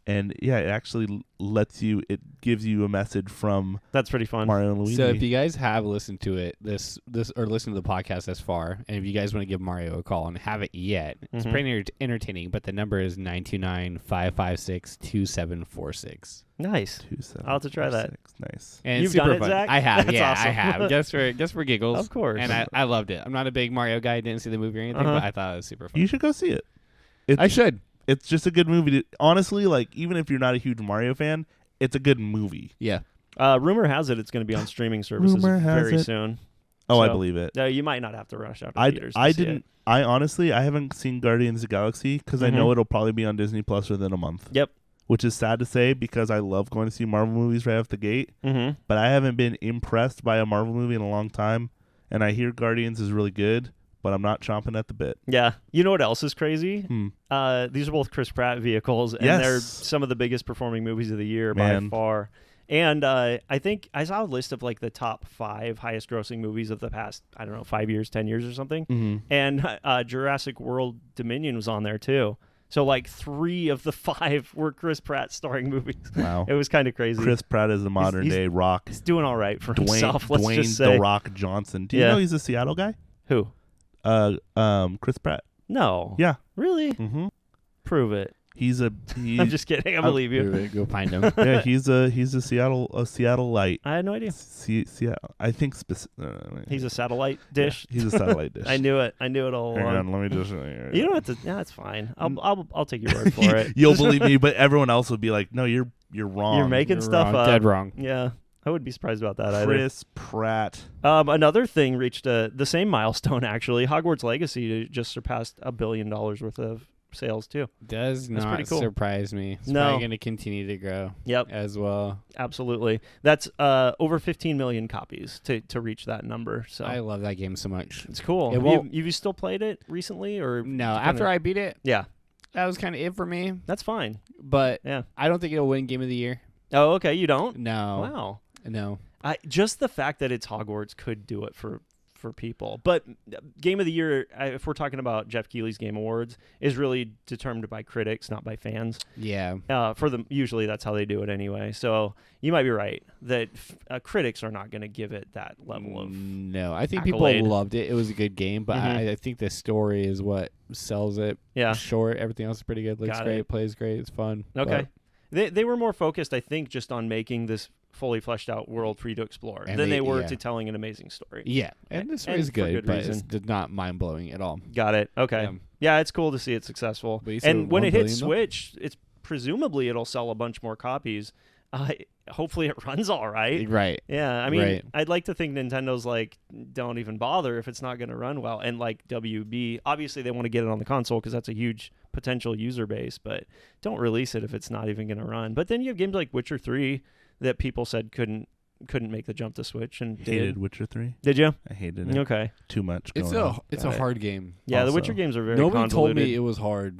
Speaker 3: And yeah, it actually it gives you a message from
Speaker 4: That's pretty fun.
Speaker 3: Mario and Luigi.
Speaker 5: So if you guys have listened to it, this or listened to the podcast thus far, and if you guys want to give Mario a call and haven't yet, it's
Speaker 4: Mhm.
Speaker 5: pretty entertaining. But the number is 929-556-2746.
Speaker 4: Nice.
Speaker 3: 2746.
Speaker 4: I'll have to try that.
Speaker 3: Nice.
Speaker 5: And
Speaker 4: You've
Speaker 5: it's super
Speaker 4: done it,
Speaker 5: fun.
Speaker 4: Zach?
Speaker 5: I have,
Speaker 4: That's
Speaker 5: yeah,
Speaker 4: awesome.
Speaker 5: I have. Just for giggles,
Speaker 4: Of course.
Speaker 5: And I loved it. I'm not a big Mario guy. I didn't see the movie or anything,
Speaker 4: Uh-huh.
Speaker 5: but I thought it was super fun.
Speaker 3: You should go see it.
Speaker 5: I should.
Speaker 3: It's just a good movie. Honestly, like even if you're not a huge Mario fan, it's a good movie.
Speaker 5: Yeah.
Speaker 4: Rumor has it it's going to be on streaming services
Speaker 3: Rumor has
Speaker 4: very
Speaker 3: it.
Speaker 4: soon.
Speaker 3: Oh, I
Speaker 4: So,
Speaker 3: believe it.
Speaker 4: You might not have to rush out to
Speaker 3: I
Speaker 4: theaters. To
Speaker 3: I
Speaker 4: see
Speaker 3: didn't.
Speaker 4: it.
Speaker 3: I honestly I haven't seen Guardians of the Galaxy because I
Speaker 4: Mhm.
Speaker 3: know it'll probably be on Disney Plus within a month.
Speaker 4: Yep.
Speaker 3: Which is sad to say because I love going to see Marvel movies right off the gate.
Speaker 4: Mm-hmm.
Speaker 3: But I haven't been impressed by a Marvel movie in a long time, and I hear Guardians is really good, but I'm not chomping at the bit.
Speaker 4: Yeah. You know what else is crazy?
Speaker 3: Hmm.
Speaker 4: These are both Chris Pratt vehicles, and
Speaker 3: Yes.
Speaker 4: they're some of the biggest performing movies of the year
Speaker 3: Man.
Speaker 4: by far. And I think I saw a list of like the top 5 highest grossing movies of the past, 5 years, 10 years or something.
Speaker 3: Mm-hmm.
Speaker 4: And Jurassic World Dominion was on there too. So like 3 of the 5 were Chris Pratt starring movies.
Speaker 3: Wow.
Speaker 4: It was kind of crazy.
Speaker 3: Chris Pratt is a modern day Rock.
Speaker 4: He's doing all right for himself. Let's
Speaker 3: Dwayne
Speaker 4: just say.
Speaker 3: The Rock Johnson. Do you
Speaker 4: Yeah.
Speaker 3: know he's a Seattle guy?
Speaker 4: Who?
Speaker 3: Chris Pratt.
Speaker 4: No.
Speaker 3: Yeah.
Speaker 4: Really?
Speaker 3: Mm-hmm.
Speaker 4: Prove it. I'm just kidding. I believe you.
Speaker 5: Go find him.
Speaker 3: Yeah, he's a Seattle light.
Speaker 4: I had no idea.
Speaker 3: Seattle. I think
Speaker 4: He's a satellite dish.
Speaker 3: Yeah, he's a satellite dish.
Speaker 4: I knew it all
Speaker 3: Hang
Speaker 4: along.
Speaker 3: on, let me just.
Speaker 4: You don't have to. Yeah, that's fine. I'll take your word for it.
Speaker 3: You'll believe me, but everyone else would be like, "No, you're wrong.
Speaker 4: You're making
Speaker 5: You're
Speaker 4: stuff
Speaker 5: wrong.
Speaker 4: up.
Speaker 5: Dead wrong.
Speaker 4: Yeah, I wouldn't be surprised about that
Speaker 3: Chris Pratt.
Speaker 4: either. Another thing reached the same milestone. Actually, Hogwarts Legacy just surpassed $1 billion worth of sales too.
Speaker 5: Does
Speaker 4: That's
Speaker 5: not
Speaker 4: pretty cool.
Speaker 5: surprise me. It's
Speaker 4: No.
Speaker 5: probably going to continue to grow.
Speaker 4: Yep.
Speaker 5: As well.
Speaker 4: Absolutely. That's over 15 million copies to reach that number. So
Speaker 5: I love that game so much.
Speaker 4: it's cool.
Speaker 5: It
Speaker 4: Have
Speaker 5: won't-
Speaker 4: you still played it recently or
Speaker 5: No,
Speaker 4: kinda-
Speaker 5: after I beat it,
Speaker 4: Yeah,
Speaker 5: that was kind of it for me.
Speaker 4: that's fine.
Speaker 5: But
Speaker 4: Yeah.
Speaker 5: I don't think it'll win Game of the Year.
Speaker 4: Oh, okay. You don't?
Speaker 5: No.
Speaker 4: Wow.
Speaker 5: No.
Speaker 4: Just the fact that it's Hogwarts could do it for people. But Game of the Year, if we're talking about Jeff Keighley's Game Awards, is really determined by critics, not by fans.
Speaker 5: Yeah.
Speaker 4: Usually that's how they do it anyway. So you might be right that critics are not going to give it that level of.
Speaker 5: No, I think
Speaker 4: accolade.
Speaker 5: people loved it. It was a good game, but
Speaker 4: Mhm.
Speaker 5: I think the story is what sells it.
Speaker 4: Yeah.
Speaker 5: Short. Everything else is pretty good. Looks
Speaker 4: Got
Speaker 5: great.
Speaker 4: it.
Speaker 5: Plays great. It's fun.
Speaker 4: Okay. They were more focused, I think, just on making this fully fleshed out world for you to explore
Speaker 5: And
Speaker 4: than
Speaker 5: they-
Speaker 4: they were
Speaker 5: yeah.
Speaker 4: to telling an amazing story.
Speaker 5: Yeah, and this
Speaker 4: And
Speaker 5: is
Speaker 4: for
Speaker 5: good,
Speaker 4: good
Speaker 5: but
Speaker 4: reason.
Speaker 5: it's not mind blowing at all.
Speaker 4: Got it. Okay.
Speaker 5: Yeah.
Speaker 4: Yeah, it's cool to see it successful.
Speaker 5: But you said
Speaker 4: And when
Speaker 5: 1
Speaker 4: it hits
Speaker 5: billion, though?
Speaker 4: Switch, it's presumably it'll sell a bunch more copies. Hopefully it runs all right.
Speaker 5: Right.
Speaker 4: Yeah, I mean,
Speaker 5: Right.
Speaker 4: I'd like to think Nintendo's like, don't even bother if it's not going to run well. And like WB, obviously they want to get it on the console because that's a huge potential user base, but don't release it if it's not even going to run. But then you have games like Witcher 3 that people said couldn't make the jump to Switch and
Speaker 3: Hated
Speaker 4: did.
Speaker 3: Witcher 3.
Speaker 4: Did you?
Speaker 3: I hated it.
Speaker 4: Okay.
Speaker 3: Too much.
Speaker 5: It's
Speaker 3: going
Speaker 5: a
Speaker 3: on.
Speaker 5: it's
Speaker 4: Got
Speaker 5: a
Speaker 4: it.
Speaker 5: hard game.
Speaker 4: Yeah, the
Speaker 3: Also,
Speaker 4: Witcher games are very
Speaker 5: Nobody told
Speaker 4: convoluted.
Speaker 5: me it was hard.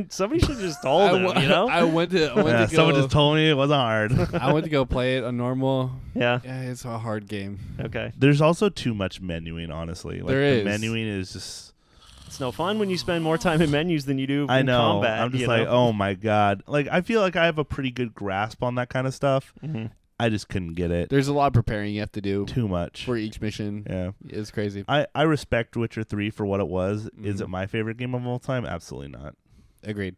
Speaker 4: Somebody should have just told him,
Speaker 5: w-
Speaker 4: you know?
Speaker 5: I went to
Speaker 3: Yeah,
Speaker 5: go,
Speaker 3: someone just told me it wasn't hard.
Speaker 5: I went to go play it on normal.
Speaker 4: Yeah.
Speaker 5: Yeah, it's a hard game.
Speaker 4: Okay.
Speaker 3: There's also too much menuing, honestly. Like,
Speaker 5: There
Speaker 3: the
Speaker 5: is.
Speaker 3: menuing is just.
Speaker 4: It's no fun when you spend more time in menus than you do
Speaker 3: I
Speaker 4: in
Speaker 3: know.
Speaker 4: combat.
Speaker 3: I'm just
Speaker 4: you
Speaker 3: like,
Speaker 4: know?
Speaker 3: oh my god. Like, I feel like I have a pretty good grasp on that kind of stuff.
Speaker 4: Mhm.
Speaker 3: I just couldn't get it.
Speaker 5: There's a lot of preparing you have to do
Speaker 3: Too much.
Speaker 5: for each mission.
Speaker 3: Yeah.
Speaker 5: It's crazy.
Speaker 3: I respect Witcher 3 for what it was. Is
Speaker 5: Mhm.
Speaker 3: it my favorite game of all time? Absolutely not.
Speaker 5: Agreed.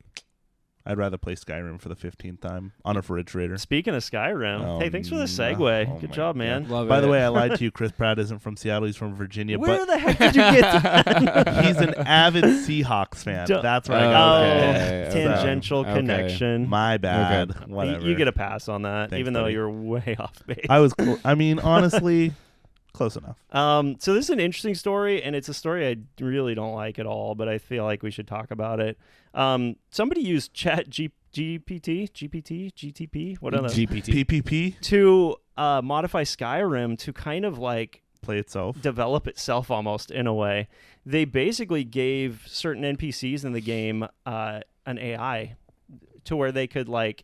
Speaker 3: I'd rather play Skyrim for the 15th time on a refrigerator.
Speaker 4: Speaking of Skyrim,
Speaker 3: Oh,
Speaker 4: hey, thanks for the
Speaker 3: no.
Speaker 4: segue.
Speaker 3: Oh
Speaker 4: Good
Speaker 3: my
Speaker 4: job,
Speaker 3: God.
Speaker 4: man.
Speaker 5: Love
Speaker 3: By
Speaker 5: it.
Speaker 3: the way, I lied to you. Chris Pratt isn't from Seattle. He's from Virginia.
Speaker 4: Where the heck did you get that?
Speaker 3: But he's an avid Seahawks fan.
Speaker 4: Don't-
Speaker 3: That's where I
Speaker 5: Oh,
Speaker 3: got
Speaker 5: okay.
Speaker 3: that.
Speaker 4: Tangential
Speaker 5: Okay.
Speaker 4: connection.
Speaker 3: My bad.
Speaker 5: Okay.
Speaker 3: Whatever.
Speaker 4: You get a pass on that,
Speaker 3: Thanks,
Speaker 4: even though
Speaker 3: buddy.
Speaker 4: you're way off base.
Speaker 3: I was. I mean, honestly, close enough.
Speaker 4: So this is an interesting story, and it's a story I really don't like at all, but I feel like we should talk about it. Somebody used GTP, whatever,
Speaker 5: GPT.
Speaker 3: PPP
Speaker 4: to modify Skyrim to kind of like
Speaker 3: play itself.
Speaker 4: develop itself almost in a way. They basically gave certain NPCs in the game an AI to where they could like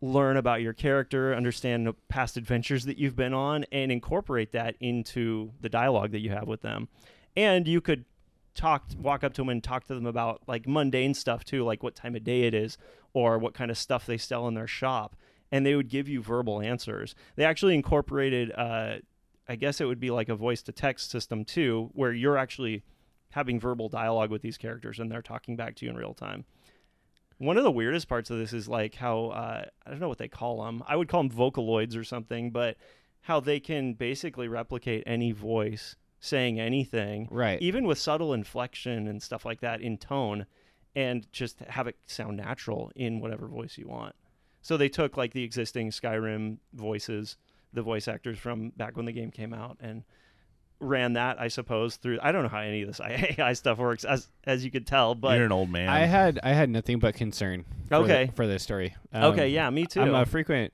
Speaker 4: learn about your character, understand the past adventures that you've been on, and incorporate that into the dialogue that you have with them. And you could walk up to them and talk to them about like mundane stuff too, like what time of day it is or what kind of stuff they sell in their shop. And they would give you verbal answers. They actually incorporated, I guess it would be like a voice to text system too, where you're actually having verbal dialogue with these characters and they're talking back to you in real time. One of the weirdest parts of this is like how, I don't know what they call them. I would call them Vocaloids or something, but how they can basically replicate any voice saying anything,
Speaker 5: Right.
Speaker 4: even with subtle inflection and stuff like that in tone, and just have it sound natural in whatever voice you want. So they took like the existing Skyrim voices, the voice actors from back when the game came out, and ran that, I suppose, through. I don't know how any of this AI stuff works, as you could tell, but
Speaker 3: You're an old man.
Speaker 5: I had nothing but concern.
Speaker 4: Okay.
Speaker 5: For this story.
Speaker 4: Okay, yeah, me too.
Speaker 5: I'm a frequent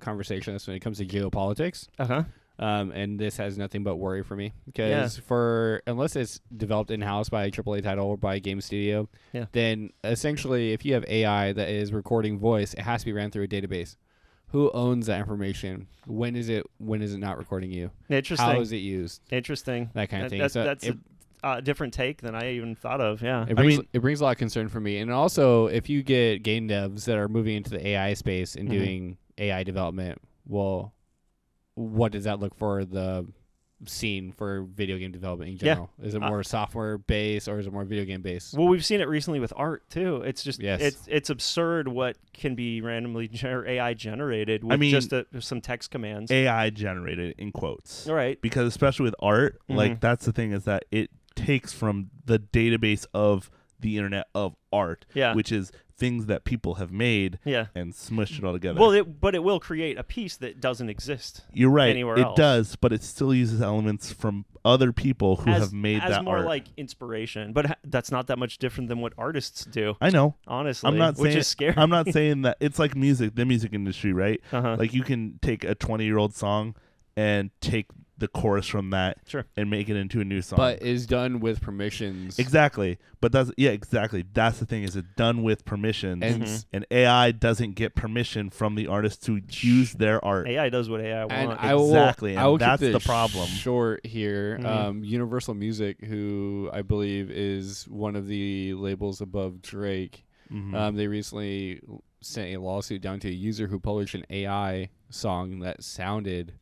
Speaker 5: conversationalist when it comes to geopolitics.
Speaker 4: Uh-huh.
Speaker 5: And this has nothing but worry for me because unless it's developed in-house by a AAA title or by a game studio, then essentially if you have AI that is recording voice, it has to be ran through a database. Who owns that information? When is it not recording you?
Speaker 4: Interesting.
Speaker 5: How is it used?
Speaker 4: Interesting.
Speaker 5: That kind of thing.
Speaker 4: That's,
Speaker 5: So
Speaker 4: that's a different take than I even thought of. Yeah.
Speaker 5: It brings a lot of concern for me. And also, if you get game devs that are moving into the AI space and doing AI development, well, what does that look for the seen for video game development in general? Is it more software based or is it more video game based?
Speaker 4: Well, we've seen it recently with art too. It's just
Speaker 5: Yes.
Speaker 4: it's absurd what can be randomly AI generated with just some text commands.
Speaker 3: AI generated in quotes.
Speaker 4: All right.
Speaker 3: Because especially with art, like that's the thing is that it takes from the database of the internet of art, which is things that people have made and smushed it all together.
Speaker 4: Well, but it will create a piece that doesn't exist.
Speaker 3: You're right.
Speaker 4: Anywhere
Speaker 3: it
Speaker 4: else.
Speaker 3: does, but it still uses elements from other people who have made
Speaker 4: as
Speaker 3: that
Speaker 4: more
Speaker 3: art.
Speaker 4: like inspiration. But that's not that much different than what artists do.
Speaker 3: I know.
Speaker 4: Honestly,
Speaker 3: I'm not
Speaker 4: which
Speaker 3: saying,
Speaker 4: is scary.
Speaker 3: I'm not saying that it's like music, the music industry, right? Like you can take a 20-year-old song and take the chorus from that and make it into a new song.
Speaker 5: But is done with permissions.
Speaker 3: Exactly. But exactly. That's the thing is it's done with permissions and AI doesn't get permission from the artist to use their art.
Speaker 4: AI does what AI wants.
Speaker 3: Exactly.
Speaker 5: I will
Speaker 3: that's
Speaker 5: keep
Speaker 3: the problem.
Speaker 5: Short here. Universal Music, who I believe is one of the labels above Drake, they recently sent a lawsuit down to a user who published an AI song that sounded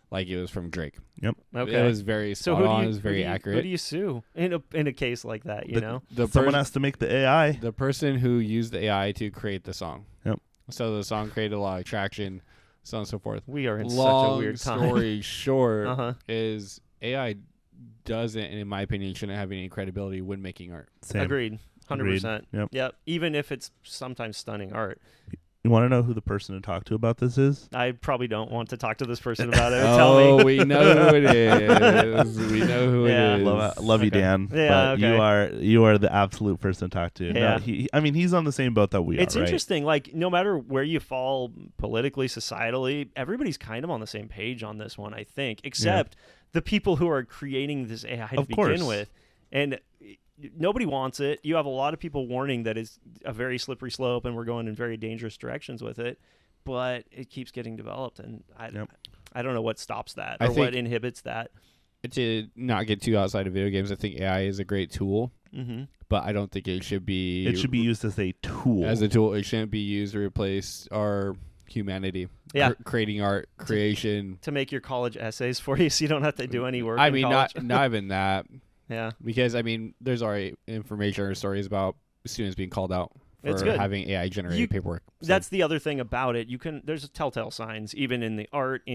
Speaker 5: like it was from Drake.
Speaker 4: Okay.
Speaker 5: It was very spot on. It was very accurate.
Speaker 4: Who do you sue in a case like that? You know,
Speaker 3: someone has to make the AI.
Speaker 5: The person who used the AI to create the song.
Speaker 3: Yep.
Speaker 5: So the song created a lot of traction, so on and so forth.
Speaker 4: We are in such a weird time.
Speaker 5: Long story short, is AI doesn't, and in my opinion, shouldn't have any credibility when making art.
Speaker 3: Same.
Speaker 4: Agreed. 100%.
Speaker 3: Yep.
Speaker 4: Even if it's sometimes stunning art.
Speaker 3: You want to know who the person to talk to about this is?
Speaker 4: I probably don't want to talk to this person about it.
Speaker 5: Tell
Speaker 4: me.
Speaker 5: We know who it is. We know who it is.
Speaker 3: Love you, Dan.
Speaker 4: Yeah,
Speaker 3: but you are the absolute person to talk to.
Speaker 4: Yeah.
Speaker 3: No, he's on the same boat that we are.
Speaker 4: It's interesting. Like, no matter where you fall politically, societally, everybody's kind of on the same page on this one, I think, except the people who are creating this AI to begin with. And nobody wants it. You have a lot of people warning that it's a very slippery slope and we're going in very dangerous directions with it, but it keeps getting developed, and I don't know what stops that or what inhibits that.
Speaker 5: To not get too outside of video games, I think AI is a great tool, but I don't think it should be...
Speaker 3: It should be used as a tool.
Speaker 5: As a tool. It shouldn't be used to replace our humanity. Creating art, creation.
Speaker 4: To make your college essays for you so you don't have to do any work
Speaker 5: I
Speaker 4: in
Speaker 5: mean,
Speaker 4: college.
Speaker 5: not even that.
Speaker 4: Yeah.
Speaker 5: Because, there's already information or stories about students being called out for having AI generated paperwork. So.
Speaker 4: That's the other thing about it. There's telltale signs, even in the art,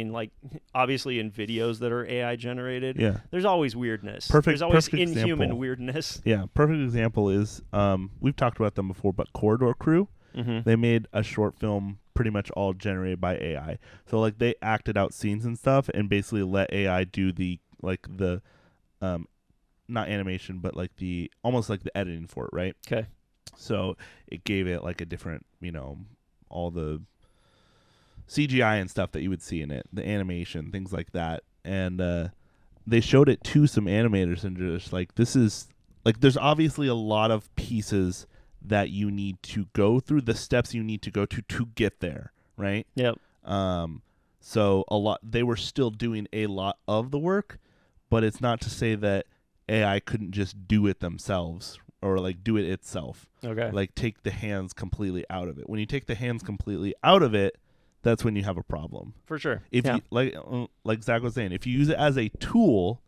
Speaker 4: obviously in videos that are AI generated.
Speaker 3: Yeah.
Speaker 4: There's always weirdness. There's always inhuman weirdness.
Speaker 3: Yeah. Perfect example is, we've talked about them before, but Corridor Crew, they made a short film pretty much all generated by AI. So, they acted out scenes and stuff and basically let AI do the not animation, but almost like the editing for it, right?
Speaker 4: Okay.
Speaker 3: So it gave it a different, all the CGI and stuff that you would see in it, the animation, things like that. And they showed it to some animators and just this is there's obviously a lot of pieces that you need to go through, the steps you need to go to get there, right?
Speaker 4: Yep.
Speaker 3: So they were still doing a lot of the work, but it's not to say that AI couldn't just do it themselves or do it itself.
Speaker 4: Okay.
Speaker 3: Take the hands completely out of it. When you take the hands completely out of it, that's when you have a problem.
Speaker 4: For sure.
Speaker 3: If you like Zach was saying, if you use it as a tool,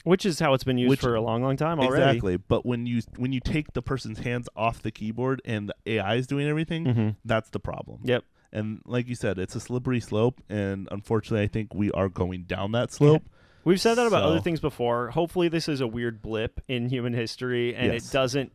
Speaker 4: which is how it's been used for a long, long time already.
Speaker 3: Exactly. But when you take the person's hands off the keyboard and the AI is doing everything, that's the problem.
Speaker 4: Yep.
Speaker 3: And like you said, it's a slippery slope, and unfortunately I think we are going down that slope.
Speaker 4: Yeah. We've said that about other things before. Hopefully this is a weird blip in human history, and it doesn't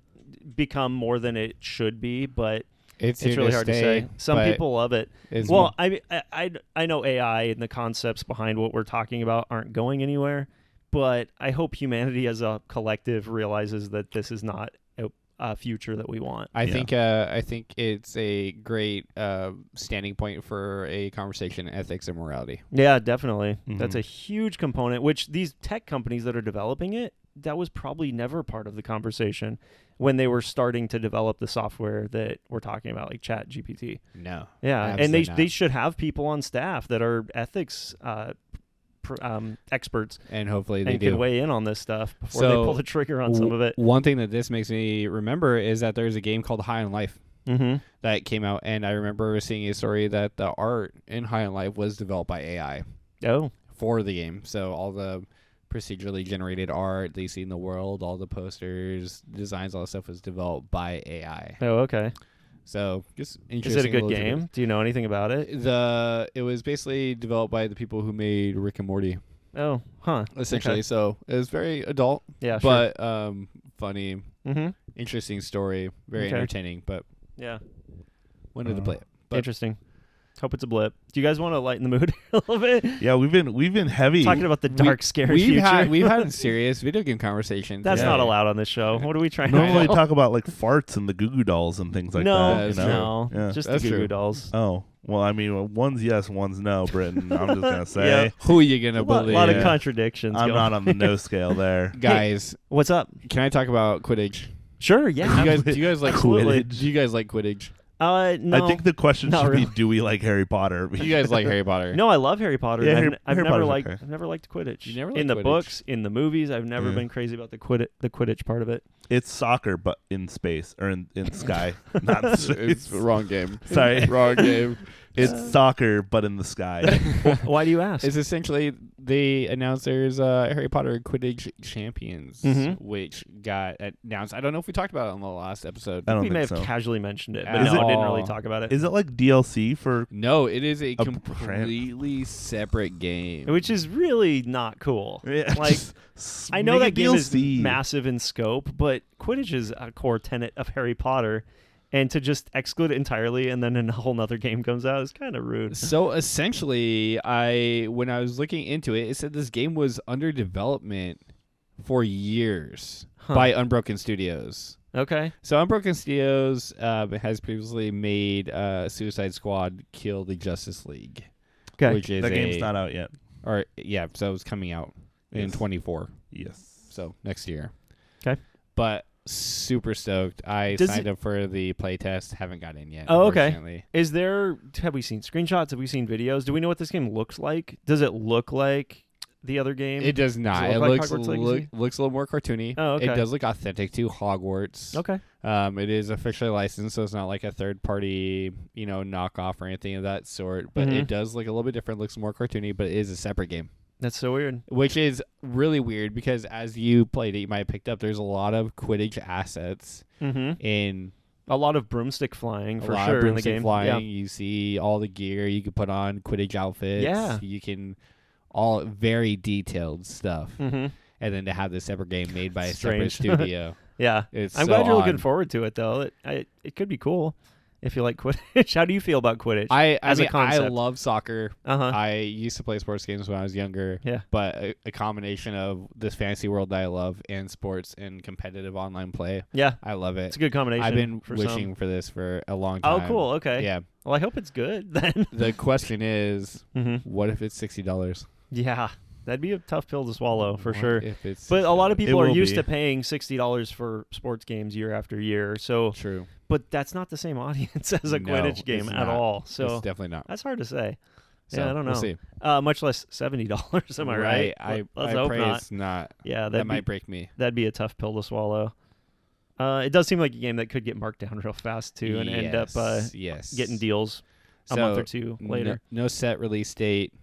Speaker 4: become more than it should be, but it's really hard to say. Some people love it. Well, I know AI and the concepts behind what we're talking about aren't going anywhere, but I hope humanity as a collective realizes that this is not a future that we want.
Speaker 5: I think it's a great standing point for a conversation in ethics and morality.
Speaker 4: Yeah, definitely. That's a huge component, which these tech companies that are developing it, that was probably never part of the conversation when they were starting to develop the software that we're talking about, like ChatGPT.
Speaker 5: No.
Speaker 4: Yeah, and they should have people on staff that are ethics experts,
Speaker 5: and hopefully they
Speaker 4: can weigh in on this stuff before they pull the trigger on some of it.
Speaker 5: One thing that this makes me remember is that there's a game called High on Life that came out, and I remember seeing a story that the art in High on Life was developed by AI.
Speaker 4: Oh,
Speaker 5: for the game. So all the procedurally generated art that you see in the world, all the posters, designs, all that stuff was developed by AI.
Speaker 4: Oh, okay.
Speaker 5: So just
Speaker 4: Is
Speaker 5: interesting.
Speaker 4: it a good
Speaker 5: little tidbits.
Speaker 4: game? Do you know anything about it?
Speaker 5: It was basically developed by the people who made Rick and Morty,
Speaker 4: Oh, huh.
Speaker 5: essentially.
Speaker 4: Okay.
Speaker 5: So it was very adult,
Speaker 4: Yeah, sure.
Speaker 5: but funny,
Speaker 4: Mm-hmm.
Speaker 5: interesting story, very
Speaker 4: Okay.
Speaker 5: entertaining. But
Speaker 4: Yeah.
Speaker 5: wanted to play it. But
Speaker 4: Interesting. Hope it's a blip. Do you guys want to lighten the mood a little bit?
Speaker 3: Yeah, we've been heavy.
Speaker 4: Talking about the dark, scary
Speaker 5: we've
Speaker 4: future.
Speaker 5: we've had serious video game conversations.
Speaker 4: That's
Speaker 3: Yeah.
Speaker 4: not allowed on this show. What are we trying
Speaker 3: Normally
Speaker 4: to
Speaker 3: talk about like farts and the Goo Goo Dolls and things like
Speaker 4: No,
Speaker 3: that.
Speaker 5: That's
Speaker 3: You know?
Speaker 4: no.
Speaker 3: Yeah.
Speaker 4: Just
Speaker 5: That's
Speaker 4: the Goo Goo
Speaker 5: true.
Speaker 4: Dolls.
Speaker 3: Oh, well, I mean, one's yes, one's no, Brittin. I'm just gonna say
Speaker 4: Yeah.
Speaker 5: Who are you gonna
Speaker 4: A lot,
Speaker 5: believe?
Speaker 4: lot of
Speaker 3: Yeah.
Speaker 4: contradictions.
Speaker 3: I'm
Speaker 4: going
Speaker 3: not on the no scale there.
Speaker 5: Guys,
Speaker 4: What's up?
Speaker 5: can I talk about Quidditch?
Speaker 4: Sure, yeah.
Speaker 5: Do you guys like
Speaker 4: Absolutely.
Speaker 5: Quidditch? Do you guys like Quidditch?
Speaker 4: No.
Speaker 3: I think the question
Speaker 4: Not
Speaker 3: should
Speaker 4: really.
Speaker 3: be, do we like Harry Potter?
Speaker 5: You guys like Harry Potter?
Speaker 4: No, I love Harry Potter.
Speaker 3: Yeah,
Speaker 4: and I've
Speaker 3: Harry
Speaker 4: never
Speaker 3: Potter's
Speaker 4: liked.
Speaker 3: okay.
Speaker 4: I've never liked Quidditch.
Speaker 5: You never
Speaker 4: in the
Speaker 5: liked Quidditch?
Speaker 4: books, in the movies. I've never
Speaker 3: Yeah.
Speaker 4: been crazy about the Quidditch part of it.
Speaker 3: It's soccer, but in space or in sky, not in space.
Speaker 5: It's wrong game.
Speaker 3: Sorry,
Speaker 5: Wrong game.
Speaker 3: it's soccer, but in the sky.
Speaker 4: Why do you ask?
Speaker 5: It's essentially they announced there's Harry Potter Quidditch Champions,
Speaker 4: Mhm.
Speaker 5: which got announced. I don't know if we talked about it on the last episode.
Speaker 3: I don't
Speaker 4: we may
Speaker 3: think
Speaker 4: have
Speaker 3: so.
Speaker 4: casually mentioned it, but
Speaker 5: Is
Speaker 4: no,
Speaker 5: it-
Speaker 4: I didn't really talk about it.
Speaker 3: Is it like DLC for?
Speaker 5: No, it is a
Speaker 3: brand.
Speaker 5: completely separate game.
Speaker 4: Which is really not cool.
Speaker 3: Yeah,
Speaker 4: Like,
Speaker 3: just
Speaker 4: I know
Speaker 3: make
Speaker 4: that
Speaker 3: a
Speaker 4: game is
Speaker 3: DLC.
Speaker 4: massive in scope, but Quidditch is a core tenet of Harry Potter, and to just exclude it entirely and then a whole nother game comes out is kind of rude.
Speaker 5: So essentially, when I was looking into it, it said this game was under development for years
Speaker 4: Huh.
Speaker 5: by Unbroken Studios.
Speaker 4: Okay.
Speaker 5: So Unbroken Studios has previously made Suicide Squad Kill the Justice League,
Speaker 4: Okay.
Speaker 5: which is
Speaker 3: That game's not out yet.
Speaker 5: so it's coming out in
Speaker 3: Yes.
Speaker 5: 24,
Speaker 3: Yes.
Speaker 5: so next year.
Speaker 4: 'Kay.
Speaker 5: But super stoked. I
Speaker 4: Does
Speaker 5: signed up for the playtest. Haven't got in yet.
Speaker 4: Oh, okay.
Speaker 5: unfortunately.
Speaker 4: Have we seen screenshots? Have we seen videos? Do we know what this game looks like? Does it look like the other game?
Speaker 5: It does not.
Speaker 4: it
Speaker 5: It,
Speaker 4: look like
Speaker 5: looks
Speaker 4: Hogwarts Legacy?
Speaker 5: looks a little more cartoony.
Speaker 4: Oh, okay.
Speaker 5: It does look authentic to Hogwarts.
Speaker 4: Okay.
Speaker 5: It is officially licensed, so it's not like a third party, knockoff or anything of that sort. But
Speaker 4: Mhm.
Speaker 5: it does look a little bit different. Looks more cartoony, but it is a separate game,
Speaker 4: That's so weird.
Speaker 5: which is really weird because as you played it, you might have picked up. There's a lot of Quidditch assets
Speaker 4: Mm-hmm.
Speaker 5: in
Speaker 4: A lot of broomstick flying
Speaker 5: a
Speaker 4: for
Speaker 5: lot
Speaker 4: sure
Speaker 5: of
Speaker 4: in the
Speaker 5: broomstick
Speaker 4: game.
Speaker 5: flying. You see all the gear you can put on, Quidditch outfits.
Speaker 4: Yeah.
Speaker 5: You can all very detailed stuff.
Speaker 4: Yeah. Mm-hmm.
Speaker 5: And then to have this separate game made by a
Speaker 4: Strange.
Speaker 5: separate studio.
Speaker 4: Yeah.
Speaker 5: It's
Speaker 4: I'm
Speaker 5: so
Speaker 4: glad you're looking
Speaker 5: odd.
Speaker 4: forward to it, though. It could be cool if you like Quidditch. How do you feel about Quidditch?
Speaker 5: I
Speaker 4: as a
Speaker 5: mean, I
Speaker 4: concept.
Speaker 5: love soccer.
Speaker 4: Uh-huh.
Speaker 5: I used to play sports games when I was younger.
Speaker 4: Yeah.
Speaker 5: But a combination of this fantasy world that I love and sports and competitive online play,
Speaker 4: Yeah.
Speaker 5: I love it.
Speaker 4: It's a good combination.
Speaker 5: I've been
Speaker 4: for
Speaker 5: wishing
Speaker 4: some.
Speaker 5: for this for a long
Speaker 4: Oh,
Speaker 5: time.
Speaker 4: cool. Okay.
Speaker 5: Yeah.
Speaker 4: Well, I hope it's good then.
Speaker 5: The question is,
Speaker 4: Mm-hmm.
Speaker 5: what if it's $60?
Speaker 4: Yeah. That'd be a tough pill to swallow for
Speaker 5: What
Speaker 4: sure.
Speaker 5: If it's
Speaker 4: But a lot of
Speaker 5: $60?
Speaker 4: people are
Speaker 3: will
Speaker 4: used
Speaker 3: be.
Speaker 4: to paying $60 for sports games year after year. So,
Speaker 5: True.
Speaker 4: but that's not the same audience as a
Speaker 5: No,
Speaker 4: Quidditch game
Speaker 5: it's
Speaker 4: at
Speaker 5: not.
Speaker 4: all.
Speaker 5: It's
Speaker 4: So
Speaker 5: definitely not.
Speaker 4: that's hard to say.
Speaker 5: So,
Speaker 4: Yeah, I don't know.
Speaker 5: We'll see.
Speaker 4: Much less $70. Am I right? Let's
Speaker 5: I
Speaker 4: hope
Speaker 5: pray
Speaker 4: not.
Speaker 5: it's not.
Speaker 4: Yeah,
Speaker 5: That
Speaker 4: that'd
Speaker 5: might
Speaker 4: be,
Speaker 5: break me.
Speaker 4: that'd be a tough pill to swallow. It does seem like a game that could get marked down real fast too, and end up
Speaker 5: yes.
Speaker 4: getting deals a month or two later.
Speaker 5: No set release date.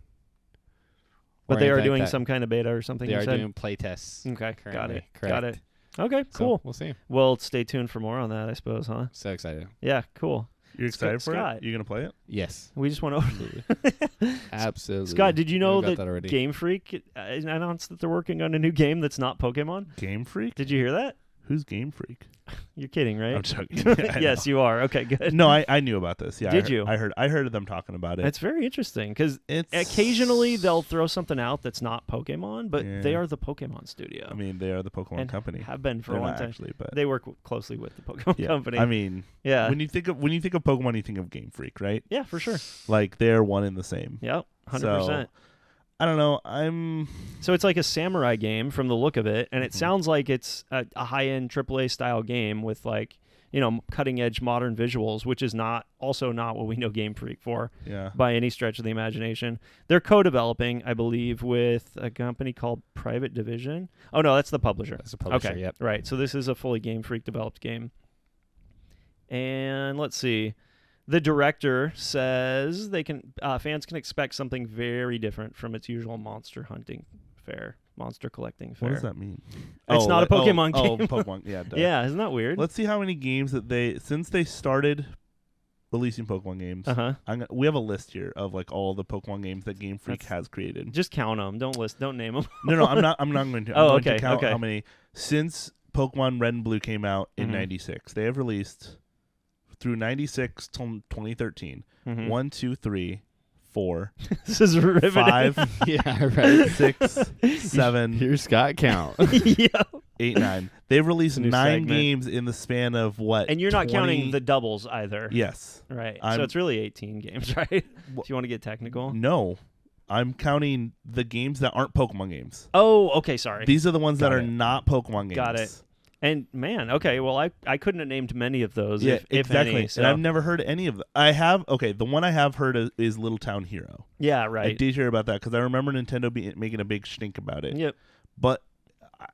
Speaker 4: But
Speaker 5: or
Speaker 4: they are
Speaker 5: anything like
Speaker 4: doing
Speaker 5: that.
Speaker 4: some kind of beta or something.
Speaker 5: They
Speaker 4: you
Speaker 5: are
Speaker 4: said?
Speaker 5: doing play tests.
Speaker 4: Okay, got
Speaker 5: currently.
Speaker 4: it.
Speaker 5: Correct.
Speaker 4: Got it. Okay,
Speaker 5: So,
Speaker 4: cool.
Speaker 5: we'll see.
Speaker 4: Well, stay tuned for more on that, I suppose, huh?
Speaker 5: So excited.
Speaker 4: Yeah, cool.
Speaker 3: You're excited for
Speaker 4: Scott.
Speaker 3: it? You gonna play it?
Speaker 5: Yes.
Speaker 4: We just went over.
Speaker 5: Absolutely. Absolutely.
Speaker 4: Scott, did you know
Speaker 5: I've got
Speaker 4: that,
Speaker 5: already.
Speaker 4: Game Freak announced that they're working on a new game that's not Pokemon?
Speaker 3: Game Freak?
Speaker 4: Did you hear that?
Speaker 3: Who's Game Freak?
Speaker 4: You're kidding, right?
Speaker 3: I'm joking. Yeah, I
Speaker 4: Yes,
Speaker 3: know.
Speaker 4: you are. Okay, good.
Speaker 3: No, I knew about this. Yeah.
Speaker 4: Did you?
Speaker 3: I heard of them talking about it.
Speaker 4: It's very interesting because
Speaker 3: It's
Speaker 4: occasionally they'll throw something out that's not Pokemon, but
Speaker 3: Yeah.
Speaker 4: they are the Pokemon studio.
Speaker 3: I mean, they are the Pokemon
Speaker 4: and
Speaker 3: company.
Speaker 4: have been for
Speaker 3: They're
Speaker 4: a long
Speaker 3: not
Speaker 4: time.
Speaker 3: actually, but
Speaker 4: They work closely with the Pokemon
Speaker 3: yeah.
Speaker 4: company.
Speaker 3: I mean,
Speaker 4: yeah,
Speaker 3: when you think of Pokemon, you think of Game Freak, right?
Speaker 4: yeah, for sure.
Speaker 3: Like they're one and the same.
Speaker 4: Yep, 100%.
Speaker 3: I don't know.
Speaker 4: So it's like a samurai game from the look of it, and it
Speaker 3: Mhm.
Speaker 4: sounds like it's a high-end AAA style game with like cutting-edge modern visuals, which is not what we know Game Freak for
Speaker 3: Yeah.
Speaker 4: by any stretch of the imagination. They're co-developing, I believe, with a company called Private Division. Oh no, that's the publisher.
Speaker 5: That's a publisher.
Speaker 4: Okay,
Speaker 5: Yep.
Speaker 4: right. So this is a fully Game Freak developed game. And let's see. The director says they can fans can expect something very different from its usual monster collecting fair.
Speaker 3: What does that mean?
Speaker 4: It's not a Pokemon game.
Speaker 3: Oh, Pokemon. Yeah. Duh.
Speaker 4: Yeah, isn't that weird?
Speaker 3: Let's see how many games that since they started releasing Pokemon games. We have a list here of like all the Pokemon games that Game Freak has created.
Speaker 4: Just count them. Don't name them.
Speaker 3: No, I'm not going to.
Speaker 4: Oh,
Speaker 3: I'm
Speaker 4: okay,
Speaker 3: going to count
Speaker 4: okay.
Speaker 3: how many since Pokemon Red and Blue came out in '96. They have released through '96 till 2013. 1, 2, 3, 4.
Speaker 4: This is riveting.
Speaker 3: 5,
Speaker 5: Yeah, right.
Speaker 3: 6, 7,
Speaker 5: Here's Scott count.
Speaker 4: Yeah.
Speaker 3: 8, 9. They've released
Speaker 4: New
Speaker 3: 9
Speaker 4: segment.
Speaker 3: games in the span of what?
Speaker 4: And you're not
Speaker 3: 20?
Speaker 4: counting the doubles either.
Speaker 3: Yes.
Speaker 4: Right.
Speaker 3: I'm-
Speaker 4: So it's really 18 games, right? If you want to get technical.
Speaker 3: No. I'm counting the games that aren't Pokemon games.
Speaker 4: Oh, okay, sorry.
Speaker 3: These are the ones that
Speaker 4: Got
Speaker 3: are
Speaker 4: it.
Speaker 3: not Pokemon games.
Speaker 4: Got it. And man, okay, well I couldn't have named many of those
Speaker 3: Yeah,
Speaker 4: if
Speaker 3: exactly.
Speaker 4: any. So.
Speaker 3: And I've never heard any of them. I have. Okay, the one I have heard is Little Town Hero.
Speaker 4: Yeah,
Speaker 3: I
Speaker 4: right.
Speaker 3: did hear about that because I remember Nintendo making a big stink about it.
Speaker 4: Yep.
Speaker 3: But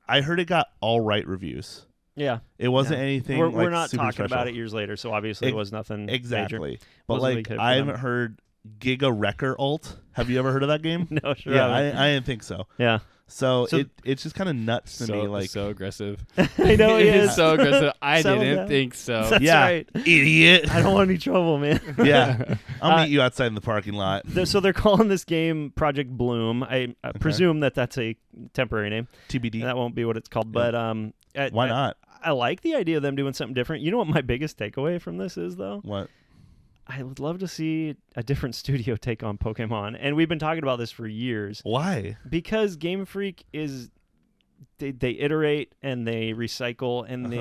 Speaker 3: I heard it got all right reviews.
Speaker 4: Yeah.
Speaker 3: It wasn't
Speaker 4: Yeah.
Speaker 3: anything.
Speaker 4: We're
Speaker 3: like,
Speaker 4: not
Speaker 3: super
Speaker 4: talking
Speaker 3: special.
Speaker 4: about it years later, so obviously it was nothing
Speaker 3: Exactly.
Speaker 4: major.
Speaker 3: But
Speaker 4: Wasn't a big
Speaker 3: like
Speaker 4: hit for
Speaker 3: I
Speaker 4: them.
Speaker 3: haven't heard Giga Wrecker Alt. Have you ever heard of that game?
Speaker 4: No, sure.
Speaker 3: Yeah,
Speaker 4: haven't.
Speaker 3: I didn't think so.
Speaker 4: Yeah.
Speaker 3: So
Speaker 4: So-
Speaker 3: it's just kind of nuts to me. Like,
Speaker 5: so aggressive.
Speaker 4: I know he
Speaker 5: It
Speaker 4: is.
Speaker 5: so aggressive. I
Speaker 4: Settle
Speaker 5: didn't
Speaker 4: down.
Speaker 5: think so.
Speaker 4: That's
Speaker 3: yeah,
Speaker 4: right.
Speaker 3: idiot.
Speaker 4: I don't want any trouble, man.
Speaker 3: Yeah, I'll meet you outside in the parking lot.
Speaker 4: So they're calling this game Project Bloom. I presume that's a temporary name.
Speaker 3: TBD.
Speaker 4: That won't be what it's called.
Speaker 3: Yeah.
Speaker 4: But
Speaker 3: Why not?
Speaker 4: I like the idea of them doing something different. You know what my biggest takeaway from this is, though?
Speaker 3: What?
Speaker 4: I would love to see a different studio take on Pokemon. And we've been talking about this for years.
Speaker 3: Why?
Speaker 4: Because Game Freak is... They iterate and they recycle and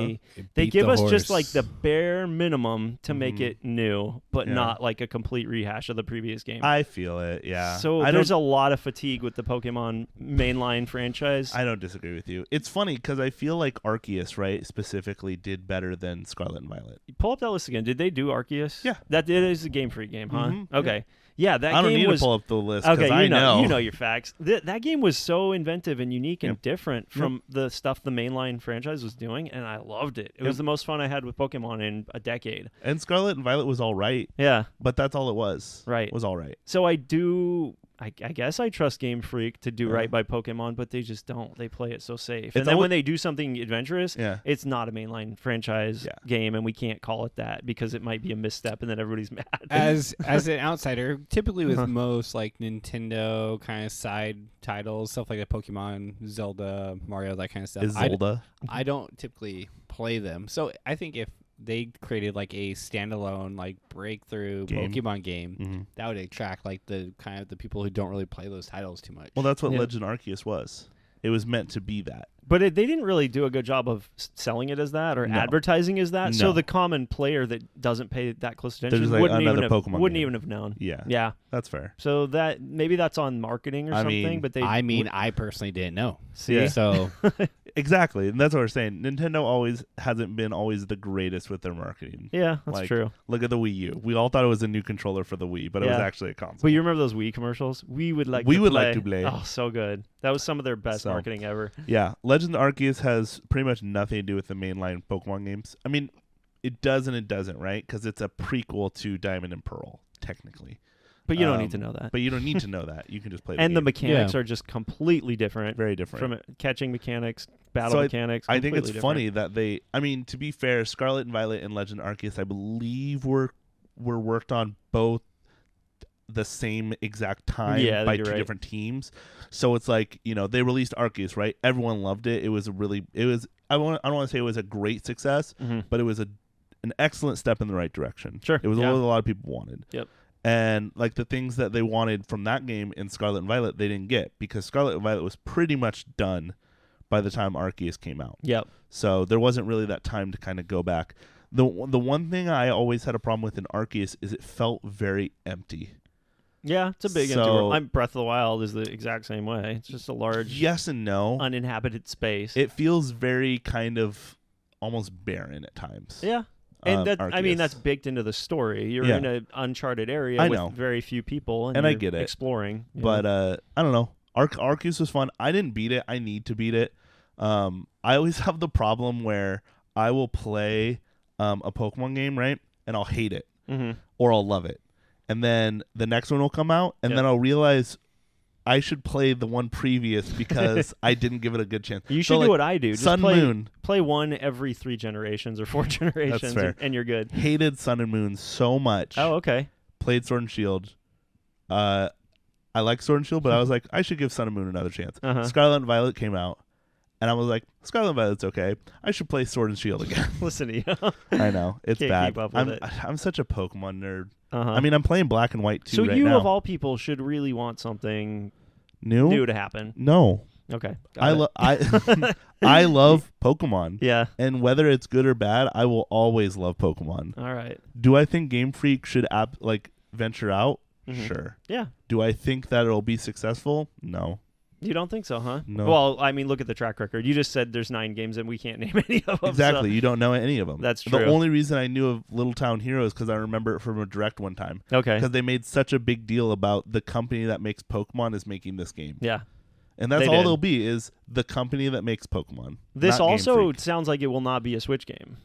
Speaker 4: they give us just like the bare minimum to make it new, but
Speaker 3: Yeah.
Speaker 4: not like a complete rehash of the previous game.
Speaker 3: I feel it. Yeah.
Speaker 4: So
Speaker 3: I
Speaker 4: there's
Speaker 3: don't,
Speaker 4: a lot of fatigue with the Pokemon mainline franchise.
Speaker 3: I don't disagree with you. It's funny because I feel like Arceus, right, specifically did better than Scarlet and Violet.
Speaker 4: Pull up that list again. Did they do Arceus?
Speaker 3: Yeah.
Speaker 4: That it is a Game Freak game, huh?
Speaker 3: Mhm,
Speaker 4: Okay. Yeah, that
Speaker 3: I don't
Speaker 4: game
Speaker 3: need
Speaker 4: was
Speaker 3: to pull up the list because
Speaker 4: okay.
Speaker 3: I
Speaker 4: You know your facts. That game was so inventive and unique and
Speaker 3: Yep.
Speaker 4: different from the stuff the mainline franchise was doing, and I loved it. It was the most fun I had with Pokemon in a decade.
Speaker 3: And Scarlet and Violet was all right,
Speaker 4: Yeah.
Speaker 3: but that's all it was.
Speaker 4: Right.
Speaker 3: Was all right.
Speaker 4: So I guess I trust Game Freak to do right by Pokemon, but they just don't. They play it so safe. And then when they do something adventurous,
Speaker 3: Yeah.
Speaker 4: it's not a mainline franchise
Speaker 3: Yeah.
Speaker 4: game, and we can't call it that because it might be a misstep, and then everybody's mad.
Speaker 5: As an outsider, typically with most like Nintendo kind of side titles, stuff like the Pokemon, Zelda, Mario, that kind of stuff.
Speaker 3: Is Zelda?
Speaker 5: I don't typically play them. So I think if they created like a standalone like breakthrough
Speaker 3: Game.
Speaker 5: Pokemon game,
Speaker 3: Mhm.
Speaker 5: that would attract like the kind of the people who don't really play those titles too much.
Speaker 3: Well, that's what
Speaker 4: Yeah.
Speaker 3: Legend Arceus was. It was meant to be that.
Speaker 4: But they didn't really do a good job of selling it as that or
Speaker 3: No.
Speaker 4: advertising as that.
Speaker 3: No.
Speaker 4: So the common player that doesn't pay that close
Speaker 3: They're
Speaker 4: attention
Speaker 3: just like,
Speaker 4: wouldn't
Speaker 3: another
Speaker 4: even
Speaker 3: Pokemon
Speaker 4: wouldn't
Speaker 3: game.
Speaker 4: even have known.
Speaker 3: Yeah.
Speaker 4: Yeah.
Speaker 3: That's fair.
Speaker 4: So that maybe that's on marketing or
Speaker 3: I
Speaker 4: something.
Speaker 3: mean-
Speaker 4: But they
Speaker 5: I personally didn't know.
Speaker 4: see.
Speaker 3: Yeah.
Speaker 5: So
Speaker 3: Exactly. And that's what we're saying. Nintendo always hasn't been always the greatest with their marketing.
Speaker 4: Yeah, that's
Speaker 3: Like,
Speaker 4: true.
Speaker 3: Look at the Wii U. We all thought it was a new controller for the Wii, but it was
Speaker 4: Yeah.
Speaker 3: actually a console.
Speaker 4: But you remember those Wii commercials? We would like to play. Oh, so good. That was some of their best
Speaker 3: So-
Speaker 4: marketing ever.
Speaker 3: Yeah, Legend Arceus has pretty much nothing to do with the mainline Pokemon games. I mean, it does and it doesn't, right? Because it's a prequel to Diamond and Pearl, technically.
Speaker 4: But you don't need to know that.
Speaker 3: But you don't need to know that. You can just play the
Speaker 4: And the
Speaker 3: game.
Speaker 4: mechanics
Speaker 5: Yeah.
Speaker 4: are just completely different
Speaker 3: Very different.
Speaker 4: from catching mechanics, battle
Speaker 3: So
Speaker 4: mechanics.
Speaker 3: I think it's
Speaker 4: completely
Speaker 3: funny that they. I mean, to be fair, Scarlet and Violet and Legend Arceus, I believe, were worked on both the same exact time
Speaker 4: Yeah,
Speaker 3: by
Speaker 4: you're
Speaker 3: two
Speaker 4: right.
Speaker 3: different teams. So it's like, they released Arceus, right? Everyone loved it. It was I don't want to say it was a great success,
Speaker 4: different.
Speaker 3: but it was an excellent step in the right direction.
Speaker 4: Sure,
Speaker 3: It was
Speaker 4: yeah.
Speaker 3: what a lot of people wanted.
Speaker 4: Yep.
Speaker 3: And like the things that they wanted from that game in Scarlet and Violet, they didn't get because Scarlet and Violet was pretty much done by the time Arceus came out.
Speaker 4: Yep.
Speaker 3: So there wasn't really that time to kind of go back. The one thing I always had a problem with in Arceus is it felt very empty.
Speaker 4: Yeah, it's a big empty
Speaker 3: So-
Speaker 4: world. Breath of the Wild is the exact same way. It's just a large,
Speaker 3: Yes and no.
Speaker 4: uninhabited space.
Speaker 3: It feels very kind of almost barren at times.
Speaker 4: yeah. And I mean,
Speaker 3: Arceus.
Speaker 4: that's baked into the story. You're
Speaker 3: Yeah.
Speaker 4: in an uncharted area
Speaker 3: I
Speaker 4: with
Speaker 3: know.
Speaker 4: very few people, and
Speaker 3: And I
Speaker 4: you're
Speaker 3: get it.
Speaker 4: exploring. you
Speaker 3: But
Speaker 4: know?
Speaker 3: I don't know. Arceus was fun. I didn't beat it. I need to beat it. I always have the problem where I will play a Pokemon game, right? And I'll hate it.
Speaker 4: Mhm.
Speaker 3: or I'll love it. And then the next one will come out, and then I'll realize I should play the one previous because I didn't give it a good chance.
Speaker 4: You should do what I do. Just
Speaker 3: Sun Moon.
Speaker 4: Play one every 3 generations or 4 generations,
Speaker 3: That's fair.
Speaker 4: and you're good.
Speaker 3: Hated Sun and Moon so much.
Speaker 4: Oh, okay.
Speaker 3: Played Sword and Shield. I like Sword and Shield, but I was like, I should give Sun and Moon another chance. Scarlet and Violet came out, and I was like, Scarlet and Violet's okay. I should play Sword and Shield again.
Speaker 4: Listen to you.
Speaker 3: I know. It's
Speaker 4: Can't
Speaker 3: bad.
Speaker 4: keep up with it.
Speaker 3: I'm such a Pokemon nerd. I mean, I'm playing Black and White too
Speaker 4: so
Speaker 3: right
Speaker 4: you,
Speaker 3: now.
Speaker 4: of all people, should really want something
Speaker 3: New
Speaker 4: to happen.
Speaker 3: No.
Speaker 4: Okay.
Speaker 3: I love Pokemon.
Speaker 4: Yeah.
Speaker 3: And whether it's good or bad, I will always love Pokemon.
Speaker 4: All right.
Speaker 3: Do I think Game Freak should venture out? Sure.
Speaker 4: Yeah.
Speaker 3: Do I think that it'll be successful? No.
Speaker 4: You don't think so, huh?
Speaker 3: No.
Speaker 4: Well, I mean, look at the track record. You just said there's 9 games and we can't name any of them.
Speaker 3: Exactly.
Speaker 4: So.
Speaker 3: You don't know any of them.
Speaker 4: That's true.
Speaker 3: The only reason I knew of Little Town Hero is because I remember it from a direct one time.
Speaker 4: Okay.
Speaker 3: Because they made such a big deal about the company that makes Pokemon is making this game.
Speaker 4: Yeah.
Speaker 3: And that's
Speaker 4: They
Speaker 3: all
Speaker 4: did.
Speaker 3: they'll be is the company that makes Pokemon.
Speaker 4: This
Speaker 3: not Game
Speaker 4: also
Speaker 3: Freak.
Speaker 4: sounds like it will not be a Switch game.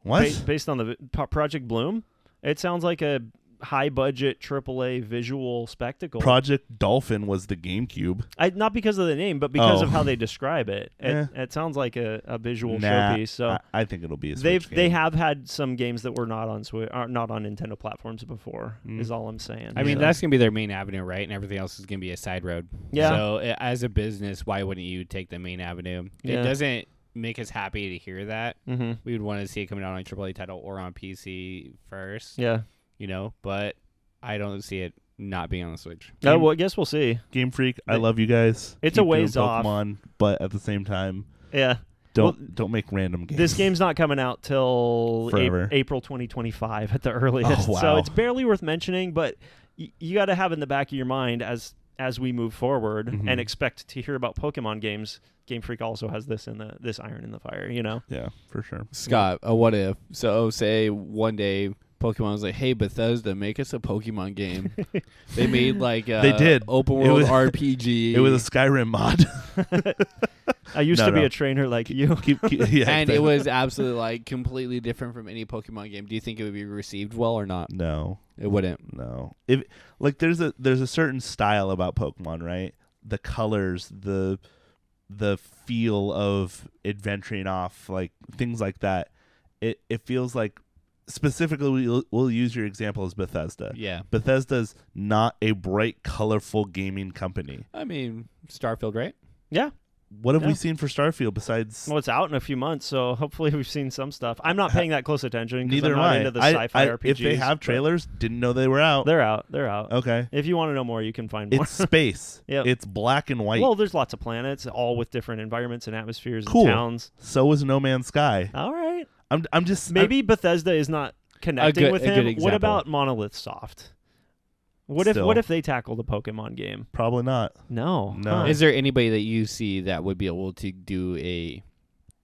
Speaker 3: What?
Speaker 4: Based on the Project Bloom, it sounds like a high-budget AAA visual spectacle.
Speaker 3: Project Dolphin was the GameCube.
Speaker 4: Not because of the name, but because of how they describe it.
Speaker 3: Eh.
Speaker 4: It sounds like a visual
Speaker 3: Nah,
Speaker 4: showpiece. So
Speaker 3: I think it'll be a Switch game.
Speaker 4: they have had some games that were not on not on Nintendo platforms before. Is all I'm saying.
Speaker 5: I mean,
Speaker 4: So-
Speaker 5: that's going to be their main avenue, right? And everything else is going to be a side road.
Speaker 4: Yeah.
Speaker 5: So as a business, why wouldn't you take the main avenue?
Speaker 4: Yeah.
Speaker 5: It doesn't make us happy to hear that.
Speaker 4: Mm-hmm.
Speaker 5: We would want to see it coming out on a AAA title or on PC first.
Speaker 4: Yeah.
Speaker 5: But I don't see it not being on the Switch.
Speaker 4: Well, I guess we'll see.
Speaker 3: Game Freak, I love you guys.
Speaker 4: It's
Speaker 3: Keep
Speaker 4: a ways
Speaker 3: doing
Speaker 4: off.
Speaker 3: Pokemon, but at the same time,
Speaker 4: Yeah.
Speaker 3: don't make random games.
Speaker 4: This game's not coming out till
Speaker 3: Forever.
Speaker 4: April 2025 at the earliest.
Speaker 3: Oh, wow.
Speaker 4: So it's barely worth mentioning, but you got to have in the back of your mind as we move forward
Speaker 3: Mhm.
Speaker 4: and expect to hear about Pokemon games. Game Freak also has this this iron in the fire,
Speaker 3: Yeah, for sure.
Speaker 5: Scott, what if? So say one day Pokemon was like, "Hey Bethesda, make us a Pokemon game." They made like
Speaker 3: They did.
Speaker 5: open
Speaker 3: It
Speaker 5: world
Speaker 3: was-
Speaker 5: RPG.
Speaker 3: It was a Skyrim mod.
Speaker 4: I used
Speaker 3: No,
Speaker 4: to be
Speaker 3: no.
Speaker 4: a trainer like you.
Speaker 3: Yeah,
Speaker 5: and it was absolutely like completely different from any Pokemon game. Do you think it would be received well or not?
Speaker 3: no.
Speaker 5: It wouldn't.
Speaker 3: No. If like there's a certain style about Pokemon, right? The colors, the feel of adventuring off, like things like that. It feels like specifically we'll use your example as Bethesda.
Speaker 5: Yeah.
Speaker 3: Bethesda's not a bright, colorful gaming company.
Speaker 5: I mean, Starfield, right?
Speaker 4: Yeah.
Speaker 3: What have
Speaker 4: Yeah.
Speaker 3: we seen for Starfield besides
Speaker 4: Well, it's out in a few months, so hopefully we've seen some stuff. I'm not paying that close attention because
Speaker 3: neither
Speaker 4: I'm
Speaker 3: am
Speaker 4: not
Speaker 3: I.
Speaker 4: into the sci-fi RPGs.
Speaker 3: If they have
Speaker 4: but
Speaker 3: trailers, didn't know they were out.
Speaker 4: they're out. They're out.
Speaker 3: Okay.
Speaker 4: If you want to know more, you can find more.
Speaker 3: It's space.
Speaker 4: Yep.
Speaker 3: It's black and white.
Speaker 4: Well, there's lots of planets, all with different environments and atmospheres
Speaker 3: Cool.
Speaker 4: and towns.
Speaker 3: So is No Man's Sky.
Speaker 4: All right.
Speaker 3: I'm just
Speaker 4: Maybe Bethesda is not connecting with
Speaker 5: a good
Speaker 4: him. What
Speaker 5: example.
Speaker 4: about Monolith Soft? What
Speaker 3: Still.
Speaker 4: if they tackled a Pokemon game?
Speaker 3: probably not.
Speaker 4: No.
Speaker 3: No.
Speaker 4: Huh.
Speaker 5: Is there anybody that you see that would be able to do a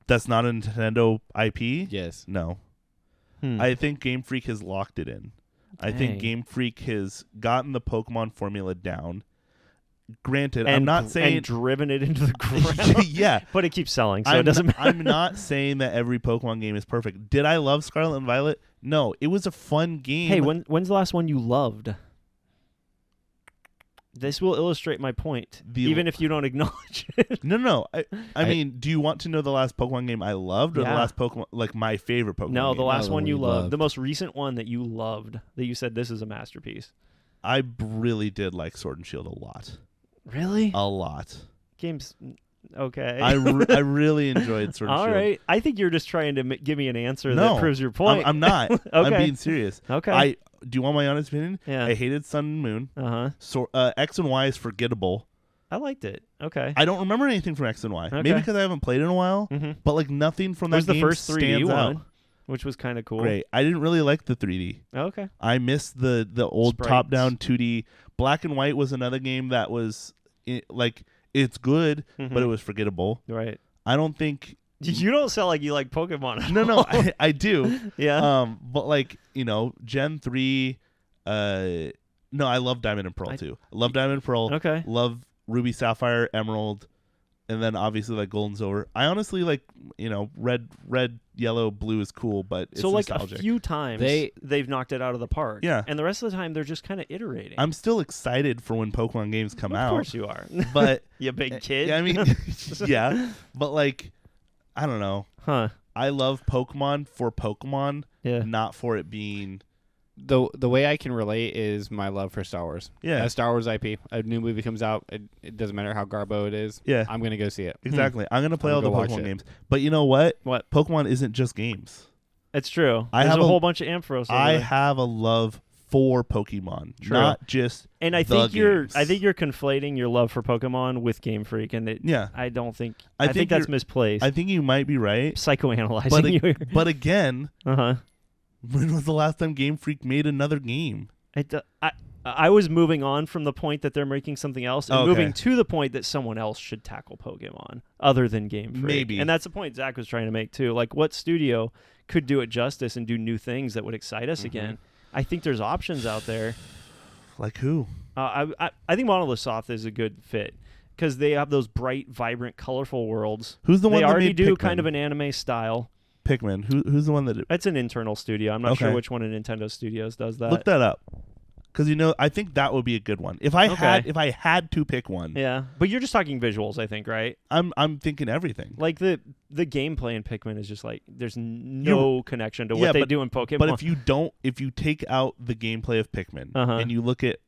Speaker 3: That's not a Nintendo IP.
Speaker 5: yes?
Speaker 3: No.
Speaker 4: Hmm.
Speaker 3: I think Game Freak has locked it in. I think
Speaker 4: Dang.
Speaker 3: Game Freak has gotten the Pokemon formula down. Granted,
Speaker 4: and,
Speaker 3: I'm not saying
Speaker 4: and driven it into the ground.
Speaker 3: yeah.
Speaker 4: But it keeps selling, so it doesn't matter.
Speaker 3: I'm not saying that every Pokemon game is perfect. Did I love Scarlet and Violet? No, it was a fun game.
Speaker 4: Hey, when's the last one you loved? This will illustrate my point, even if you don't acknowledge it.
Speaker 3: No. I mean, do you want to know the last Pokemon game I loved, or the
Speaker 4: Yeah.
Speaker 3: last Pokemon, like my favorite Pokemon?
Speaker 4: No,
Speaker 3: game?
Speaker 4: the last
Speaker 5: the
Speaker 4: one
Speaker 5: one
Speaker 4: you
Speaker 5: you
Speaker 4: loved.
Speaker 5: loved.
Speaker 4: The most recent one that you loved, that you said this is a masterpiece.
Speaker 3: I really did like Sword and Shield a lot.
Speaker 4: Really?
Speaker 3: A lot.
Speaker 4: Games. Okay.
Speaker 3: I really enjoyed Sword and
Speaker 4: All
Speaker 3: Shield.
Speaker 4: right. I think you're just trying to give me an answer
Speaker 3: No,
Speaker 4: that proves your point.
Speaker 3: I'm not. I'm
Speaker 4: Okay.
Speaker 3: being serious.
Speaker 4: Okay.
Speaker 3: Do you want my honest opinion?
Speaker 4: Yeah.
Speaker 3: I hated Sun and Moon.
Speaker 4: Uh-huh.
Speaker 3: So X and Y is forgettable.
Speaker 4: I liked it. Okay.
Speaker 3: I don't remember anything from X and Y.
Speaker 4: Okay.
Speaker 3: Maybe because I haven't played in a while.
Speaker 4: Mm-hmm.
Speaker 3: But like nothing from
Speaker 4: It
Speaker 3: that
Speaker 4: was the
Speaker 3: game
Speaker 4: first 3D
Speaker 3: stands
Speaker 4: one,
Speaker 3: out.
Speaker 4: which was kind of cool.
Speaker 3: Great. I didn't really like the 3D.
Speaker 4: Okay.
Speaker 3: I missed the old
Speaker 4: Sprites.
Speaker 3: top-down 2D. Black and White was another game that was it's good, but it was forgettable.
Speaker 4: Right.
Speaker 3: I don't think.
Speaker 4: You don't sound like you like Pokemon. At
Speaker 3: No,
Speaker 4: all.
Speaker 3: I do.
Speaker 4: Yeah.
Speaker 3: But like Gen 3. No, I love Diamond and Pearl too. I love Diamond and Pearl.
Speaker 4: Okay.
Speaker 3: Love Ruby, Sapphire, Emerald. and then obviously like gold and silver. I honestly like, red, yellow, blue is cool, but it's
Speaker 4: so like
Speaker 3: nostalgic.
Speaker 4: a few times they've knocked it out of the park.
Speaker 3: Yeah.
Speaker 4: And the rest of the time they're just kind of iterating.
Speaker 3: I'm still excited for when Pokemon games come out.
Speaker 4: Of course you are.
Speaker 3: But
Speaker 4: you big kid.
Speaker 3: I mean, yeah, but like, I don't know.
Speaker 4: Huh.
Speaker 3: I love Pokemon for Pokemon,
Speaker 4: Yeah.
Speaker 3: not for it being.
Speaker 5: The way I can relate is my love for Star Wars.
Speaker 3: Yeah.
Speaker 5: As Star Wars IP, a new movie comes out, it doesn't matter how garbo it is.
Speaker 3: Yeah.
Speaker 5: I'm gonna go see it.
Speaker 3: Exactly. I'm gonna play
Speaker 5: I'm
Speaker 3: all the
Speaker 5: gonna go watch
Speaker 3: Pokemon
Speaker 5: it.
Speaker 3: games. But you know what?
Speaker 4: What?
Speaker 3: Pokemon isn't just games.
Speaker 4: It's true.
Speaker 3: I
Speaker 4: There's
Speaker 3: have
Speaker 4: a
Speaker 3: a-
Speaker 4: whole bunch of Ampharos. over
Speaker 3: I
Speaker 4: there.
Speaker 3: have a love for Pokemon,
Speaker 4: True.
Speaker 3: not just.
Speaker 4: And I
Speaker 3: the
Speaker 4: think you're
Speaker 3: games.
Speaker 4: conflating your love for Pokemon with Game Freak, and
Speaker 3: Yeah.
Speaker 4: I don't think
Speaker 3: I
Speaker 4: I
Speaker 3: think
Speaker 4: think that's
Speaker 3: you're-
Speaker 4: misplaced.
Speaker 3: I think you might be right.
Speaker 4: Psychoanalyzing
Speaker 3: But
Speaker 4: you. here.
Speaker 3: but again,
Speaker 4: Uh-huh.
Speaker 3: when was the last time Game Freak made another game?
Speaker 4: I was moving on from the point that they're making something else and
Speaker 3: Okay.
Speaker 4: moving to the point that someone else should tackle Pokemon other than Game Freak.
Speaker 3: Maybe.
Speaker 4: And that's the point Zach was trying to make too. Like, what studio could do it justice and do new things that would excite us again? I think there's options out there.
Speaker 3: Like who?
Speaker 4: I think Monolith Soft is a good fit because they have those bright, vibrant, colorful worlds.
Speaker 3: Who's the one
Speaker 4: They
Speaker 3: that
Speaker 4: already
Speaker 3: made
Speaker 4: do
Speaker 3: Pikmin?
Speaker 4: kind of an anime style.
Speaker 3: Pikmin. Who's the one that
Speaker 4: It's an internal studio. I'm not
Speaker 3: Okay.
Speaker 4: sure which one of Nintendo Studios does that.
Speaker 3: look that up? Because I think that would be a good one. If I had to pick one,
Speaker 4: Yeah, but you're just talking visuals, I think, right?
Speaker 3: I'm thinking everything.
Speaker 4: Like the gameplay in Pikmin is just like there's no connection to what they do in Pokemon.
Speaker 3: But if you take out the gameplay of Pikmin
Speaker 4: Uh-huh.
Speaker 3: and you look at,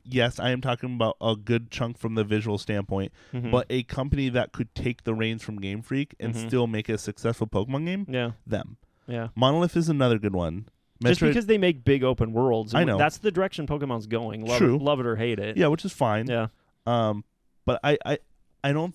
Speaker 3: yes, I am talking about a good chunk from the visual standpoint,
Speaker 4: Mhm.
Speaker 3: but a company that could take the reins from Game Freak and
Speaker 4: Mhm.
Speaker 3: still make a successful Pokemon game,
Speaker 4: yeah,
Speaker 3: them.
Speaker 4: yeah.
Speaker 3: Monolith is another good one.
Speaker 4: Just
Speaker 3: Metroid-
Speaker 4: because they make big open worlds,
Speaker 3: I know.
Speaker 4: that's the direction Pokemon's going.
Speaker 3: True.
Speaker 4: Love it or hate it.
Speaker 3: yeah, which is fine.
Speaker 4: yeah.
Speaker 3: But I don't.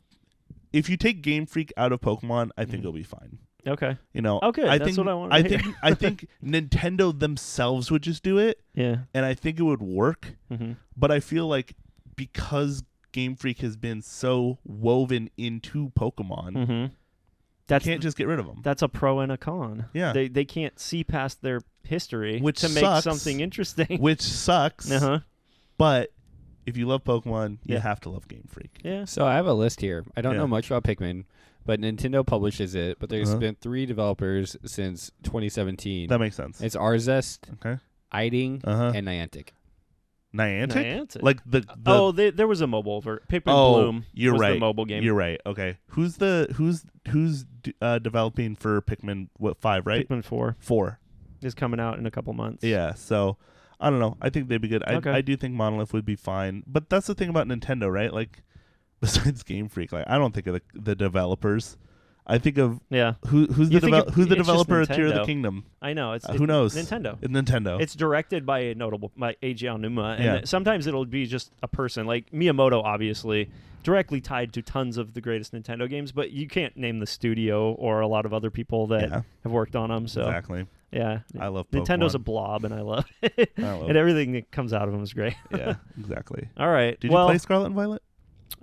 Speaker 3: If you take Game Freak out of Pokemon, I think
Speaker 4: Mhm.
Speaker 3: it'll be fine.
Speaker 4: Okay.
Speaker 3: I
Speaker 4: Okay, that's
Speaker 3: think,
Speaker 4: what I wanted
Speaker 3: I
Speaker 4: to hear.
Speaker 3: think I think Nintendo themselves would just do it,
Speaker 4: Yeah.
Speaker 3: and I think it would work.
Speaker 4: Mm-hmm.
Speaker 3: But I feel like because Game Freak has been so woven into Pokemon,
Speaker 4: Mm-hmm.
Speaker 3: you
Speaker 4: That's
Speaker 3: can't just get rid of them.
Speaker 4: that's a pro and a con.
Speaker 3: Yeah.
Speaker 4: They can't see past their history
Speaker 3: Which
Speaker 4: to make
Speaker 3: sucks.
Speaker 4: something interesting.
Speaker 3: Which sucks.
Speaker 4: Uh-huh.
Speaker 3: But if you love Pokemon, you
Speaker 4: Yeah.
Speaker 3: have to love Game Freak.
Speaker 4: Yeah.
Speaker 5: So I have a list here. I don't
Speaker 3: Yeah.
Speaker 5: know much about Pikmin, but Nintendo publishes it. But there's
Speaker 3: Uh-huh.
Speaker 5: been 3 developers since 2017.
Speaker 3: That makes sense.
Speaker 5: It's Arzest,
Speaker 3: Okay.
Speaker 5: Iding,
Speaker 3: Uh-huh.
Speaker 5: and Niantic.
Speaker 3: Niantic?
Speaker 4: Niantic.
Speaker 3: Like the
Speaker 4: there was a mobile Pikmin
Speaker 3: Oh,
Speaker 4: Bloom.
Speaker 3: you're
Speaker 4: was
Speaker 3: right.
Speaker 4: The mobile game.
Speaker 3: You're right. Okay. Who's developing for Pikmin 5, right?
Speaker 4: Pikmin 4
Speaker 3: 4.
Speaker 4: is coming out in a couple months.
Speaker 3: Yeah, so I don't know. I think they'd be good.
Speaker 4: Okay.
Speaker 3: I do think Monolith would be fine. But that's the thing about Nintendo, right? Like besides Game Freak, like I don't think of the developers. I think of
Speaker 4: Yeah.
Speaker 3: who's
Speaker 4: You
Speaker 3: the
Speaker 4: think
Speaker 3: who's the
Speaker 4: it's just
Speaker 3: developer of Tear of the
Speaker 4: Nintendo.
Speaker 3: Kingdom?
Speaker 4: I know. It's
Speaker 3: Who knows?
Speaker 4: Nintendo.
Speaker 3: It's Nintendo.
Speaker 4: It's directed by Eiji Aonuma, and
Speaker 3: Yeah.
Speaker 4: sometimes it'll be just a person like Miyamoto, obviously directly tied to tons of the greatest Nintendo games, but you can't name the studio or a lot of other people that
Speaker 3: Yeah.
Speaker 4: have worked on them. So
Speaker 3: Exactly.
Speaker 4: yeah,
Speaker 3: I love
Speaker 4: Nintendo's a
Speaker 3: Pokemon.
Speaker 4: blob, and I love it,
Speaker 3: I love
Speaker 4: and everything that comes out of them is great.
Speaker 3: Yeah, exactly.
Speaker 4: All right.
Speaker 3: Did
Speaker 4: well,
Speaker 3: you play Scarlet and Violet?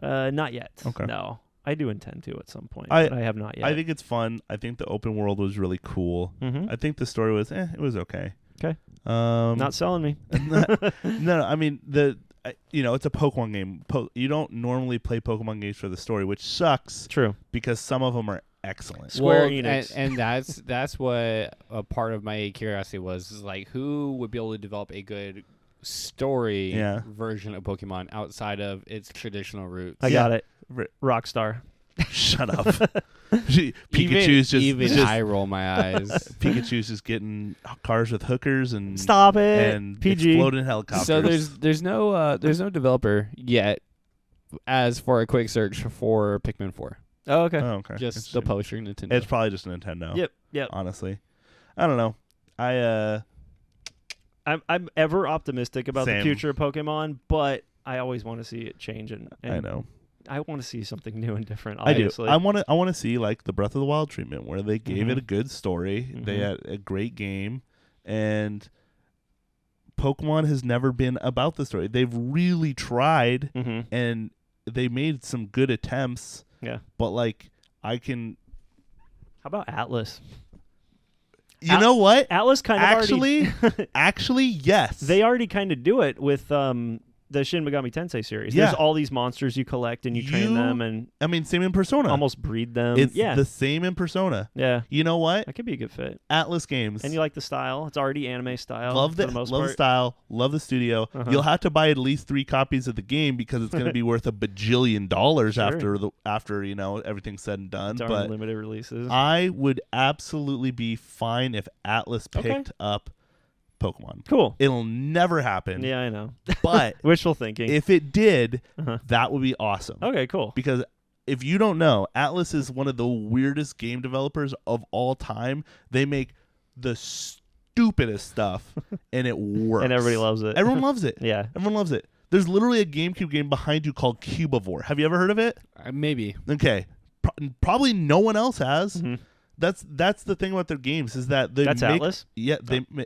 Speaker 4: Not yet.
Speaker 3: Okay.
Speaker 4: No, I do intend to at some point.
Speaker 3: I-
Speaker 4: but I have not yet.
Speaker 3: I think it's fun. I think the open world was really cool.
Speaker 4: Mhm.
Speaker 3: I think the story was it was okay.
Speaker 4: Okay.
Speaker 3: Not
Speaker 4: selling me.
Speaker 3: no, I mean it's a Pokemon game. You don't normally play Pokemon games for the story, which sucks
Speaker 4: True.
Speaker 3: because some of them are excellent.
Speaker 4: Square
Speaker 5: Well,
Speaker 4: Enix.
Speaker 5: and that's what a part of my curiosity was is like who would be able to develop a good story
Speaker 3: Yeah.
Speaker 5: version of Pokemon outside of its traditional roots.
Speaker 4: I got it.
Speaker 3: R-
Speaker 4: Rockstar.
Speaker 3: Shut up. Pikachu's
Speaker 5: even
Speaker 3: just
Speaker 5: I roll my eyes.
Speaker 3: Pikachu's just getting cars with hookers and
Speaker 4: Stop it.
Speaker 3: and
Speaker 4: PG.
Speaker 3: exploding helicopters.
Speaker 5: So there's no developer yet as for a quick search for Pikmin 4.
Speaker 4: Oh, okay.
Speaker 3: oh, okay.
Speaker 5: Just the
Speaker 3: Interesting.
Speaker 5: publisher Nintendo.
Speaker 3: It's probably just Nintendo.
Speaker 4: Yep.
Speaker 3: Honestly, I don't know.
Speaker 4: I'm ever optimistic about
Speaker 3: Same.
Speaker 4: the future of Pokemon, but I always want to see it change, and
Speaker 3: I know.
Speaker 4: I want to see something new and different.
Speaker 3: I do.
Speaker 4: Obviously.
Speaker 3: I want to see like the Breath of the Wild treatment where they gave
Speaker 4: Mhm.
Speaker 3: it a good story. They
Speaker 4: Mhm.
Speaker 3: had a great game, and Pokemon has never been about the story. They've really tried,
Speaker 4: Mm-hmm.
Speaker 3: and they made some good attempts.
Speaker 4: Yeah.
Speaker 3: But like, I can.
Speaker 4: How about Atlas?
Speaker 3: You know what?
Speaker 4: Atlas kind of
Speaker 3: Actually,
Speaker 4: already
Speaker 3: actually, yes.
Speaker 4: they already kind of do it with the Shin Megami Tensei series.
Speaker 3: Yeah.
Speaker 4: There's all these monsters you collect and you train them and
Speaker 3: I mean, same in Persona.
Speaker 4: almost breed them.
Speaker 3: It's
Speaker 4: yeah.
Speaker 3: the same in Persona.
Speaker 4: Yeah.
Speaker 3: You know what?
Speaker 4: That could be a good fit.
Speaker 3: Atlas Games.
Speaker 4: And you like the style. It's already anime style.
Speaker 3: Love
Speaker 4: for the most
Speaker 3: love the
Speaker 4: part.
Speaker 3: style, love the studio.
Speaker 4: Uh-huh.
Speaker 3: You'll have to buy at least 3 copies of the game because it's going to be worth $1 bajillion
Speaker 4: Sure.
Speaker 3: after everything's said and done.
Speaker 4: Darn
Speaker 3: But
Speaker 4: limited releases.
Speaker 3: I would absolutely be fine if Atlas
Speaker 4: Okay.
Speaker 3: picked up Pokemon.
Speaker 4: Cool.
Speaker 3: It'll never happen.
Speaker 4: Yeah, I know.
Speaker 3: But
Speaker 4: Wishful thinking.
Speaker 3: if it did,
Speaker 4: Uh-huh.
Speaker 3: that would be awesome.
Speaker 4: Okay, cool.
Speaker 3: Because if you don't know, Atlas is one of the weirdest game developers of all time. They make the stupidest stuff, and it works.
Speaker 4: And everybody loves it.
Speaker 3: Everyone loves it.
Speaker 4: Yeah.
Speaker 3: Everyone loves it. There's literally a GameCube game behind you called Cubivore. Have you ever heard of it?
Speaker 5: Maybe.
Speaker 3: Okay. Probably no one else has.
Speaker 4: Mhm.
Speaker 3: That's the thing about their games is that they
Speaker 4: That's
Speaker 3: make,
Speaker 4: Atlas?
Speaker 3: Yeah,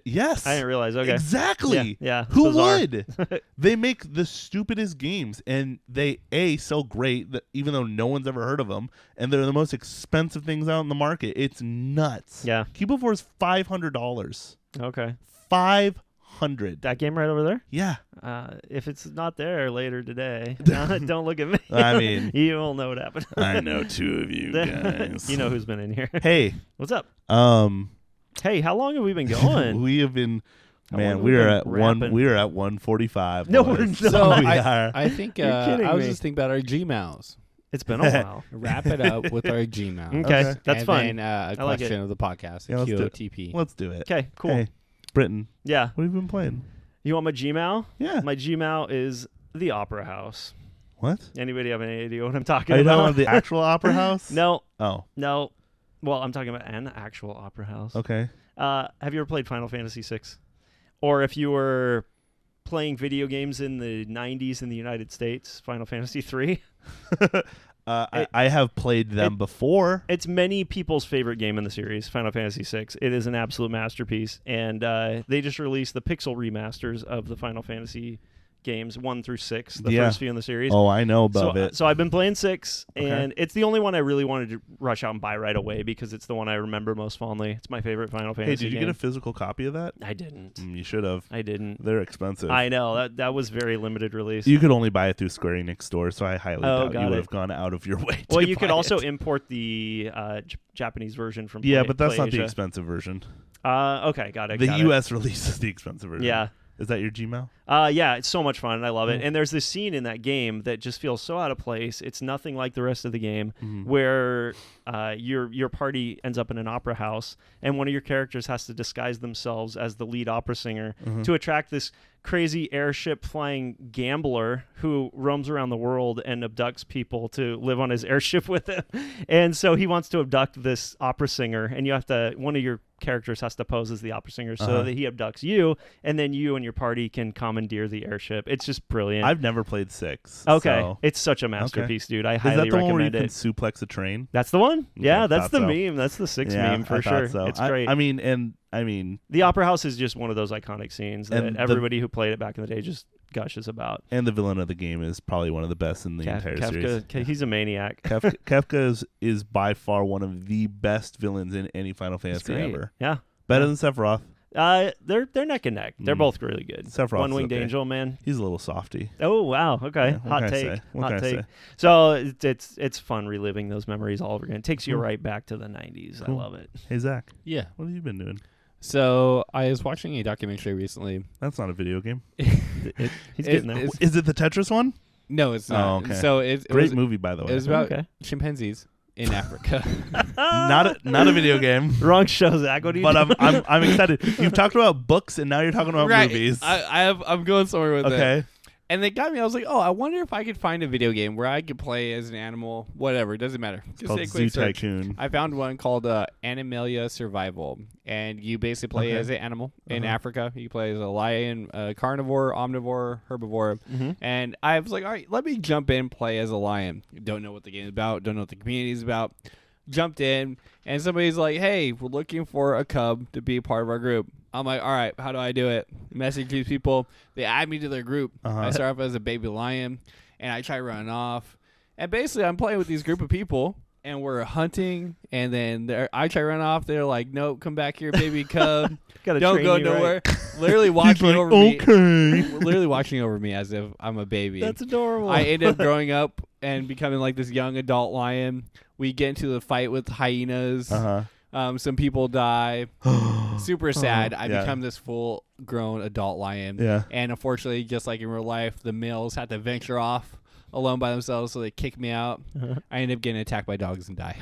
Speaker 3: yes.
Speaker 4: I didn't realize. Okay.
Speaker 3: Exactly.
Speaker 4: Yeah. It's
Speaker 3: Who
Speaker 4: bizarre.
Speaker 3: would? They make the stupidest games, and they sell great that even though no one's ever heard of them, and they're the most expensive things out in the market. It's nuts.
Speaker 4: Yeah.
Speaker 3: Cubivore is $500.
Speaker 4: Okay.
Speaker 3: $500.
Speaker 4: That game right over there?
Speaker 3: Yeah.
Speaker 4: If it's not there later today, don't look at me.
Speaker 3: I mean,
Speaker 4: you will know what happened.
Speaker 3: I know 2 of you guys.
Speaker 4: You know who's been in here.
Speaker 3: Hey,
Speaker 4: What's up?
Speaker 3: um,
Speaker 4: Hey, how long have we been going?
Speaker 3: we have been.
Speaker 4: How
Speaker 3: Man,
Speaker 4: long
Speaker 3: we
Speaker 4: have
Speaker 3: are
Speaker 4: we
Speaker 3: at
Speaker 4: been
Speaker 3: one.
Speaker 4: rapping?
Speaker 3: We are at 1:45.
Speaker 4: No,
Speaker 3: boys.
Speaker 4: we're not.
Speaker 5: So
Speaker 3: we are.
Speaker 5: I think
Speaker 4: You're kidding
Speaker 5: I was
Speaker 4: me.
Speaker 5: just thinking about our Gmails.
Speaker 4: It's been a while.
Speaker 5: Wrap it up with our Gmails.
Speaker 4: Okay,
Speaker 3: Okay.
Speaker 4: that's
Speaker 5: and
Speaker 4: fun.
Speaker 5: Then, a
Speaker 4: I like
Speaker 5: question of the podcast.
Speaker 3: Yeah, let's do it.
Speaker 5: QOTP.
Speaker 3: Let's do it.
Speaker 4: Okay, cool.
Speaker 3: Hey, Brittin,
Speaker 4: Yeah.
Speaker 3: what have you been playing?
Speaker 4: You want my Gmail?
Speaker 3: Yeah.
Speaker 4: My Gmail is the Opera House.
Speaker 3: What?
Speaker 4: Anybody have any idea what I'm talking
Speaker 3: Are you
Speaker 4: about?
Speaker 3: talking about the actual opera house?
Speaker 4: No,
Speaker 3: Oh,
Speaker 4: no. Well, I'm talking about an actual opera house.
Speaker 3: okay.
Speaker 4: Have you ever played Final Fantasy VI? Or if you were playing video games in the 90s in the United States, Final Fantasy III?
Speaker 3: I have played them before.
Speaker 4: It's many people's favorite game in the series, Final Fantasy VI. It is an absolute masterpiece. And they just released the pixel remasters of the Final Fantasy games 1 through 6, the
Speaker 3: Yeah.
Speaker 4: first few in the series.
Speaker 3: Oh, I know about it.
Speaker 4: So I've been playing 6,
Speaker 3: Okay.
Speaker 4: and it's the only one I really wanted to rush out and buy right away because it's the one I remember most fondly. It's my favorite Final
Speaker 3: Hey,
Speaker 4: Fantasy
Speaker 3: did you
Speaker 4: game.
Speaker 3: get a physical copy of that?
Speaker 4: I didn't.
Speaker 3: You should have.
Speaker 4: I didn't.
Speaker 3: They're expensive.
Speaker 4: I know. That was very limited release.
Speaker 3: You could only buy it through Square Enix store, so I highly doubt
Speaker 4: got
Speaker 3: you would
Speaker 4: it.
Speaker 3: have gone out of your way.
Speaker 4: Well,
Speaker 3: to
Speaker 4: you could
Speaker 3: buy
Speaker 4: also
Speaker 3: it.
Speaker 4: import the Japanese version from
Speaker 3: Yeah,
Speaker 4: Play-
Speaker 3: but that's not the
Speaker 4: PlayAsia.
Speaker 3: expensive version.
Speaker 4: Okay, got it.
Speaker 3: The
Speaker 4: got
Speaker 3: U.S. release is the expensive version.
Speaker 4: Yeah.
Speaker 3: Is that your Gmail?
Speaker 4: Yeah, it's so much fun. I love it.
Speaker 3: Mm.
Speaker 4: And there's this scene in that game that just feels so out of place. It's nothing like the rest of the game,
Speaker 3: Mhm.
Speaker 4: where your party ends up in an opera house, and one of your characters has to disguise themselves as the lead opera singer
Speaker 3: Mhm.
Speaker 4: to attract this crazy airship flying gambler who roams around the world and abducts people to live on his airship with him. And so he wants to abduct this opera singer, and one of your characters has to pose as the opera singer so
Speaker 3: Uh-huh.
Speaker 4: that he abducts you, and then you and your party can commandeer the airship. It's just brilliant.
Speaker 3: I've never played 6.
Speaker 4: Okay,
Speaker 3: so-
Speaker 4: it's such a masterpiece, dude. I
Speaker 3: Is
Speaker 4: highly
Speaker 3: that the one where you
Speaker 4: recommend
Speaker 3: can
Speaker 4: it.
Speaker 3: suplex a train?
Speaker 4: That's the one. Yeah,
Speaker 3: I
Speaker 4: that's
Speaker 3: thought
Speaker 4: the
Speaker 3: so.
Speaker 4: meme. That's the 6
Speaker 3: Yeah,
Speaker 4: meme for
Speaker 3: I thought
Speaker 4: sure.
Speaker 3: so.
Speaker 4: It's great.
Speaker 3: I mean,
Speaker 4: the Opera House is just one of those iconic scenes that
Speaker 3: And the-
Speaker 4: everybody who played it back in the day just gushes about.
Speaker 3: and the villain of the game is probably one of the best in the entire series.
Speaker 4: He's a maniac.
Speaker 3: Kefka is by far one of the best villains in any Final
Speaker 4: It's
Speaker 3: Fantasy
Speaker 4: great.
Speaker 3: ever.
Speaker 4: Yeah.
Speaker 3: Better
Speaker 4: Yeah.
Speaker 3: than Sephiroth.
Speaker 4: They're neck and neck. They're
Speaker 3: Mm.
Speaker 4: both really good.
Speaker 3: Sephiroth's
Speaker 4: One-winged
Speaker 3: okay.
Speaker 4: angel, man.
Speaker 3: He's a little softy.
Speaker 4: Oh wow. Okay.
Speaker 3: Yeah, what
Speaker 4: Hot
Speaker 3: can I
Speaker 4: take.
Speaker 3: say? What
Speaker 4: Hot
Speaker 3: can I
Speaker 4: take.
Speaker 3: say?
Speaker 4: So it's fun reliving those memories all over again. It takes you
Speaker 3: Cool.
Speaker 4: right back to the 90s.
Speaker 3: Cool.
Speaker 4: I love it.
Speaker 3: Hey, Zach,
Speaker 5: Yeah.
Speaker 3: what have you been doing?
Speaker 5: So I was watching a documentary recently.
Speaker 3: That's not a video game.
Speaker 4: He's getting there.
Speaker 5: It's-
Speaker 3: Is it the Tetris one?
Speaker 5: No, it's not.
Speaker 3: Oh, okay.
Speaker 5: So it
Speaker 3: Great
Speaker 5: was,
Speaker 3: movie, by the way.
Speaker 5: It was about
Speaker 4: Okay.
Speaker 5: chimpanzees in Africa.
Speaker 3: not a video game.
Speaker 4: Wrong show, Zach. What do you
Speaker 3: But
Speaker 4: do?
Speaker 3: I'm excited. You've talked about books, and now you're talking about
Speaker 5: Right.
Speaker 3: movies.
Speaker 5: I'm going somewhere with it.
Speaker 3: Okay.
Speaker 5: And they got me. I was like, oh, I wonder if I could find a video game where I could play as an animal. Whatever, it doesn't matter. Just
Speaker 3: Called
Speaker 5: say a
Speaker 3: Zoo
Speaker 5: quick search.
Speaker 3: Tycoon.
Speaker 5: I found one called Animalia Survival, and you basically play
Speaker 3: Okay.
Speaker 5: as an animal in
Speaker 3: Uh-huh.
Speaker 5: Africa. You play as a lion, carnivore, omnivore, herbivore.
Speaker 4: Mhm.
Speaker 5: And I was like, all right, let me jump in, play as a lion. Don't know what the game is about. Don't know what the community is about. Jumped in, and somebody's like, hey, we're looking for a cub to be part of our group. I'm like, all right, how do I do it? Message these people. They add me to their group.
Speaker 3: Uh-huh.
Speaker 5: I start off as a baby lion, and I try running off. And basically, I'm playing with these group of people, and we're hunting, and then I try to run off. They're like, "Nope, come back here, baby cub.
Speaker 4: Gotta
Speaker 5: Don't
Speaker 4: train
Speaker 5: go
Speaker 4: you
Speaker 5: nowhere."
Speaker 4: right.
Speaker 5: Literally watching over me.
Speaker 3: okay.
Speaker 5: Literally watching over me as if I'm a baby.
Speaker 4: That's adorable.
Speaker 5: I ended up growing up and becoming like this young adult lion. We get into the fight with hyenas. Some people die. Super sad. I
Speaker 3: Yeah.
Speaker 5: become this full-grown adult lion.
Speaker 3: Yeah.
Speaker 5: And unfortunately, just like in real life, the males have to venture off alone by themselves, so they kick me out. I end up getting attacked by dogs and die.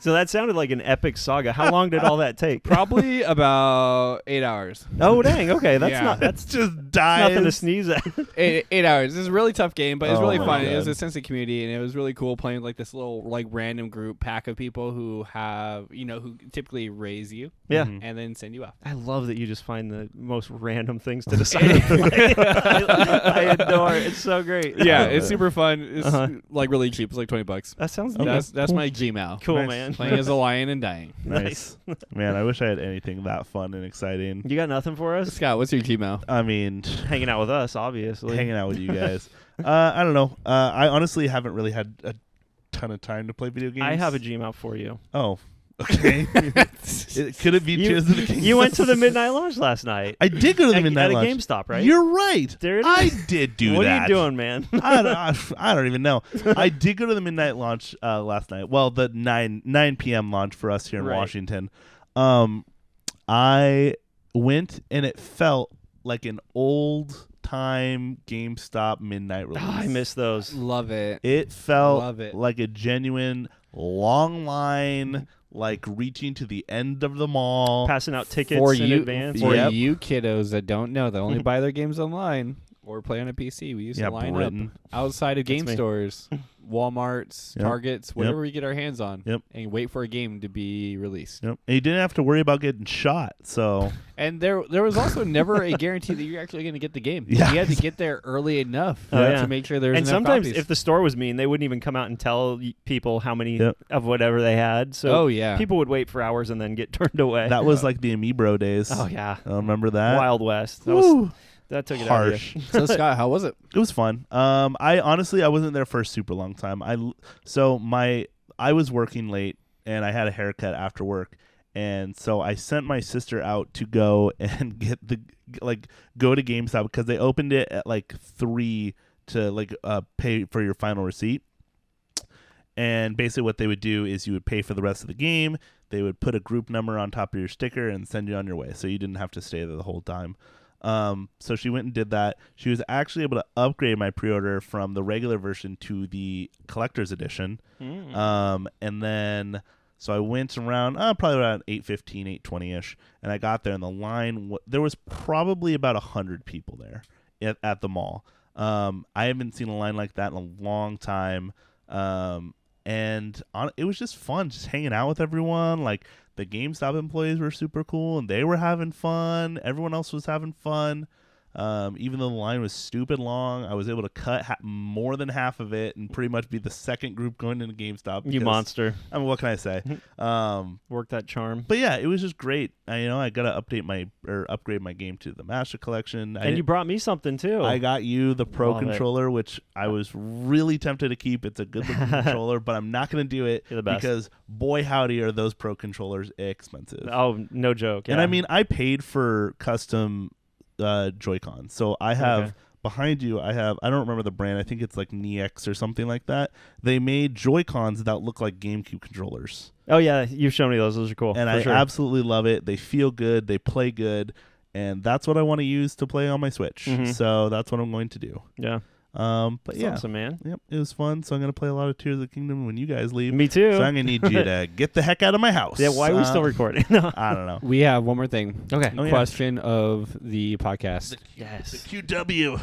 Speaker 4: So that sounded like an epic saga. How long did all that take?
Speaker 5: Probably about 8 hours.
Speaker 4: Oh dang. Okay, that's
Speaker 5: Yeah.
Speaker 4: not that's
Speaker 3: Just dies.
Speaker 4: nothing to sneeze at.
Speaker 5: 8 hours. This is a really tough game, but it's
Speaker 3: Oh
Speaker 5: really
Speaker 3: my
Speaker 5: fun.
Speaker 3: God.
Speaker 5: It was a sense of community, and it was really cool playing with like this little like random group pack of people who have who typically raise you,
Speaker 4: Yeah.
Speaker 5: and then send you off.
Speaker 4: I love that you just find the most random things to decide. I adore it. It's so great.
Speaker 5: Yeah, it's super fun. It's
Speaker 4: Uh-huh.
Speaker 5: like really cheap. It's like $20.
Speaker 4: That sounds neat.
Speaker 5: That's my Gmail.
Speaker 4: Cool,
Speaker 3: Nice.
Speaker 4: man.
Speaker 5: Playing as a lion and dying.
Speaker 3: Nice. Man, I wish I had anything that fun and exciting.
Speaker 4: You got nothing for us?
Speaker 5: Scott, what's your Gmail?
Speaker 3: I mean,
Speaker 4: Hanging out with us, obviously.
Speaker 3: hanging out with you guys. I don't know. I honestly haven't really had a ton of time to play video games.
Speaker 4: I have a Gmail for you.
Speaker 3: Oh, okay. Could it be
Speaker 4: You-
Speaker 3: Tears of the Kingdom?
Speaker 4: You went to the midnight launch last night.
Speaker 3: I did go to the midnight
Speaker 4: at a
Speaker 3: launch.
Speaker 4: GameStop, right?
Speaker 3: You're right.
Speaker 4: There it
Speaker 3: I
Speaker 4: is.
Speaker 3: did do
Speaker 4: what
Speaker 3: that.
Speaker 4: are you doing, man?
Speaker 3: I don't even know. I did go to the midnight launch last night. Well, the 9 p.m. launch for us here in
Speaker 4: Right.
Speaker 3: Washington. I went and it felt like an old time GameStop midnight release.
Speaker 4: I miss those.
Speaker 5: Love it.
Speaker 3: It felt
Speaker 5: Love it.
Speaker 3: like a genuine long line, like reaching to the end of the mall.
Speaker 4: Passing out tickets
Speaker 5: For
Speaker 4: in
Speaker 5: you,
Speaker 4: advance.
Speaker 5: for
Speaker 3: Yep.
Speaker 5: you kiddos that don't know, that only buy their games online or play on a PC, we used
Speaker 3: Yeah,
Speaker 5: to line
Speaker 3: Brittin.
Speaker 5: up outside of game
Speaker 4: me.
Speaker 5: stores, Walmarts,
Speaker 3: Yep.
Speaker 5: Targets, whatever we get our hands on,
Speaker 3: Yep.
Speaker 5: and wait for a game to be released.
Speaker 3: Yep. And you didn't have to worry about getting shot. So
Speaker 5: And there was also never a guarantee that you're actually going to get the game.
Speaker 3: Yeah.
Speaker 5: You had to get there early enough
Speaker 4: Oh, yeah.
Speaker 5: to make sure there's
Speaker 4: And
Speaker 5: enough
Speaker 4: sometimes,
Speaker 5: copies.
Speaker 4: if the store was mean, they wouldn't even come out and tell people how many
Speaker 3: Yep.
Speaker 4: of whatever they had. So
Speaker 5: Oh, yeah.
Speaker 4: people would wait for hours and then get turned away.
Speaker 3: that was like the Amiibro days.
Speaker 4: oh yeah,
Speaker 3: I remember that.
Speaker 4: Wild West.
Speaker 3: Woo.
Speaker 4: That took it
Speaker 3: Harsh.
Speaker 4: out of
Speaker 5: So, Scott, how was it?
Speaker 3: It was fun. I honestly wasn't there for a super long time. I was working late and I had a haircut after work, and so I sent my sister out to go and go to GameStop because they opened it at like 3 to pay for your final receipt. And basically what they would do is you would pay for the rest of the game. They would put a group number on top of your sticker and send you on your way, so you didn't have to stay there the whole time. So she went and did that. She was actually able to upgrade my pre-order from the regular version to the collector's edition. And then, so I went around probably around 8:15, 8:20ish, and I got there, and the line there was probably about 100 people there at the mall. I haven't seen a line like that in a long time. And it was just fun, just hanging out with everyone. Like, the GameStop employees were super cool, and they were having fun. Everyone else was having fun. Even though the line was stupid long, I was able to cut more than half of it and pretty much be the second group going into GameStop.
Speaker 4: You
Speaker 3: because-
Speaker 4: monster.
Speaker 3: I mean, what can I say?
Speaker 4: Work that charm.
Speaker 3: But yeah, it was just great. I got to upgrade my game to the Master Collection.
Speaker 4: And you brought me something too.
Speaker 3: I got you the Pro
Speaker 4: Love it.
Speaker 3: controller, which I was really tempted to keep. It's a good looking controller, but I'm not going to do it
Speaker 4: You're the best.
Speaker 3: because boy howdy are those Pro controllers expensive.
Speaker 4: Oh, no joke.
Speaker 3: And
Speaker 4: yeah.
Speaker 3: I mean, I paid for custom Joy-Con. So I have
Speaker 4: Okay.
Speaker 3: behind you, I don't remember the brand. I think it's like NEX or something like that. They made Joy-Cons that look like GameCube controllers.
Speaker 4: Oh yeah, you've shown me those. Those are cool.
Speaker 3: And
Speaker 4: for
Speaker 3: I
Speaker 4: sure.
Speaker 3: absolutely love it. They feel good. They play good. And that's what I want to use to play on my Switch.
Speaker 4: Mhm.
Speaker 3: So that's what I'm going to do.
Speaker 4: Yeah.
Speaker 3: But
Speaker 4: That's
Speaker 3: yeah.
Speaker 4: awesome, man.
Speaker 3: Yep, it was fun. So I'm going to play a lot of Tears of the Kingdom when you guys leave.
Speaker 4: Me too.
Speaker 3: So I'm going to need you to get the heck out of my house.
Speaker 4: Yeah. Why are we still recording? No.
Speaker 3: I don't know.
Speaker 5: We have one more thing.
Speaker 4: Okay.
Speaker 3: Oh, yeah.
Speaker 5: Question of the podcast.
Speaker 4: Yes.
Speaker 3: The QW,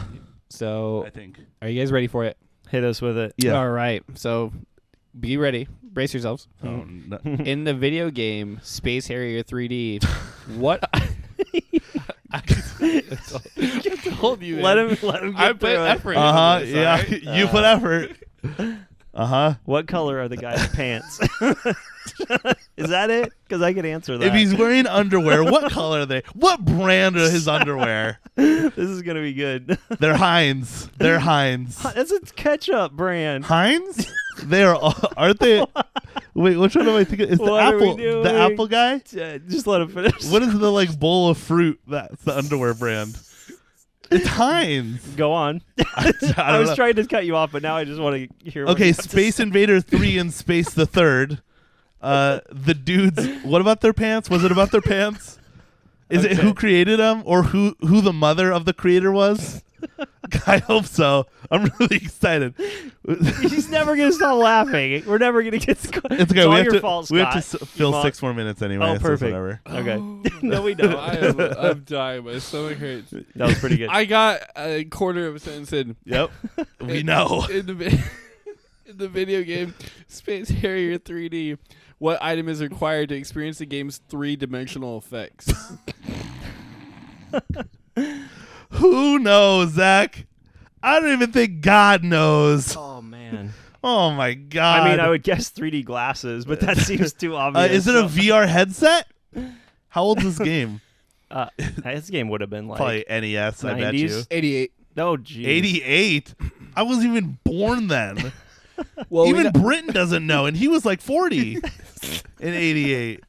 Speaker 5: So,
Speaker 3: I think.
Speaker 5: are you guys ready for it?
Speaker 4: Hit us with it.
Speaker 3: Yeah.
Speaker 5: All right. So, be ready. Brace yourselves.
Speaker 3: Oh, no.
Speaker 5: In the video game Space Harrier 3D, what? I told you.
Speaker 4: Let him get
Speaker 5: I put
Speaker 4: through it.
Speaker 5: effort.
Speaker 3: Uh-huh.
Speaker 5: into this,
Speaker 3: Yeah.
Speaker 5: all right?
Speaker 3: You put effort. Uh-huh.
Speaker 4: What color are the guy's pants? Is that it? Because I could answer that.
Speaker 3: If he's wearing underwear, what color are they? What brand are his underwear?
Speaker 4: This is gonna be good.
Speaker 3: They're Heinz. They're Heinz.
Speaker 4: That's a ketchup brand.
Speaker 3: Heinz? They are all, aren't they? Wait, which one am I thinking? Is the
Speaker 4: What are we
Speaker 3: apple
Speaker 4: doing?
Speaker 3: the apple guy?
Speaker 4: Just let him finish.
Speaker 3: What is the like bowl of fruit that's the underwear brand? It's Heinz.
Speaker 4: Go on.
Speaker 3: I
Speaker 4: I
Speaker 3: don't
Speaker 4: was
Speaker 3: know.
Speaker 4: trying to cut you off, but now I just want to hear. What
Speaker 3: Okay,
Speaker 4: you have to
Speaker 3: Space
Speaker 4: say.
Speaker 3: Invader 3 and Space the Third. The dudes. What about their pants? Was it about their pants? Is it
Speaker 4: Okay.
Speaker 3: who created them, or who the mother of the creator was? I hope so. I'm really excited.
Speaker 4: He's never gonna stop laughing. We're never gonna get.
Speaker 3: It's okay.
Speaker 4: all
Speaker 3: We have
Speaker 4: your
Speaker 3: to.
Speaker 4: fault,
Speaker 3: We have to
Speaker 4: Scott.
Speaker 3: fill
Speaker 4: You
Speaker 3: 6 more minutes anyway.
Speaker 4: Oh,
Speaker 3: so it's
Speaker 4: perfect.
Speaker 3: Whatever.
Speaker 4: Okay. No, we don't.
Speaker 5: I'm dying. My stomach hurts.
Speaker 4: That was pretty good.
Speaker 5: I got a quarter of a sentence in.
Speaker 3: Yep. We
Speaker 5: In-
Speaker 3: know.
Speaker 5: In the video game Space Harrier 3D, what item is required to experience the game's 3-dimensional effects?
Speaker 3: Who knows, Zach? I don't even think God knows.
Speaker 4: Oh man.
Speaker 3: Oh my God.
Speaker 4: I mean, I would guess 3D glasses, but that seems too obvious.
Speaker 3: Is it a VR headset? How old is this game?
Speaker 4: This game would have been like
Speaker 3: Probably NES. I bet you.
Speaker 4: 90s?
Speaker 5: 88.
Speaker 4: Oh, geez.
Speaker 3: 88. I wasn't even born then.
Speaker 5: Well,
Speaker 3: Even Brittin doesn't know, and he was like 40 in 88.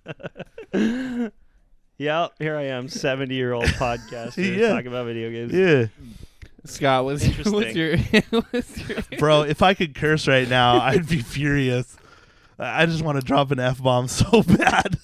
Speaker 4: Yeah, here I am, 70-year-old podcaster
Speaker 3: Yeah.
Speaker 4: talking about video games.
Speaker 3: Yeah,
Speaker 5: Scott, what's your
Speaker 3: bro. If I could curse right now, I'd be furious. I just want to drop an F-bomb so bad.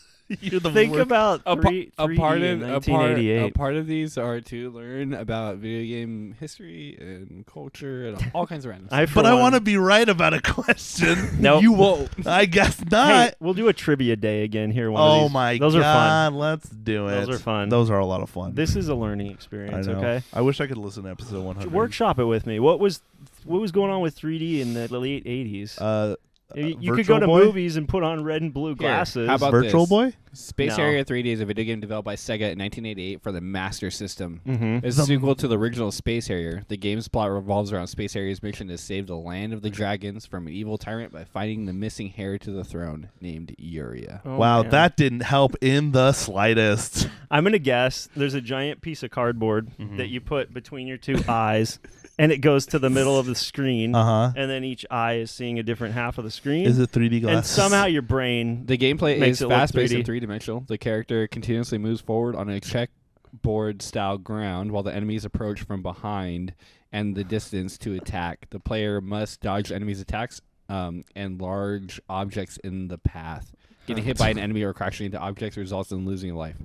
Speaker 3: You're the
Speaker 4: Think
Speaker 3: worst.
Speaker 4: about
Speaker 5: a
Speaker 4: 3D
Speaker 5: part
Speaker 4: in
Speaker 5: of
Speaker 4: 1988.
Speaker 5: a part of these are to learn about video game history and culture and all kinds of random stuff.
Speaker 3: But I want to be right about a question.
Speaker 4: Nope.
Speaker 5: You won't.
Speaker 3: I guess
Speaker 4: Hey,
Speaker 3: not.
Speaker 4: we'll do a trivia day again here. One of
Speaker 3: Oh
Speaker 4: these.
Speaker 3: my
Speaker 4: Those
Speaker 3: God.
Speaker 4: are fun.
Speaker 3: Let's do it.
Speaker 4: Those are fun.
Speaker 3: Those are a lot of fun.
Speaker 4: This is a learning
Speaker 3: I
Speaker 4: experience.
Speaker 3: know.
Speaker 4: Okay,
Speaker 3: I wish I could listen to episode 100.
Speaker 4: workshop it with me. What was going on with 3D in the late 80s? You could go
Speaker 3: Virtual
Speaker 4: to
Speaker 3: Boy?
Speaker 4: movies and put on red and blue glasses.
Speaker 5: how about
Speaker 3: Virtual
Speaker 5: this?
Speaker 3: Boy?
Speaker 5: Space
Speaker 4: No.
Speaker 5: Harrier 3D is a video game developed by Sega in 1988 for the Master System.
Speaker 4: Mhm.
Speaker 5: It's a sequel to the original Space Harrier. The game's plot revolves around Space Harrier's mission to save the land of the dragons from an evil tyrant by finding the missing heir to the throne named Uria.
Speaker 4: Oh,
Speaker 3: Wow,
Speaker 4: man.
Speaker 3: that didn't help in the slightest.
Speaker 4: I'm gonna guess there's a giant piece of cardboard
Speaker 3: Mm-hmm.
Speaker 4: that you put between your two eyes, and it goes to the middle of the screen,
Speaker 3: Uh-huh.
Speaker 4: and then each eye is seeing a different half of the screen.
Speaker 3: Is it 3D glasses?
Speaker 4: And somehow your brain.
Speaker 5: The gameplay
Speaker 4: Makes
Speaker 5: is
Speaker 4: it look
Speaker 5: fast-paced
Speaker 4: 3D.
Speaker 5: and three-dimensional. The character continuously moves forward on a checkboard-style ground while the enemies approach from behind and the distance to attack. The player must dodge enemies' attacks and large objects in the path. Getting hit by an enemy or crashing into objects results in losing a life.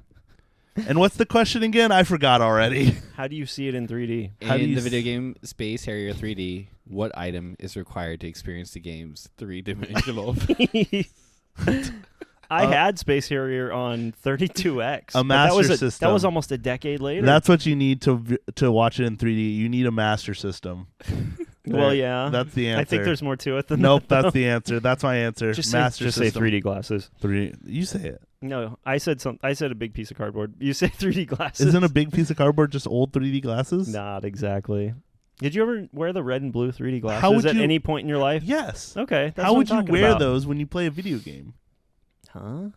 Speaker 3: And what's the question again? I forgot already.
Speaker 4: How do you see it in 3D?
Speaker 3: How do
Speaker 5: In
Speaker 3: you
Speaker 5: the video game Space Harrier 3D, what item is required to experience the game's 3-dimensional?
Speaker 4: I had Space Harrier on 32X.
Speaker 3: A
Speaker 4: but that was
Speaker 3: Master System.
Speaker 4: That was almost a decade later.
Speaker 3: That's what you need to watch it in 3D. You need a Master System.
Speaker 4: well,
Speaker 3: There.
Speaker 4: yeah.
Speaker 3: That's the answer.
Speaker 4: I think there's more to it than
Speaker 3: Nope,
Speaker 4: that.
Speaker 3: that's the answer. That's my answer.
Speaker 4: Just
Speaker 3: Master
Speaker 4: say
Speaker 3: System.
Speaker 4: 3D glasses.
Speaker 3: 3D. You say it.
Speaker 4: No, I said a big piece of cardboard. You say 3D glasses.
Speaker 3: Isn't a big piece of cardboard just old 3D glasses?
Speaker 4: Not exactly. Did you ever wear the red and blue 3D glasses
Speaker 3: How would
Speaker 4: at
Speaker 3: you-
Speaker 4: any point in your life?
Speaker 3: Yes.
Speaker 4: Okay. That's
Speaker 3: How
Speaker 4: what
Speaker 3: would
Speaker 4: I'm
Speaker 3: you
Speaker 4: talking
Speaker 3: wear
Speaker 4: about.
Speaker 3: those when you play a video game?
Speaker 4: Huh?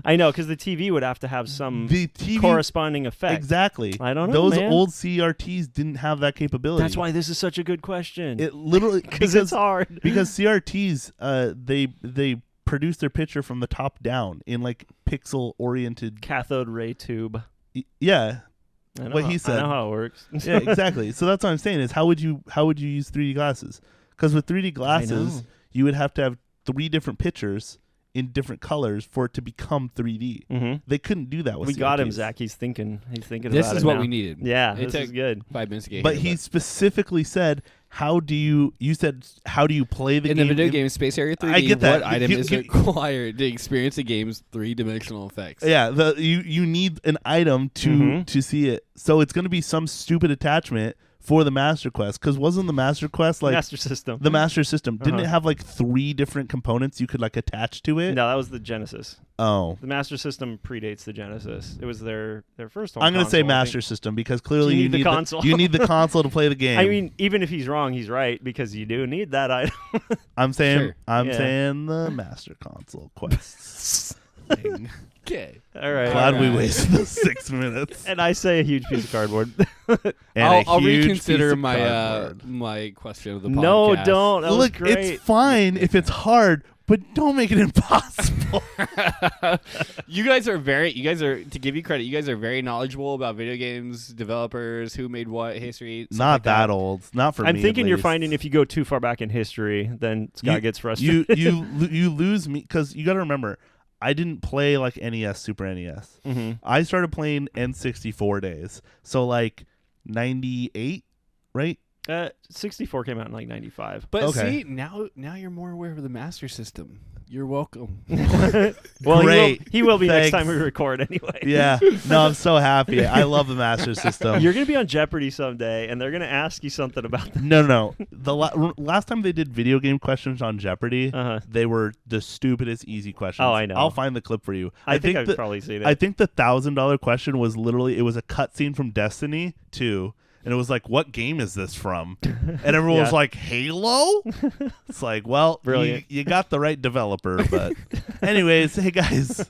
Speaker 4: I know, because the TV would have to have some
Speaker 3: The TV
Speaker 4: corresponding effect.
Speaker 3: Exactly.
Speaker 4: I don't know,
Speaker 3: Those
Speaker 4: man.
Speaker 3: old CRTs didn't have that capability.
Speaker 4: That's why this is such a good question.
Speaker 3: it literally
Speaker 4: Because it's hard.
Speaker 3: because CRTs they produce their picture from the top down in like pixel oriented.
Speaker 4: Cathode ray tube.
Speaker 3: Yeah.
Speaker 4: I know
Speaker 3: What
Speaker 4: how,
Speaker 3: he said.
Speaker 4: I know how it works.
Speaker 3: Yeah, exactly. So that's what I'm saying is how would you use 3D glasses? Because with 3D glasses,
Speaker 4: know.
Speaker 3: you would have to have 3 different pictures in different colors for it to become 3D.
Speaker 4: Mm-hmm.
Speaker 3: They couldn't do that with
Speaker 4: We got him,
Speaker 3: CRTs.
Speaker 4: Zach. He's thinking.
Speaker 5: This
Speaker 4: about
Speaker 5: is
Speaker 4: it
Speaker 5: what
Speaker 4: now.
Speaker 5: we needed.
Speaker 4: Yeah,
Speaker 5: It
Speaker 4: this
Speaker 5: took
Speaker 4: is good.
Speaker 5: 5 minutes to get
Speaker 3: But
Speaker 5: here.
Speaker 3: he specifically said, "How do you?" You said, "How do you play the
Speaker 5: in
Speaker 3: game?"
Speaker 5: the video game Space Harrier 3D,
Speaker 3: I get that.
Speaker 5: what item is
Speaker 3: You-
Speaker 5: required to experience the game's 3-dimensional effects?
Speaker 3: Yeah, you need an item to see it. So it's going to be some stupid attachment for the Master Quest. Because wasn't the Master Quest like
Speaker 4: Master System.
Speaker 3: the Master System? Didn't it
Speaker 4: Uh-huh.
Speaker 3: have like 3 different components you could like attach to it?
Speaker 4: No, that was the Genesis.
Speaker 3: Oh,
Speaker 4: The Master System predates the Genesis. It was their first home
Speaker 3: I'm going to say
Speaker 4: console, I think.
Speaker 3: Master System because clearly
Speaker 4: You
Speaker 3: you
Speaker 4: need the console.
Speaker 3: you need the console to play the game.
Speaker 4: I mean, even if he's wrong, he's right because you do need that item.
Speaker 3: I'm saying
Speaker 5: Sure.
Speaker 3: I'm
Speaker 4: Yeah.
Speaker 3: saying the Master Console Quests.
Speaker 5: thing. Okay.
Speaker 4: All right.
Speaker 3: Glad we
Speaker 5: Alright.
Speaker 3: wasted those 6 minutes.
Speaker 4: And I say a huge piece of cardboard.
Speaker 3: And
Speaker 5: I'll
Speaker 3: a huge
Speaker 5: reconsider
Speaker 3: piece of
Speaker 5: my
Speaker 3: cardboard.
Speaker 5: my question of the podcast.
Speaker 4: No, don't. That was
Speaker 3: Look,
Speaker 4: great.
Speaker 3: it's fine if it's hard, but don't make it impossible.
Speaker 5: You guys are to give you credit, you guys are very knowledgeable about video games, developers, who made what, history. stuff
Speaker 3: Not
Speaker 5: like
Speaker 3: that old. Not for me.
Speaker 4: I'm thinking
Speaker 3: at
Speaker 4: you're
Speaker 3: least.
Speaker 4: finding if you go too far back in history, then Scott gets frustrated.
Speaker 3: you lose me because you got to remember, I didn't play like NES, Super NES.
Speaker 4: Mm-hmm.
Speaker 3: I started playing N64 days, so like 98, right?
Speaker 4: 64 came out in like 95.
Speaker 5: But
Speaker 3: Okay.
Speaker 5: see, now you're more aware of the Master System. You're welcome.
Speaker 4: Well,
Speaker 3: Great.
Speaker 4: he will be next
Speaker 3: Thanks.
Speaker 4: time we record anyway.
Speaker 3: Yeah. No, I'm so happy. I love the Master System.
Speaker 4: You're going to be on Jeopardy someday, and they're going to ask you something about that.
Speaker 3: No. The last time they did video game questions on Jeopardy,
Speaker 4: Uh-huh.
Speaker 3: they were the stupidest easy questions.
Speaker 4: Oh, I know.
Speaker 3: I'll find the clip for you.
Speaker 4: I think I've probably seen it.
Speaker 3: I think the $1,000 question was literally, it was a cutscene from Destiny 2. And it was like, what game is this from? And everyone was
Speaker 4: Yeah.
Speaker 3: like, Halo? It's like, well,
Speaker 4: Brilliant.
Speaker 3: you got the right developer. But anyways, hey guys,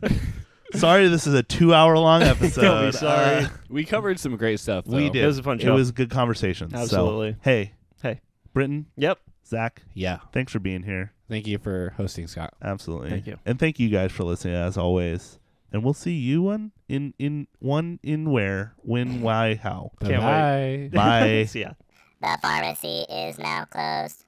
Speaker 3: sorry this is a 2-hour-long episode.
Speaker 4: Don't be sorry.
Speaker 5: We covered some great stuff, though.
Speaker 3: We did.
Speaker 4: It was a fun
Speaker 3: It
Speaker 4: show.
Speaker 3: was a good conversation.
Speaker 4: Absolutely.
Speaker 3: So, hey,
Speaker 4: Hey.
Speaker 3: Brittin,
Speaker 4: Yep.
Speaker 3: Zach,
Speaker 5: Yeah.
Speaker 3: thanks for being here.
Speaker 5: Thank you for hosting, Scott.
Speaker 3: Absolutely.
Speaker 4: Thank you.
Speaker 3: And thank you guys for listening as always. And we'll see you in where, when, why, how.
Speaker 4: Can't
Speaker 5: Bye.
Speaker 3: Bye.
Speaker 4: See ya.
Speaker 1: The pharmacy is now closed.